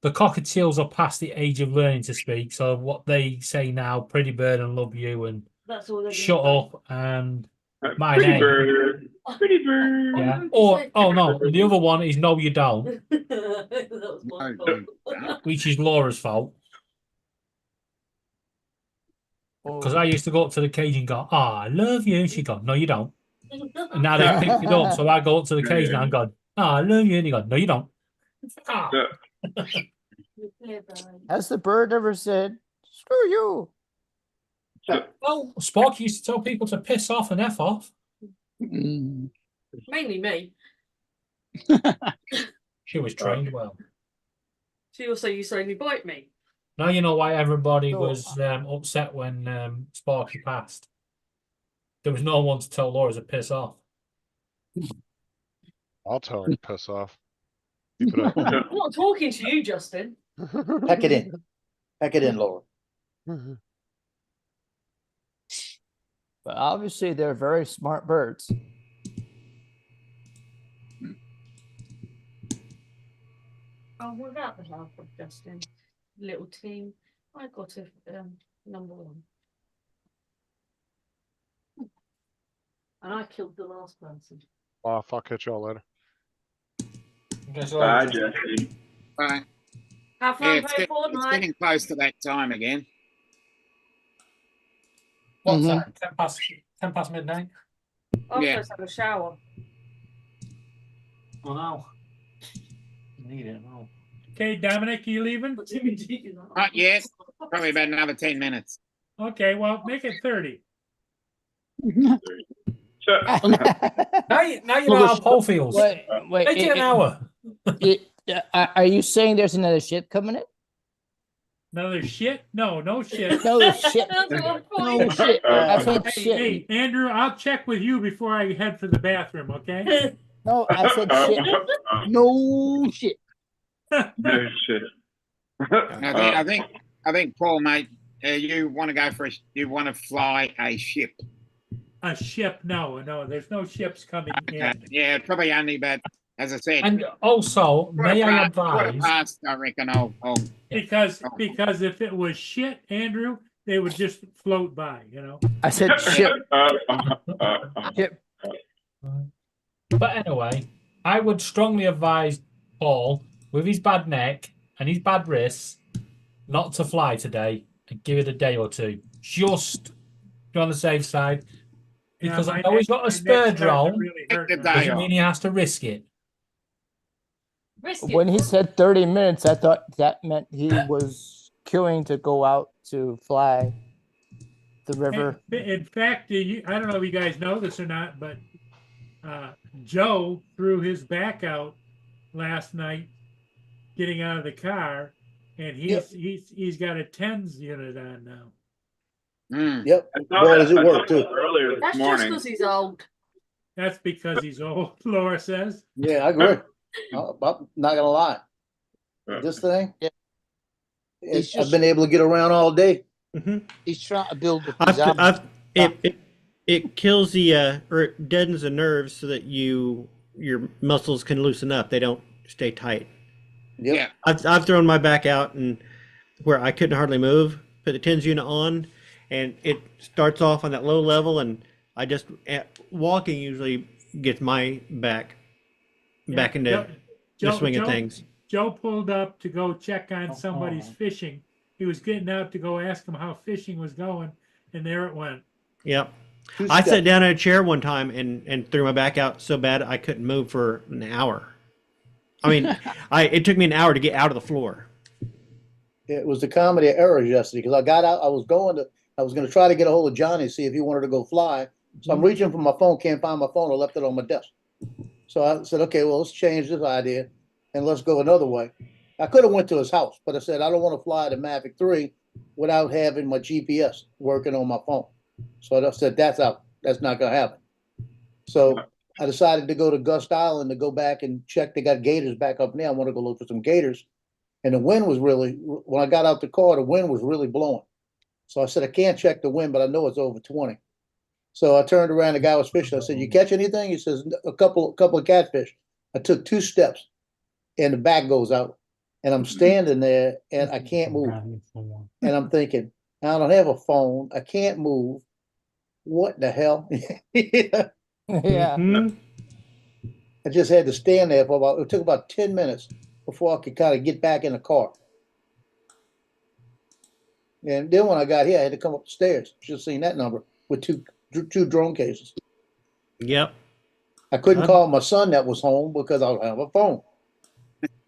The cockatiels are past the age of learning to speak, so what they say now, "Pretty bird" and "love you" and That's all they're "shut gonna up" and "my Pretty name." bird. Pretty bird. Yeah. Or oh no, the other one is "no, you don't," That was my fault. which is Laura's fault. Because I used to go up to the cage and go, "Oh, I love you," and she'd go, "No, you don't." And now they picked it up, so I go up to the cage now and go, "Oh, I love you," and he goes, "No, you don't." Ah. Has the bird ever said, "Screw you"? Well, Spock used to tell people to piss off and F off. Mm. Mainly me. She was trained well. She also used to only bite me. Now you know why everybody No. was upset when Sparky passed. There was no one to tell Laura to piss off. I'll tell her to piss off. Keep it up. I'm not talking to you, Justin. Pack it in. Pack it in, Laura. But obviously, they're very smart birds. Oh, what about the help of Justin? Little team. I got a number 1. And I killed the last person. I'll catch y'all later. Bye, Jesse. Right. Have fun Yeah, it's, playing it's Fortnite. getting close to that time again. What's Mhm. that? 10 past midnight? I'm Yeah. supposed to have a shower. Oh no. Need it. No. Okay, Dominic, you leaving? What do you mean? Not yet. Probably about another 10 minutes. Okay, well, make it 30. Now you know Well, how the- Paul feels. Wait, Make it an hour. Are you saying there's another ship coming in? Another shit? No, no shit. No ship. That's what I'm No pointing shit. I said Hey, ship. hey, Andrew, I'll check with you before I head for the bathroom, okay? No, I said ship. No shit. No shit. I think, Paul, mate, you want to go for you want to fly a ship. A ship? No, there's no ships coming in. Yeah, probably only about, as I said, And also, may I quarter advise? past, I reckon I'll Because if it was shit, Andrew, they would just float by, you know? I said ship. Ship. But anyway, I would strongly advise Paul, with his bad neck and his bad wrists, not to fly today and give it a day or two. Just be on the safe side. Because Yeah, I know he's got a spare drone. Really hurt Take the now. day Doesn't mean he has to risk it. Risk it. When he said 30 minutes, I thought that meant he was queuing to go out to fly the river. In fact, I don't know if you guys know this or not, but Joe threw his back out last night getting out of the car, and he's got a TENS unit on now. Yep. I Boy, does it saw work, too. that earlier this That's just morning. because he's old. That's because he's old, Laura says. Yeah, I agree. I'm not gonna lie. This thing, Yeah. I've been able to get around all day. He's trying to build up his I've, army. I've, it kills the or it deadens the nerves so that your muscles can loosen up. They don't stay tight. Yep. Yeah. I've thrown my back out and where I couldn't hardly move. Put the TENS unit on, and it starts off on that low level, and I just walking usually gets my back Yeah, into the swing of Joe- things. Joe pulled up to go check on somebody's fishing. He was getting out to go ask him how fishing was going, and there it went. Yep. Two I sat steps. down in a chair one time and threw my back out so bad I couldn't move for an hour. I mean, it took me an hour to get out of the floor. It was the comedy of errors yesterday because I got out. I was going to try to get a hold of Johnny, see if he wanted to go fly. So I'm reaching for my phone, can't find my phone. I left it on my desk. So I said, okay, well, let's change this idea and let's go another way. I could have went to his house, but I said, I don't want to fly the Mavic 3 without having my GPS working on my phone. So I said, that's out. That's not going to happen. So I decided to go to Gust Island to go back and check. They got gators back up now. I want to go look for some gators. And the wind was really, when I got out the car, the wind was really blowing. So I said, I can't check the wind, but I know it's over 20. So I turned around, the guy was fishing. I said, you catch anything? He says, a couple of catfish. I took 2 steps and the back goes out. And I'm standing there and I can't move. And I'm thinking, I don't have a phone. I can't move. What the hell? Yeah. Mhm. I just had to stand there for it took about 10 minutes before I could kind of get back in the car. And then when I got here, I had to come up the stairs. Should have seen that number with two drone cases. Yep. I couldn't call my son that was home because I don't have a phone.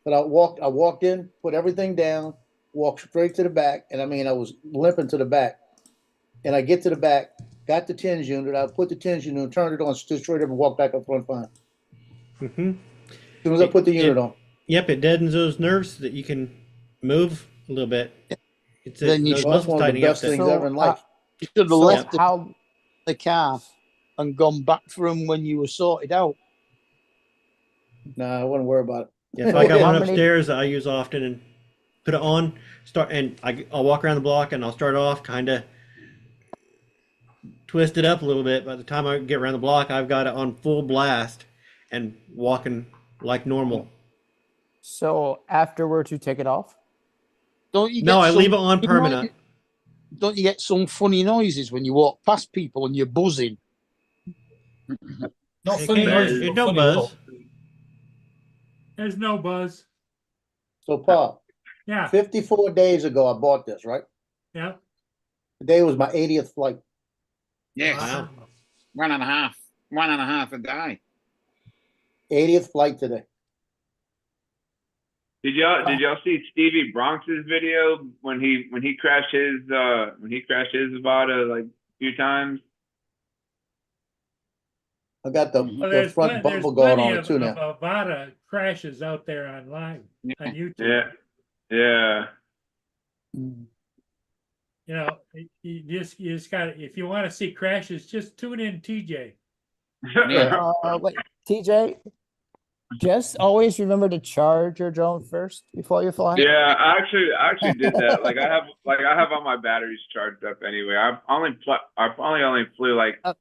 But I walked in, put everything down, walked straight to the back, and I mean I was limping to the back. And I get to the back, got the TENS unit, I put the TENS unit, turned it on, stood straight up and walked back up front fine. Mhm. As soon as I put the unit on. Yep, it deadens those nerves so that you can move a little bit. It's Then you those Well, that's muscles one of the tightening up. best things So, ever in life. You should have So left how the car and gone back for him when you were sorted out. Nah, I wouldn't worry about it. Yeah, if I got How one many- upstairs I use often and put it on, I'll walk around the block and I'll start off kind of twist it up a little bit. By the time I get around the block, I've got it on full blast and walking like normal. so afterwards you take it off? Don't you? No, get I leave it some- on you know, permanent. Don't you get some funny noises when you walk past people and you're buzzing? Not It funny can't- noises, it but don't funny buzz. talk. There's no buzz. So Paul, Yeah, 54 days ago I bought this, right? yeah. Today was my 80th flight. Yes. Wow. 1.5 a day. 80th flight today. Did y'all see Stevie Bronx's video when he crashed his Avata like a few times? I got the, Well, the front bumper going on it too now. of Avata crashes out there online on YouTube. Yeah. You know, you just got to, if you want to see crashes, just tune in TJ. Yeah. Wait, TJ, just always remember to charge your drone first before you fly. Yeah, I actually did that. Like I have all my batteries charged up anyway. I only flew like Uh,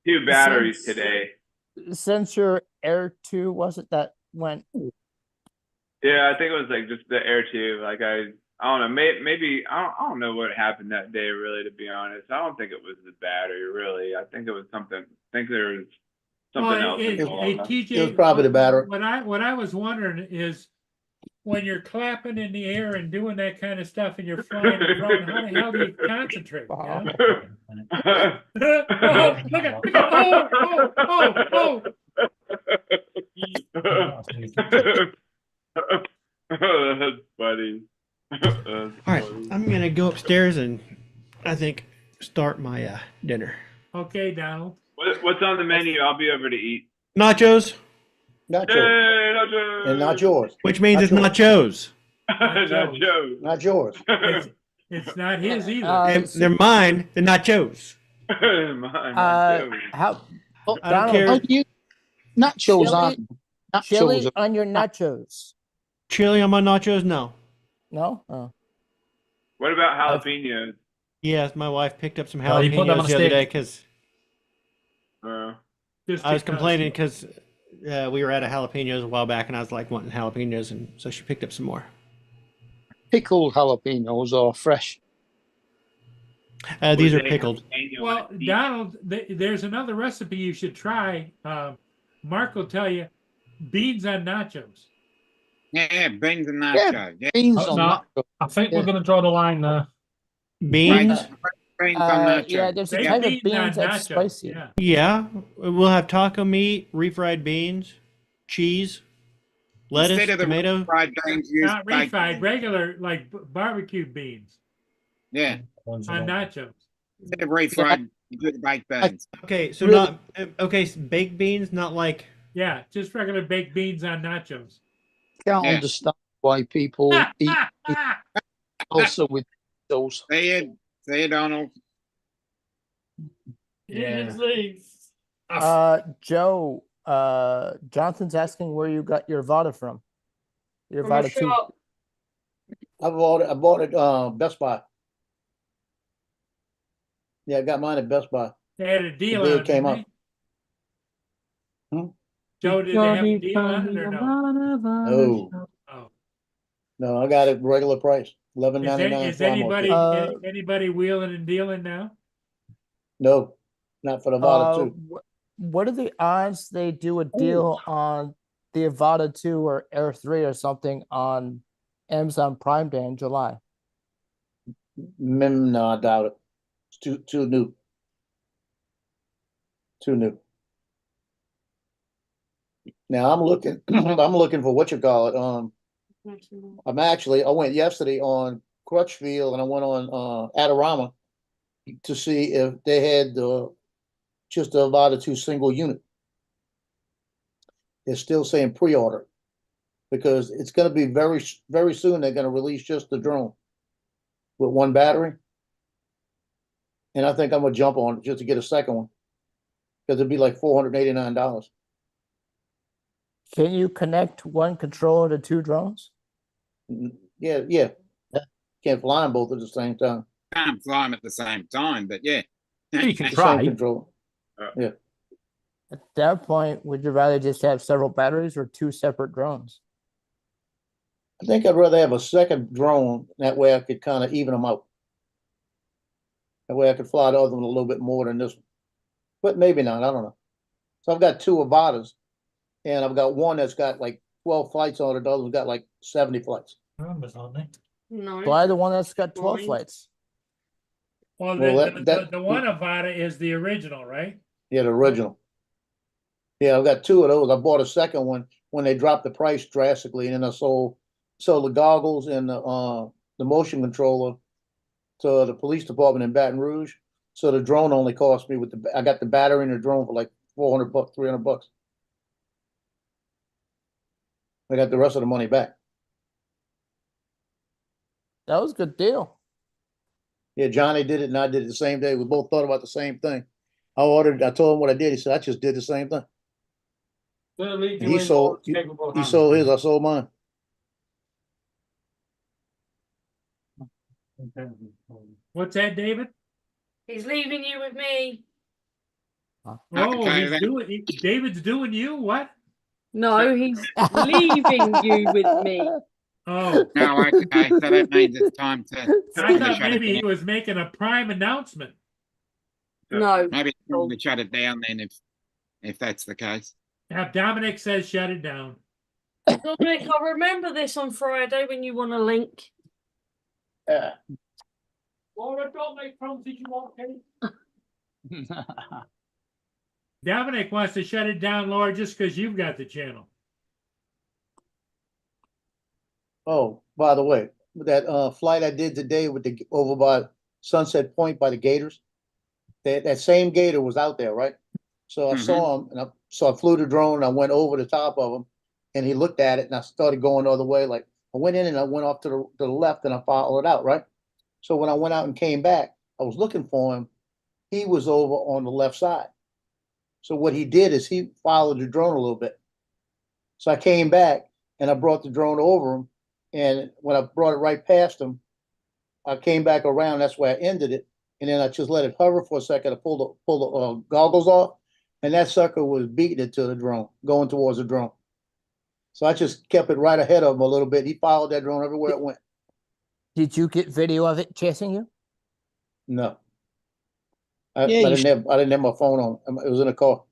2 batteries since- today. Since your Air 2, was it that went? Yeah, I think it was like just the Air 2. Like I don't know, maybe I don't know what happened that day really, to be honest. I don't think it was the battery really. I think it was something. I think there was something Well, else hey, involved. TJ, It was probably the battery. What I was wondering is when you're clapping in the air and doing that kind of stuff and you're flying a drone, how the hell do you concentrate? You know? Oh, look at, oh. That's funny. That's All right, funny. I'm gonna go upstairs and I think start my dinner. Okay, Donald. What's on the menu? I'll be over to eat. Nachos, Not Hey, yours. nachos! And not yours. which means it's nachos. Nachos. Not yours. It's not his either. And they're mine, the nachos. Mine, nachos. How Oh, I don't Donald, care. Oh, you, nachos Chili- aren't. chili Nachos are, on your nachos? Chili on my nachos? No. No. Oh. What about jalapenos? Yes, my wife picked up some Oh, you put them jalapenos on a the other stick. day because Just I was because- complaining because we were at a jalapenos a while back, and I was like wanting jalapenos, and so she picked up some more. Pickled jalapenos or fresh? These are pickled. Well, Donald, there's another recipe you should try. Mark will tell you, beans on nachos. Yeah, beans and nachos. Yeah, Beans Oh, on no. that. I think Yeah. we're going to draw the line there. Beans. beans on nachos. Yeah, there's a Baked type of on beans that's nachos, spicy. Yeah. Yeah, we'll have taco meat, refried beans, cheese, lettuce, Instead of the tomato. fried beans, use Not baked refried, beans. regular like barbecue beans Yeah, Ones on alone. nachos. instead of refried, do the baked beans. Okay, so Really? not okay. Baked beans, not like Yeah, just regular baked beans on nachos. Can't Yeah. understand why people eat also with those. See you, Donald. Yeah. Joe, Jonathan's asking where you got your Vada from. Your From a Vada 2. shop. I bought it, Best Buy. Yeah, I got mine at Best Buy. They had a deal day on it it, came didn't up. they? Hmm? Joe, did they have a deal on it or no? No, Oh. no, I got it regular price, $11.99. Is anybody Uh, anybody wheeling and dealing now? No, not for the Vada 2. What are the odds they do a deal on the Avada 2 or Air 3 or something on Amazon Prime Day in July? No, I doubt it. It's too new. Too new. Now I'm looking, I'm looking for what you call it. I went yesterday on Crutchfield and I went on Adorama to see if they had just the Avada 2 single unit. They're still saying pre-order because it's going to be very, very soon. They're going to release just the drone with one battery. And I think I'm going to jump on it just to get a second one because it'd be like $489. Can you connect one controller to 2 drones? Yeah. Can't fly them both at the same time. Can't fly them at the same time, but yeah. You can The same try. controller. At that point, would you rather just have several batteries or 2 separate drones? I think I'd rather have a second drone. That way I could kind of even them out. That way I could fly the other one a little bit more than this one. But maybe not, I don't know. So I've got 2 Avadas and I've got one that's got like 12 flights on it. The other one's got like 70 flights. Numbers, aren't they? No. Buy the one that's got 12 Mine. flights. Well, Well, the one Avada is the original, right? Yeah, the original. Yeah, I've got 2 of those. I bought a second one when they dropped the price drastically, and then I sold the goggles and the motion controller to the police department in Baton Rouge. So the drone only cost me I got the battery and the drone for like $400, $300. I got the rest of the money back. That was a good deal. Yeah, Johnny did it and I did it the same day. We both thought about the same thing. I told him what I did. He said, I just did the same thing. And he sold his, I sold mine. What's that, David? He's leaving you with me. Oh, Okay, David's doing you? What? No, he's leaving you with me. Oh, No, okay, so that means it's time to. I to thought shut it maybe he down. was making a prime announcement. No. Maybe it's time to shut it down then if that's the case. Now, Dominic says shut it down. Dominic, I'll remember this on Friday when you want a link. Laura, don't make promises you won't keep. Dominic wants to shut it down, Laura, just because you've got the channel. Oh, by the way, that flight I did today over by Sunset Point by the Gators, that same gator was out there, right? So I saw him, and I flew the drone, and I went over the top of him, and he looked at it, and I started going the other way. Like I went in and I went off to the left, and I followed it out, right? So when I went out and came back, I was looking for him. He was over on the left side. So what he did is he followed the drone a little bit. So I came back and I brought the drone over him. And when I brought it right past him, I came back around. That's where I ended it. And then I just let it hover for a second. I pulled the goggles off. and that sucker was beating it to the drone, going towards the drone. So I just kept it right ahead of him a little bit. He followed that drone everywhere it went. Did you get video of it chasing you? No. Yeah, I you didn't have my phone on. It was in the car.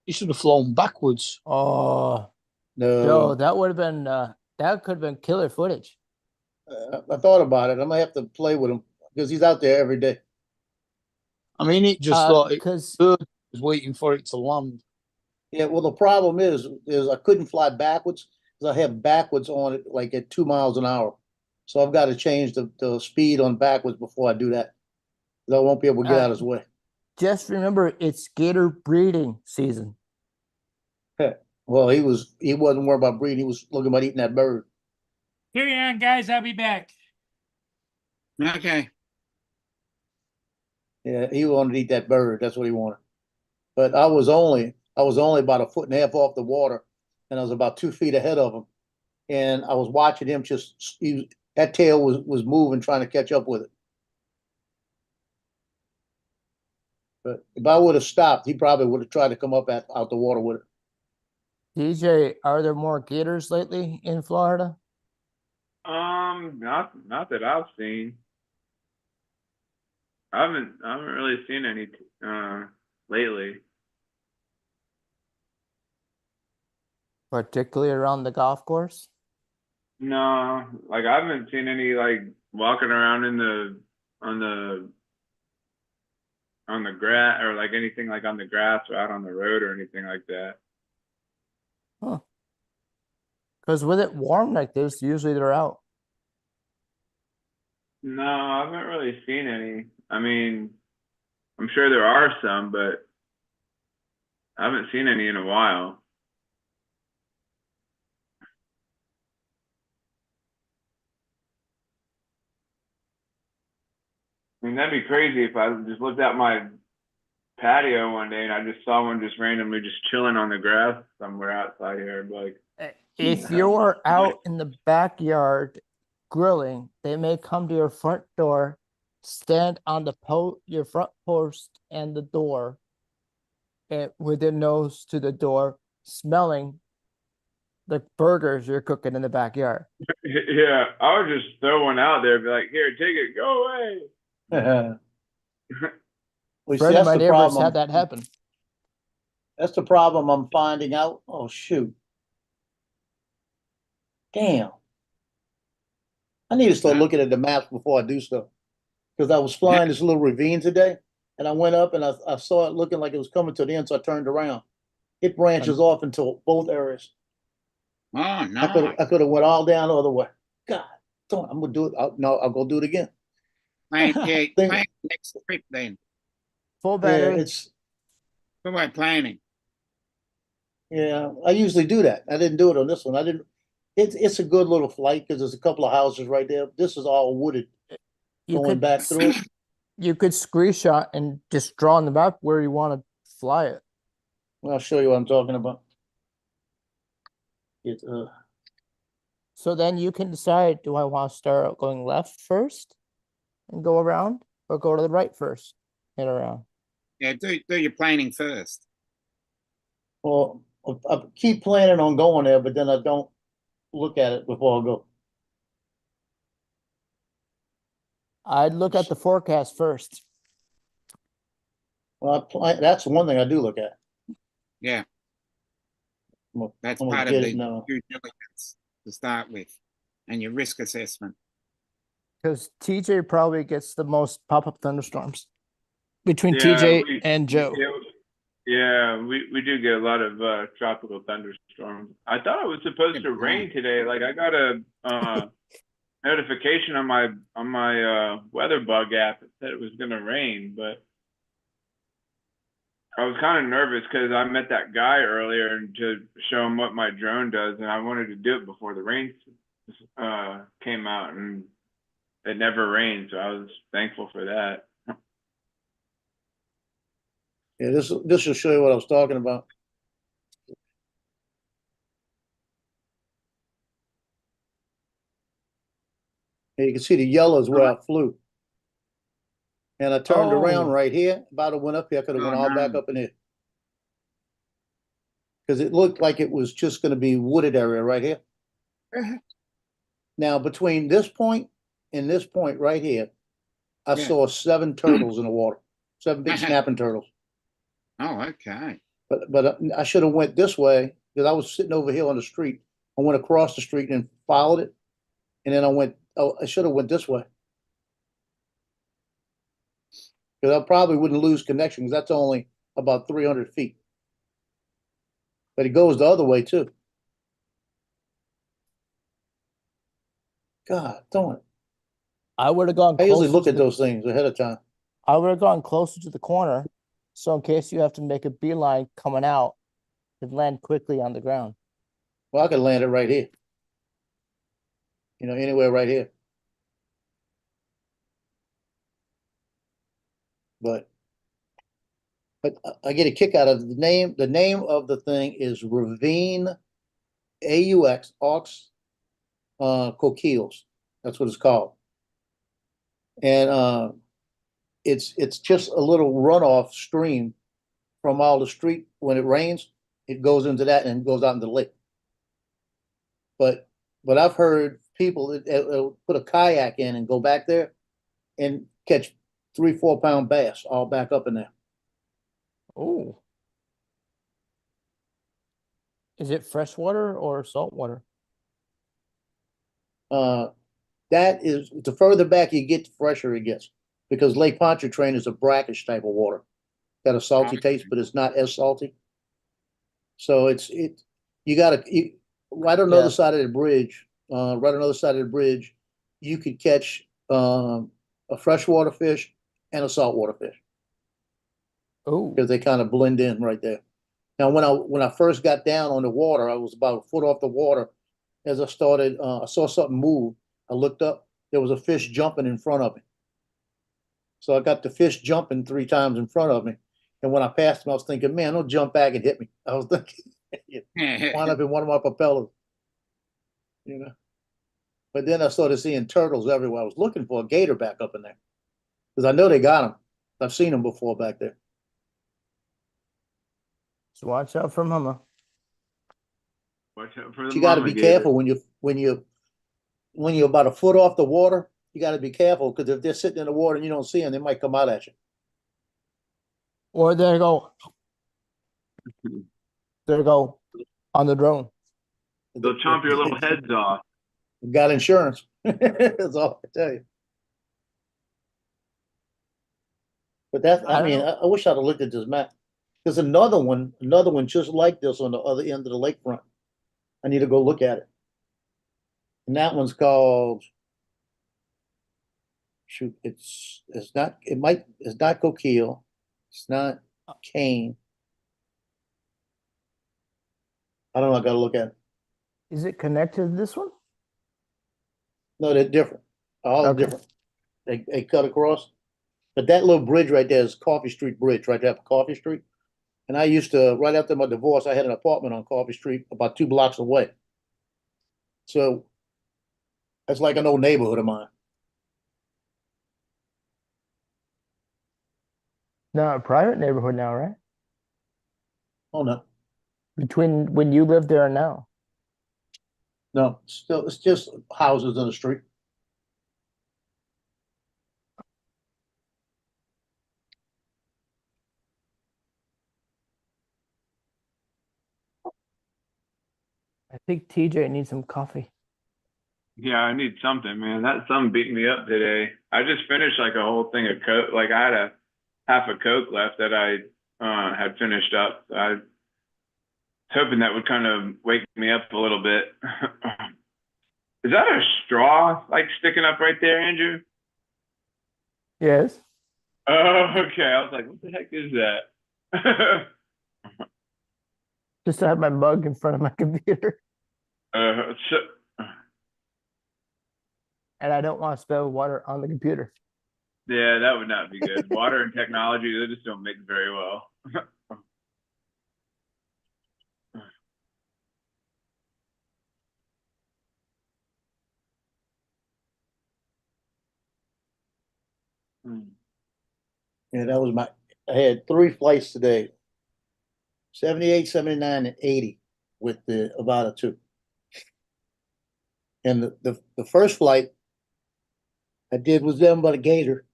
You should have flown backwards. Oh, No. Joe, that would have been that could have been killer footage. I thought about it. I might have to play with him because he's out there every day. I mean, it just thought it Because was waiting for it to land. Yeah, well, the problem is I couldn't fly backwards because I have backwards on it like at 2 miles an hour. So I've got to change the speed on backwards before I do that. 'Cause I won't be able to get out of his way. just remember, it's gator breeding season. Well, he wasn't worried about breeding. He was looking about eating that bird. Carry on, guys. I'll be back. Okay. Yeah, he wanted to eat that bird. That's what he wanted. But I was only about 1.5 feet off the water, and I was about 2 feet ahead of him. And I was watching him that tail was moving, trying to catch up with it. But if I would have stopped, he probably would have tried to come up out the water with it. DJ, are there more gators lately in Florida? Not that I've seen. I haven't really seen any lately. Particularly around the golf course? No, like I haven't seen any like walking around on the grass or like anything like on the grass or out on the road or anything like that. Huh. Because with it warm like this, usually they're out. No, I haven't really seen any. I mean, I'm sure there are some, but I haven't seen any in a while. I mean, that'd be crazy if I just looked out my patio one day and I just saw one just randomly just chilling on the grass somewhere outside here. I'd be like, If you're out in the backyard grilling, they may come to your front door, stand on your front post and the door, and with their nose to the door, smelling the burgers you're cooking in the backyard. yeah, I would just throw one out there and be like, here, take it, go away. Well, see, Friend of that's my the neighbors problem. had that happen. That's the problem I'm finding out. Oh, shoot. Damn. I need to start looking at the maps before I do stuff. Because I was flying this little ravine today, and I went up and I saw it looking like it was coming to the end, so I turned around. It branches off into both areas. Oh, no. I could have went all down the other way. God, I'm gonna do it. I'll go do it again. Plan next trip then. Full Yeah, battery. What about planning? Yeah, I usually do that. I didn't do it on this one. I didn't. It's a good little flight because there's a couple of houses right there. This is all wooded You going could back through. you could screenshot and just draw on the map where you want to fly it. I'll show you what I'm talking about. So then you can decide, do I want to start out going left first and go around, or go to the right first and around? Yeah, do your planning first. Well, I keep planning on going there, but then I don't look at it before I go. I'd look at the forecast first. Well, that's one thing I do look at. Yeah, that's I'm gonna part of get the it now. due diligence to start with, and your risk assessment. Because TJ probably gets the most pop-up thunderstorms between Yeah, TJ and Joe. Yeah, we do get a lot of tropical thunderstorms. I thought it was supposed to rain today. Like I got a notification on my weather bug app that said it was gonna rain, but I was kind of nervous because I met that guy earlier and to show him what my drone does, and I wanted to do it before the rain came out, and it never rained, so I was thankful for that. Yeah, this will show you what I was talking about. And you can see the yellow is where I flew. And I turned around right here. About to went up here, I could have went all back up in here. Cause it looked like it was just gonna be wooded area right here. Now, between this point and this point right here, I Yeah. saw 7 turtles in the water, 7 big snapping turtles. Oh, okay. But I should have went this way because I was sitting over here on the street. I went across the street and followed it, and then I should have went this way because I probably wouldn't lose connection because that's only about 300 feet. But it goes the other way too. God, darn it! I would have gone I usually closer look to at the- those things ahead of time. I would have gone closer to the corner, so in case you have to make a beeline coming out, it'd land quickly on the ground. Well, I could land it right here. You know, anywhere right here. But I get a kick out of the name. The name of the thing is Ravine aux coquilles. That's what it's called. And it's just a little runoff stream from all the street. When it rains, it goes into that and goes out into the lake. But I've heard people that put a kayak in and go back there and catch 3-4 pound bass all back up in there. Oh. Is it freshwater or saltwater? That is, the further back you get, the fresher it gets, because Lake Pontchartrain is a brackish type of water. Got a salty taste, but it's not as salty. So you gotta, right on the other side of the bridge, you could catch a freshwater fish and a saltwater fish Oh. because they kind of blend in right there. Now, when I first got down on the water, I was about a foot off the water. As I started, I saw something move. I looked up. There was a fish jumping in front of me. So I got the fish jumping 3 times in front of me. And when I passed him, I was thinking, man, don't jump back and hit me. I was thinking, wind up in one of my propellers, you know. But then I started seeing turtles everywhere. I was looking for a gator back up in there because I know they got them. I've seen them before back there. So watch out for mama. Watch out for the You got to mama be gator. careful when you're about a foot off the water. You got to be careful because if they're sitting in the water and you don't see them, they might come out at you. Or there you go. There you go. On the drone. They'll chomp your little heads off. Got insurance. That's all I tell you. But I mean, I wish I'd have looked at this map. There's another one just like this on the other end of the lakefront. I need to go look at it. And that one's called, shoot, it's not Coquille. It's not Cane. I don't know, I gotta look at it. Is it connected to this one? No, they're different. All Okay. different. They cut across. But that little bridge right there is Coffee Street Bridge, right there at Coffee Street. And I used to, right after my divorce, I had an apartment on Coffee Street about 2 blocks away. So that's like an old neighborhood of mine. No, a private neighborhood now, right? Oh, no. Between when you lived there and now. No, still, it's just houses on the street. I think TJ needs some coffee. Yeah, I need something, man. That something beat me up today. I just finished like a whole thing of Coke. Like I had a half a Coke left that I had finished up. I was hoping that would kind of wake me up a little bit. Is that a straw like sticking up right there, Andrew? Yes. Oh, okay. I was like, what the heck is that? Just to have my mug in front of my computer. So, And I don't want to spill water on the computer. yeah, that would not be good. Water and technology, they just don't mix very well. Yeah, I had 3 flights today. 78, 79, and 80 with the Avata 2. And the first flight I did was down by the Gator.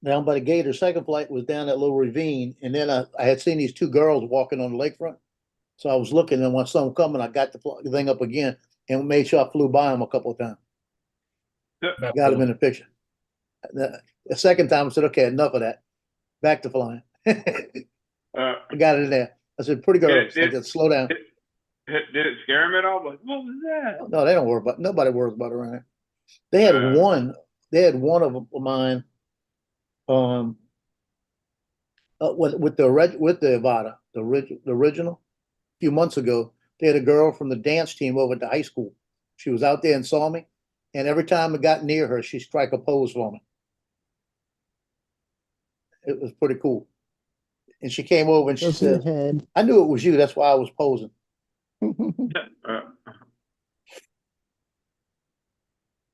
Down by the Gator. Second flight was down that little ravine. And then I had seen these two girls walking on the lakefront. So I was looking, and when someone coming, I got the thing up again and made sure I flew by them a couple of times. Got them in the picture. The second time I said, okay, enough of that. Back to flying. I got it in there. I said, pretty girls. I said, slow down. Did it scare him at all? Like, what was that? No, they don't worry about. Nobody worries about it around here. They had one. They had one of mine. With the Avata, the original, a few months ago, they had a girl from the dance team over at the high school. She was out there and saw me, and every time I got near her, she strike a pose for me. It was pretty cool. And she came over and she said, "I knew it was you. That's why I was posing."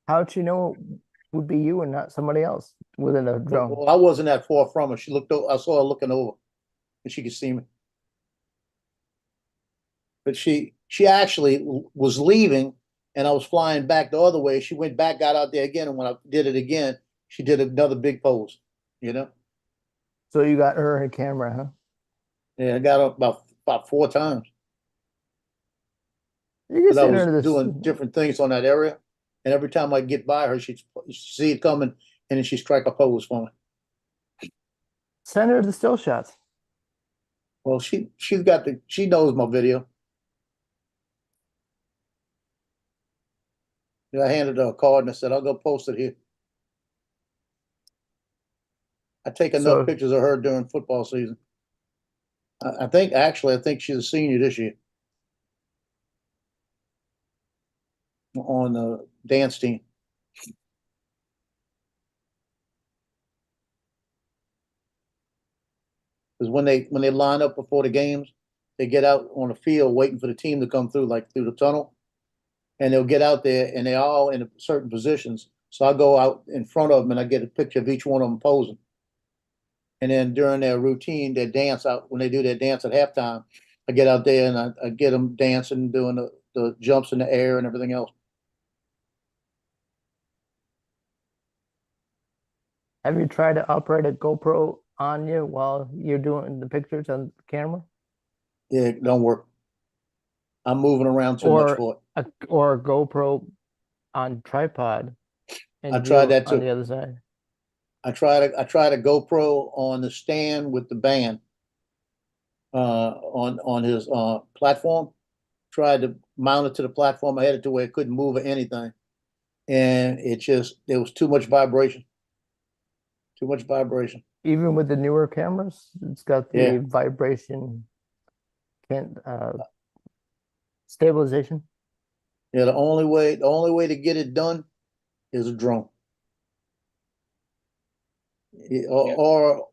How'd you know it would be you and not somebody else within a drone? Well, I wasn't that far from her. She looked over. I saw her looking over, and she could see me. But she actually was leaving, and I was flying back the other way. She went back, got out there again, and when I did it again, she did another big pose. You know. So you got her in a camera, huh? Yeah, I got her about 4 times. You just I enter was this. doing different things on that area, and every time I get by her, she'd see it coming, and then she'd strike a pose for me. Send her the still shots. Well, she knows my video. I handed her a card and I said, "I'll go post it here." I take enough pictures of her during football season. I think she's a senior this year on the dance team. Because when they line up before the games, they get out on the field waiting for the team to come through, like through the tunnel, and they'll get out there and they're all in certain positions. So I go out in front of them and I get a picture of each one of them posing. And then during their routine, their dance out, when they do their dance at halftime, I get out there and I get them dancing, doing the jumps in the air and everything else. Have you tried to operate a GoPro on you while you're doing the pictures on camera? Yeah, it don't work. I'm moving around too much for it. Or a GoPro on tripod. I tried that too. On the other side. I tried a GoPro on the stand with the band on his platform. Tried to mount it to the platform. I had it to where it couldn't move or anything, and there was too much vibration. Too much vibration. Even with the newer cameras, it's got the vibration stabilization. Yeah, the only way to get it done is a drone. Or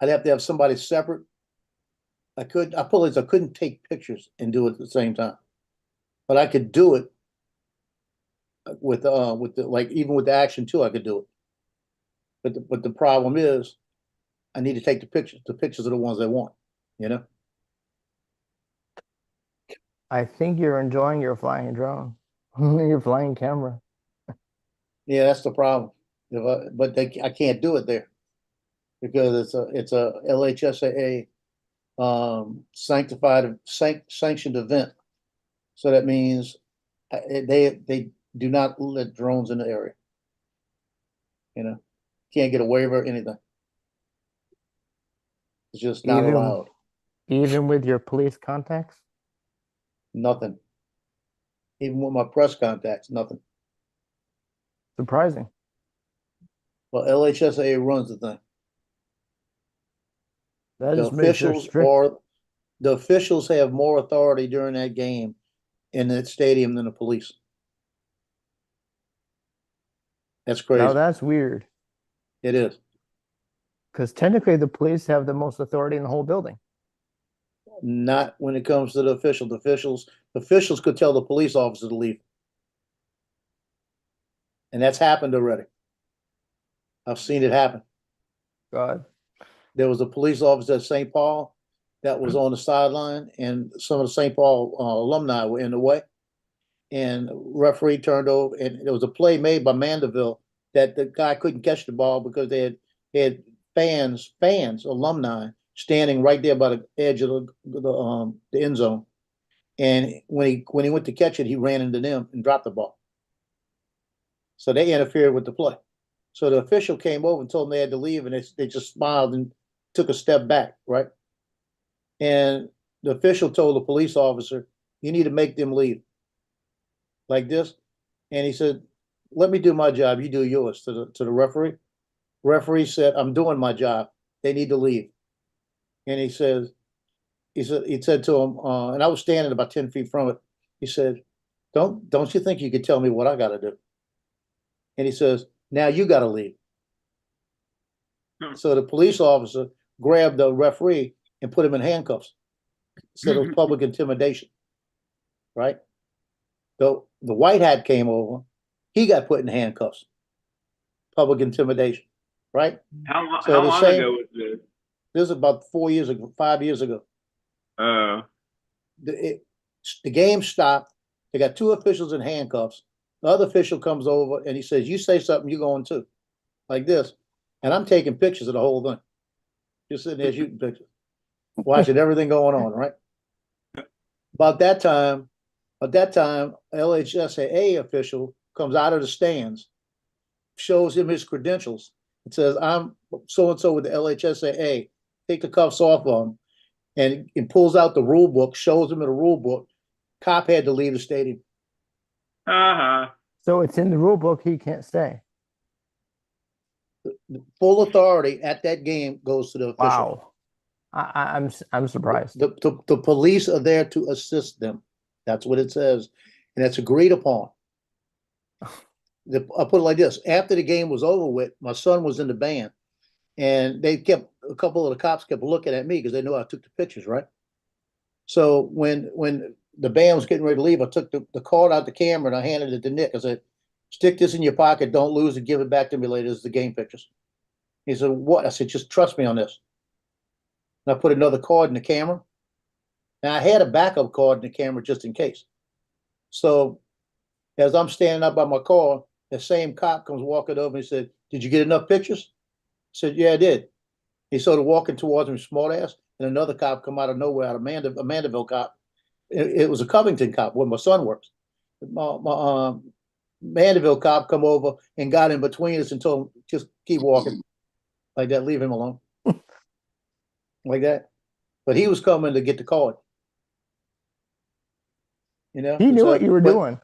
I'd have to have somebody separate. I couldn't take pictures and do it at the same time, but I could do it with even with the Action 2, I could do it. But the problem is, I need to take the pictures. The pictures are the ones I want, you know. I think you're enjoying your flying drone, your flying camera. Yeah, that's the problem. I can't do it there because it's a LHSAA sanctioned event. So that means they do not let drones in the area. You know, can't get a waiver or anything. It's just not allowed. Even with your police contacts? Nothing. Even with my press contacts, nothing. Surprising. Well, LHSAA runs the thing. The officials have more authority during that game in that stadium than the police. That's crazy. Now that's weird. It is. Because technically the police have the most authority in the whole building. Not when it comes to the officials. The officials could tell the police officer to leave. And that's happened already. I've seen it happen. God. There was a police officer at St. Paul. that was on the sideline, and some of the St. Paul alumni were in the way. And referee turned over, and there was a play made by Mandeville that the guy couldn't catch the ball because they had fans, alumni, standing right there by the edge of the end zone. And when he went to catch it, he ran into them and dropped the ball. So they interfered with the play. So the official came over and told them they had to leave, and they just smiled and took a step back, right? And the official told the police officer, "You need to make them leave." Like this. And he said, "Let me do my job, you do yours," to the referee. Referee said, "I'm doing my job. They need to leave." And he said to him, and I was standing about 10 feet from it. He said, Don't you think you could tell me what I gotta do?" And he says, "Now you gotta leave." So the police officer grabbed the referee and put him in handcuffs. Said it was public intimidation. Right? The white hat came over, he got put in handcuffs. Public intimidation, right? How long same- ago was this? This is about 4 years ago, 5 years ago. The game stopped. They got two officials in handcuffs. The other official comes over and he says, "You say something, you're going too." Like this. And I'm taking pictures of the whole thing. Just sitting there shooting pictures. Watching everything going on, right? About that time, LHSAA official comes out of the stands, shows him his credentials, and says, "I'm so-and-so with the LHSAA. Take the cuffs off of him." And pulls out the rule book, shows him in the rule book. Cop had to leave the stadium. So it's in the rule book, he can't stay. The full authority at that game goes to the official. Wow. I'm surprised. The police are there to assist them. That's what it says. And that's agreed upon. I'll put it like this. After the game was over with, my son was in the band. And a couple of the cops kept looking at me because they knew I took the pictures, right? So when the band was getting ready to leave, I took the card out the camera and I handed it to Nick. I said, "Stick this in your pocket, don't lose it, give it back to me later. This is the game pictures." He said, "What?" I said, "Just trust me on this." And I put another card in the camera. And I had a backup card in the camera just in case. So as I'm standing up by my car, the same cop comes walking over and he said, "Did you get enough pictures?" I said, "Yeah, I did." He started walking towards me, smart ass, and another cop come out of nowhere, a Mandeville cop. It was a Covington cop where my son works. My Mandeville cop come over and got in between us and told him, "Just keep walking." Like that, leave him alone. Like that. But he was coming to get the card. You know? He knew what you were doing.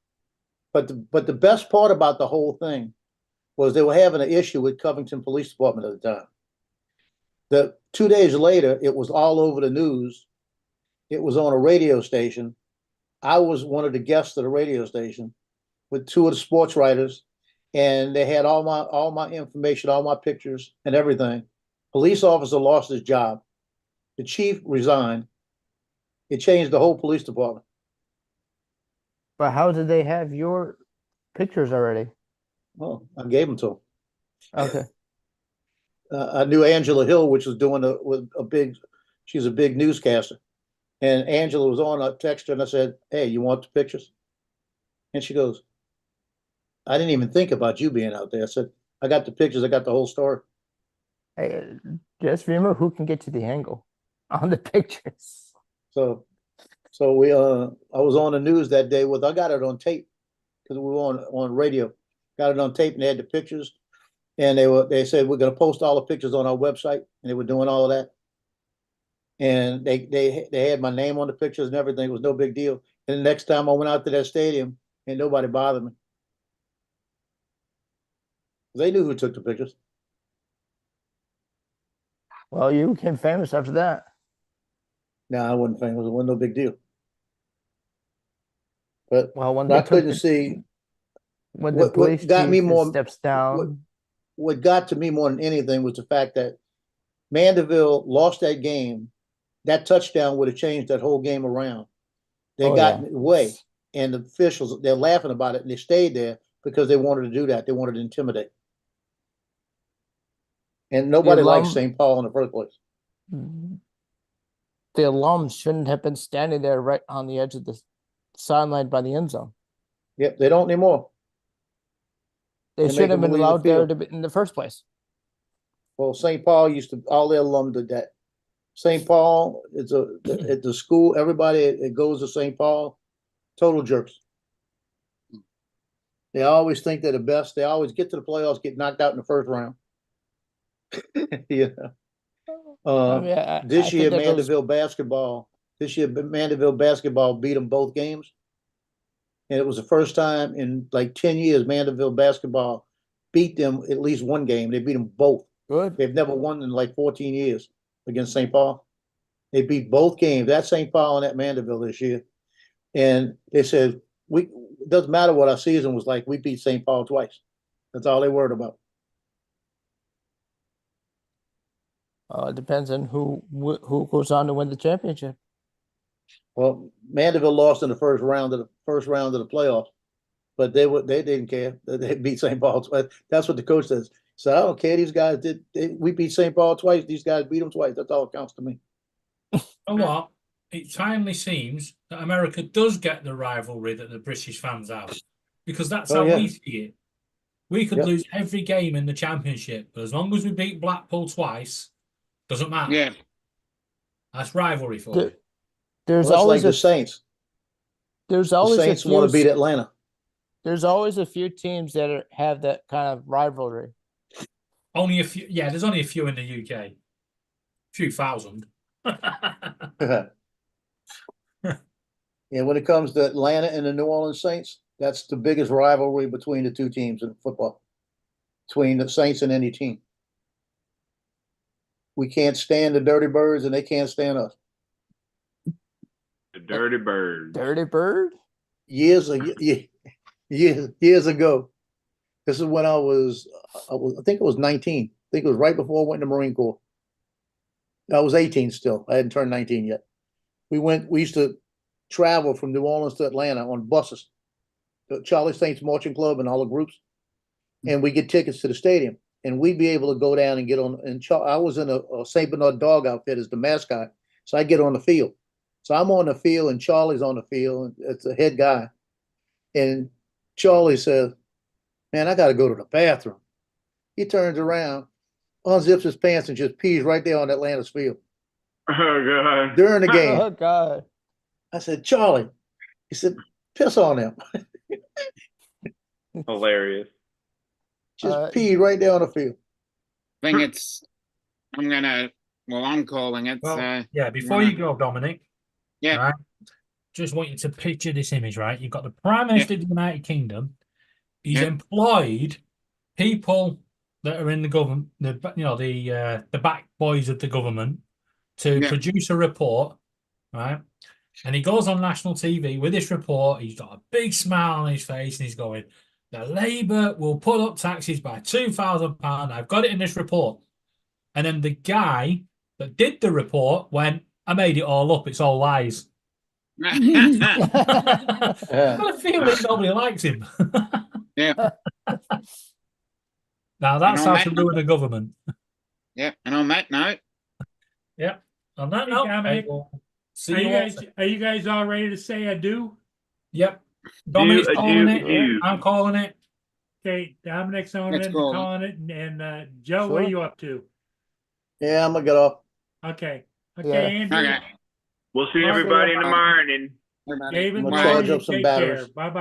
But the best part about the whole thing was they were having an issue with Covington Police Department at the time. 2 days later, it was all over the news. It was on a radio station. I was one of the guests of the radio station with two of the sports writers, and they had all my information, all my pictures and everything. Police officer lost his job. The chief resigned. It changed the whole police department. But how did they have your pictures already? Well, I gave them to them. Okay. I knew Angela Hill, which was doing she's a big newscaster. And Angela was on, I texted her and I said, "Hey, you want the pictures?" And she goes, "I didn't even think about you being out there." I said, "I got the pictures, I got the whole story." Hey, just remember who can get you the angle on the pictures. So we I was on the news that day I got it on tape because we were on radio. Got it on tape and they had the pictures. And they said, "We're gonna post all the pictures on our website," and they were doing all of that. And they had my name on the pictures and everything. It was no big deal. And the next time I went out to that stadium, and nobody bothered me. They knew who took the pictures. Well, you became famous after that. No, I wasn't famous. It wasn't no big deal. But Well, when I they took couldn't the, see when the what police got me chief more- steps down. what got to me more than anything was the fact that Mandeville lost that game. That touchdown would have changed that whole game around. They Oh, got yeah. in the way, and the officials, they're laughing about it, and they stayed there because they wanted to do that. They wanted to intimidate. And nobody likes alum- St. Paul in the first place. the alums shouldn't have been standing there right on the edge of the sideline by the end zone. Yep, they don't anymore. They They should make have them been leave the allowed there field. to be in the first place. Well, St. Paul used to, all their alum did that. St. Paul, it's at the school, everybody that goes to St. Paul, total jerks. They always think they're the best. They always get to the playoffs, get knocked out in the first round. Yeah. I mean, I This think year, that those- Mandeville basketball beat them both games. And it was the first time in like 10 years, Mandeville basketball beat them at least one game. They beat them both. Good. They've never won in like 14 years against St. Paul. They beat both games, that St. Paul and that Mandeville this year. And they said, it doesn't matter what our season was like, we beat St. Paul twice. That's all they worried about. It depends on who goes on to win the championship. Well, Mandeville lost in the first round of the playoffs, but they didn't care. They beat St. Paul twice. That's what the coach says. So I don't care. These guys we beat St. Paul twice. These guys beat them twice. That's all that counts to me. You know what? It finally seems that America does get the rivalry that the British fans have, because that's Oh, how yeah. we see it. We could Yep. lose every game in the championship, but as long as we beat Blackpool twice, doesn't matter. Yeah. That's rivalry for The- you. There's Well, that's always like the Saints. there's The always Saints a want to few beat Atlanta. there's always a few teams that have that kind of rivalry. Only a few. Yeah, there's only a few in the UK. Few thousand. And when it comes to Atlanta and the New Orleans Saints, that's the biggest rivalry between the two teams in football, between the Saints and any team. We can't stand the Dirty Birds, and they can't stand us. The Dirty Bird. Dirty Bird? Years ago, this is when I think it was 19. I think it was right before I went in the Marine Corps. I was 18 still. I hadn't turned 19 yet. We used to travel from New Orleans to Atlanta on buses, the Charlie Saints Marching Club and all the groups. And we get tickets to the stadium. And we'd be able to go down and get on. And I was in a St. Bernard dog outfit as the mascot. So I get on the field. So I'm on the field and Charlie's on the field. And it's the head guy. And Charlie says, "Man, I got to go to the bathroom." He turns around, unzips his pants, and just pees right there on Atlanta's field Oh God. during the game. Oh God. I said, "Charlie," he said, "piss on him." Hilarious. Just pee right there on the field. Think I'm calling it. Well, yeah, before you go, Dominic. Yeah. Right, just want you to picture this image, right? You've got the Prime Minister of the United Kingdom. He's Yeah. employed people that are in the government, the back boys of the government, to Yeah. produce a report, right? And he goes on national TV with this report. He's got a big smile on his face, and he's going, "The Labour will put up taxes by £2,000. I've got it in this report." And then the guy that did the report went, "I made it all up. It's all lies." I've got a feeling nobody likes him. Yeah. Now that's And on how to that- ruin a government. Yeah. And on that note, Yeah. On that Hey, note, Dominic, I will see Are you you all. are you guys all ready to say adieu? Yep. Dominic's calling it. adieu. I'm calling it. Okay, Dominic's on Let's it, call it. calling it, and Joe, what are Sure. you up to? Yeah, I'm gonna get off. Okay, Yeah. Andrew, okay. We'll see All right. everybody in the morning. David, I'm gonna Ryan, charge up some take batteries. care. Bye bye.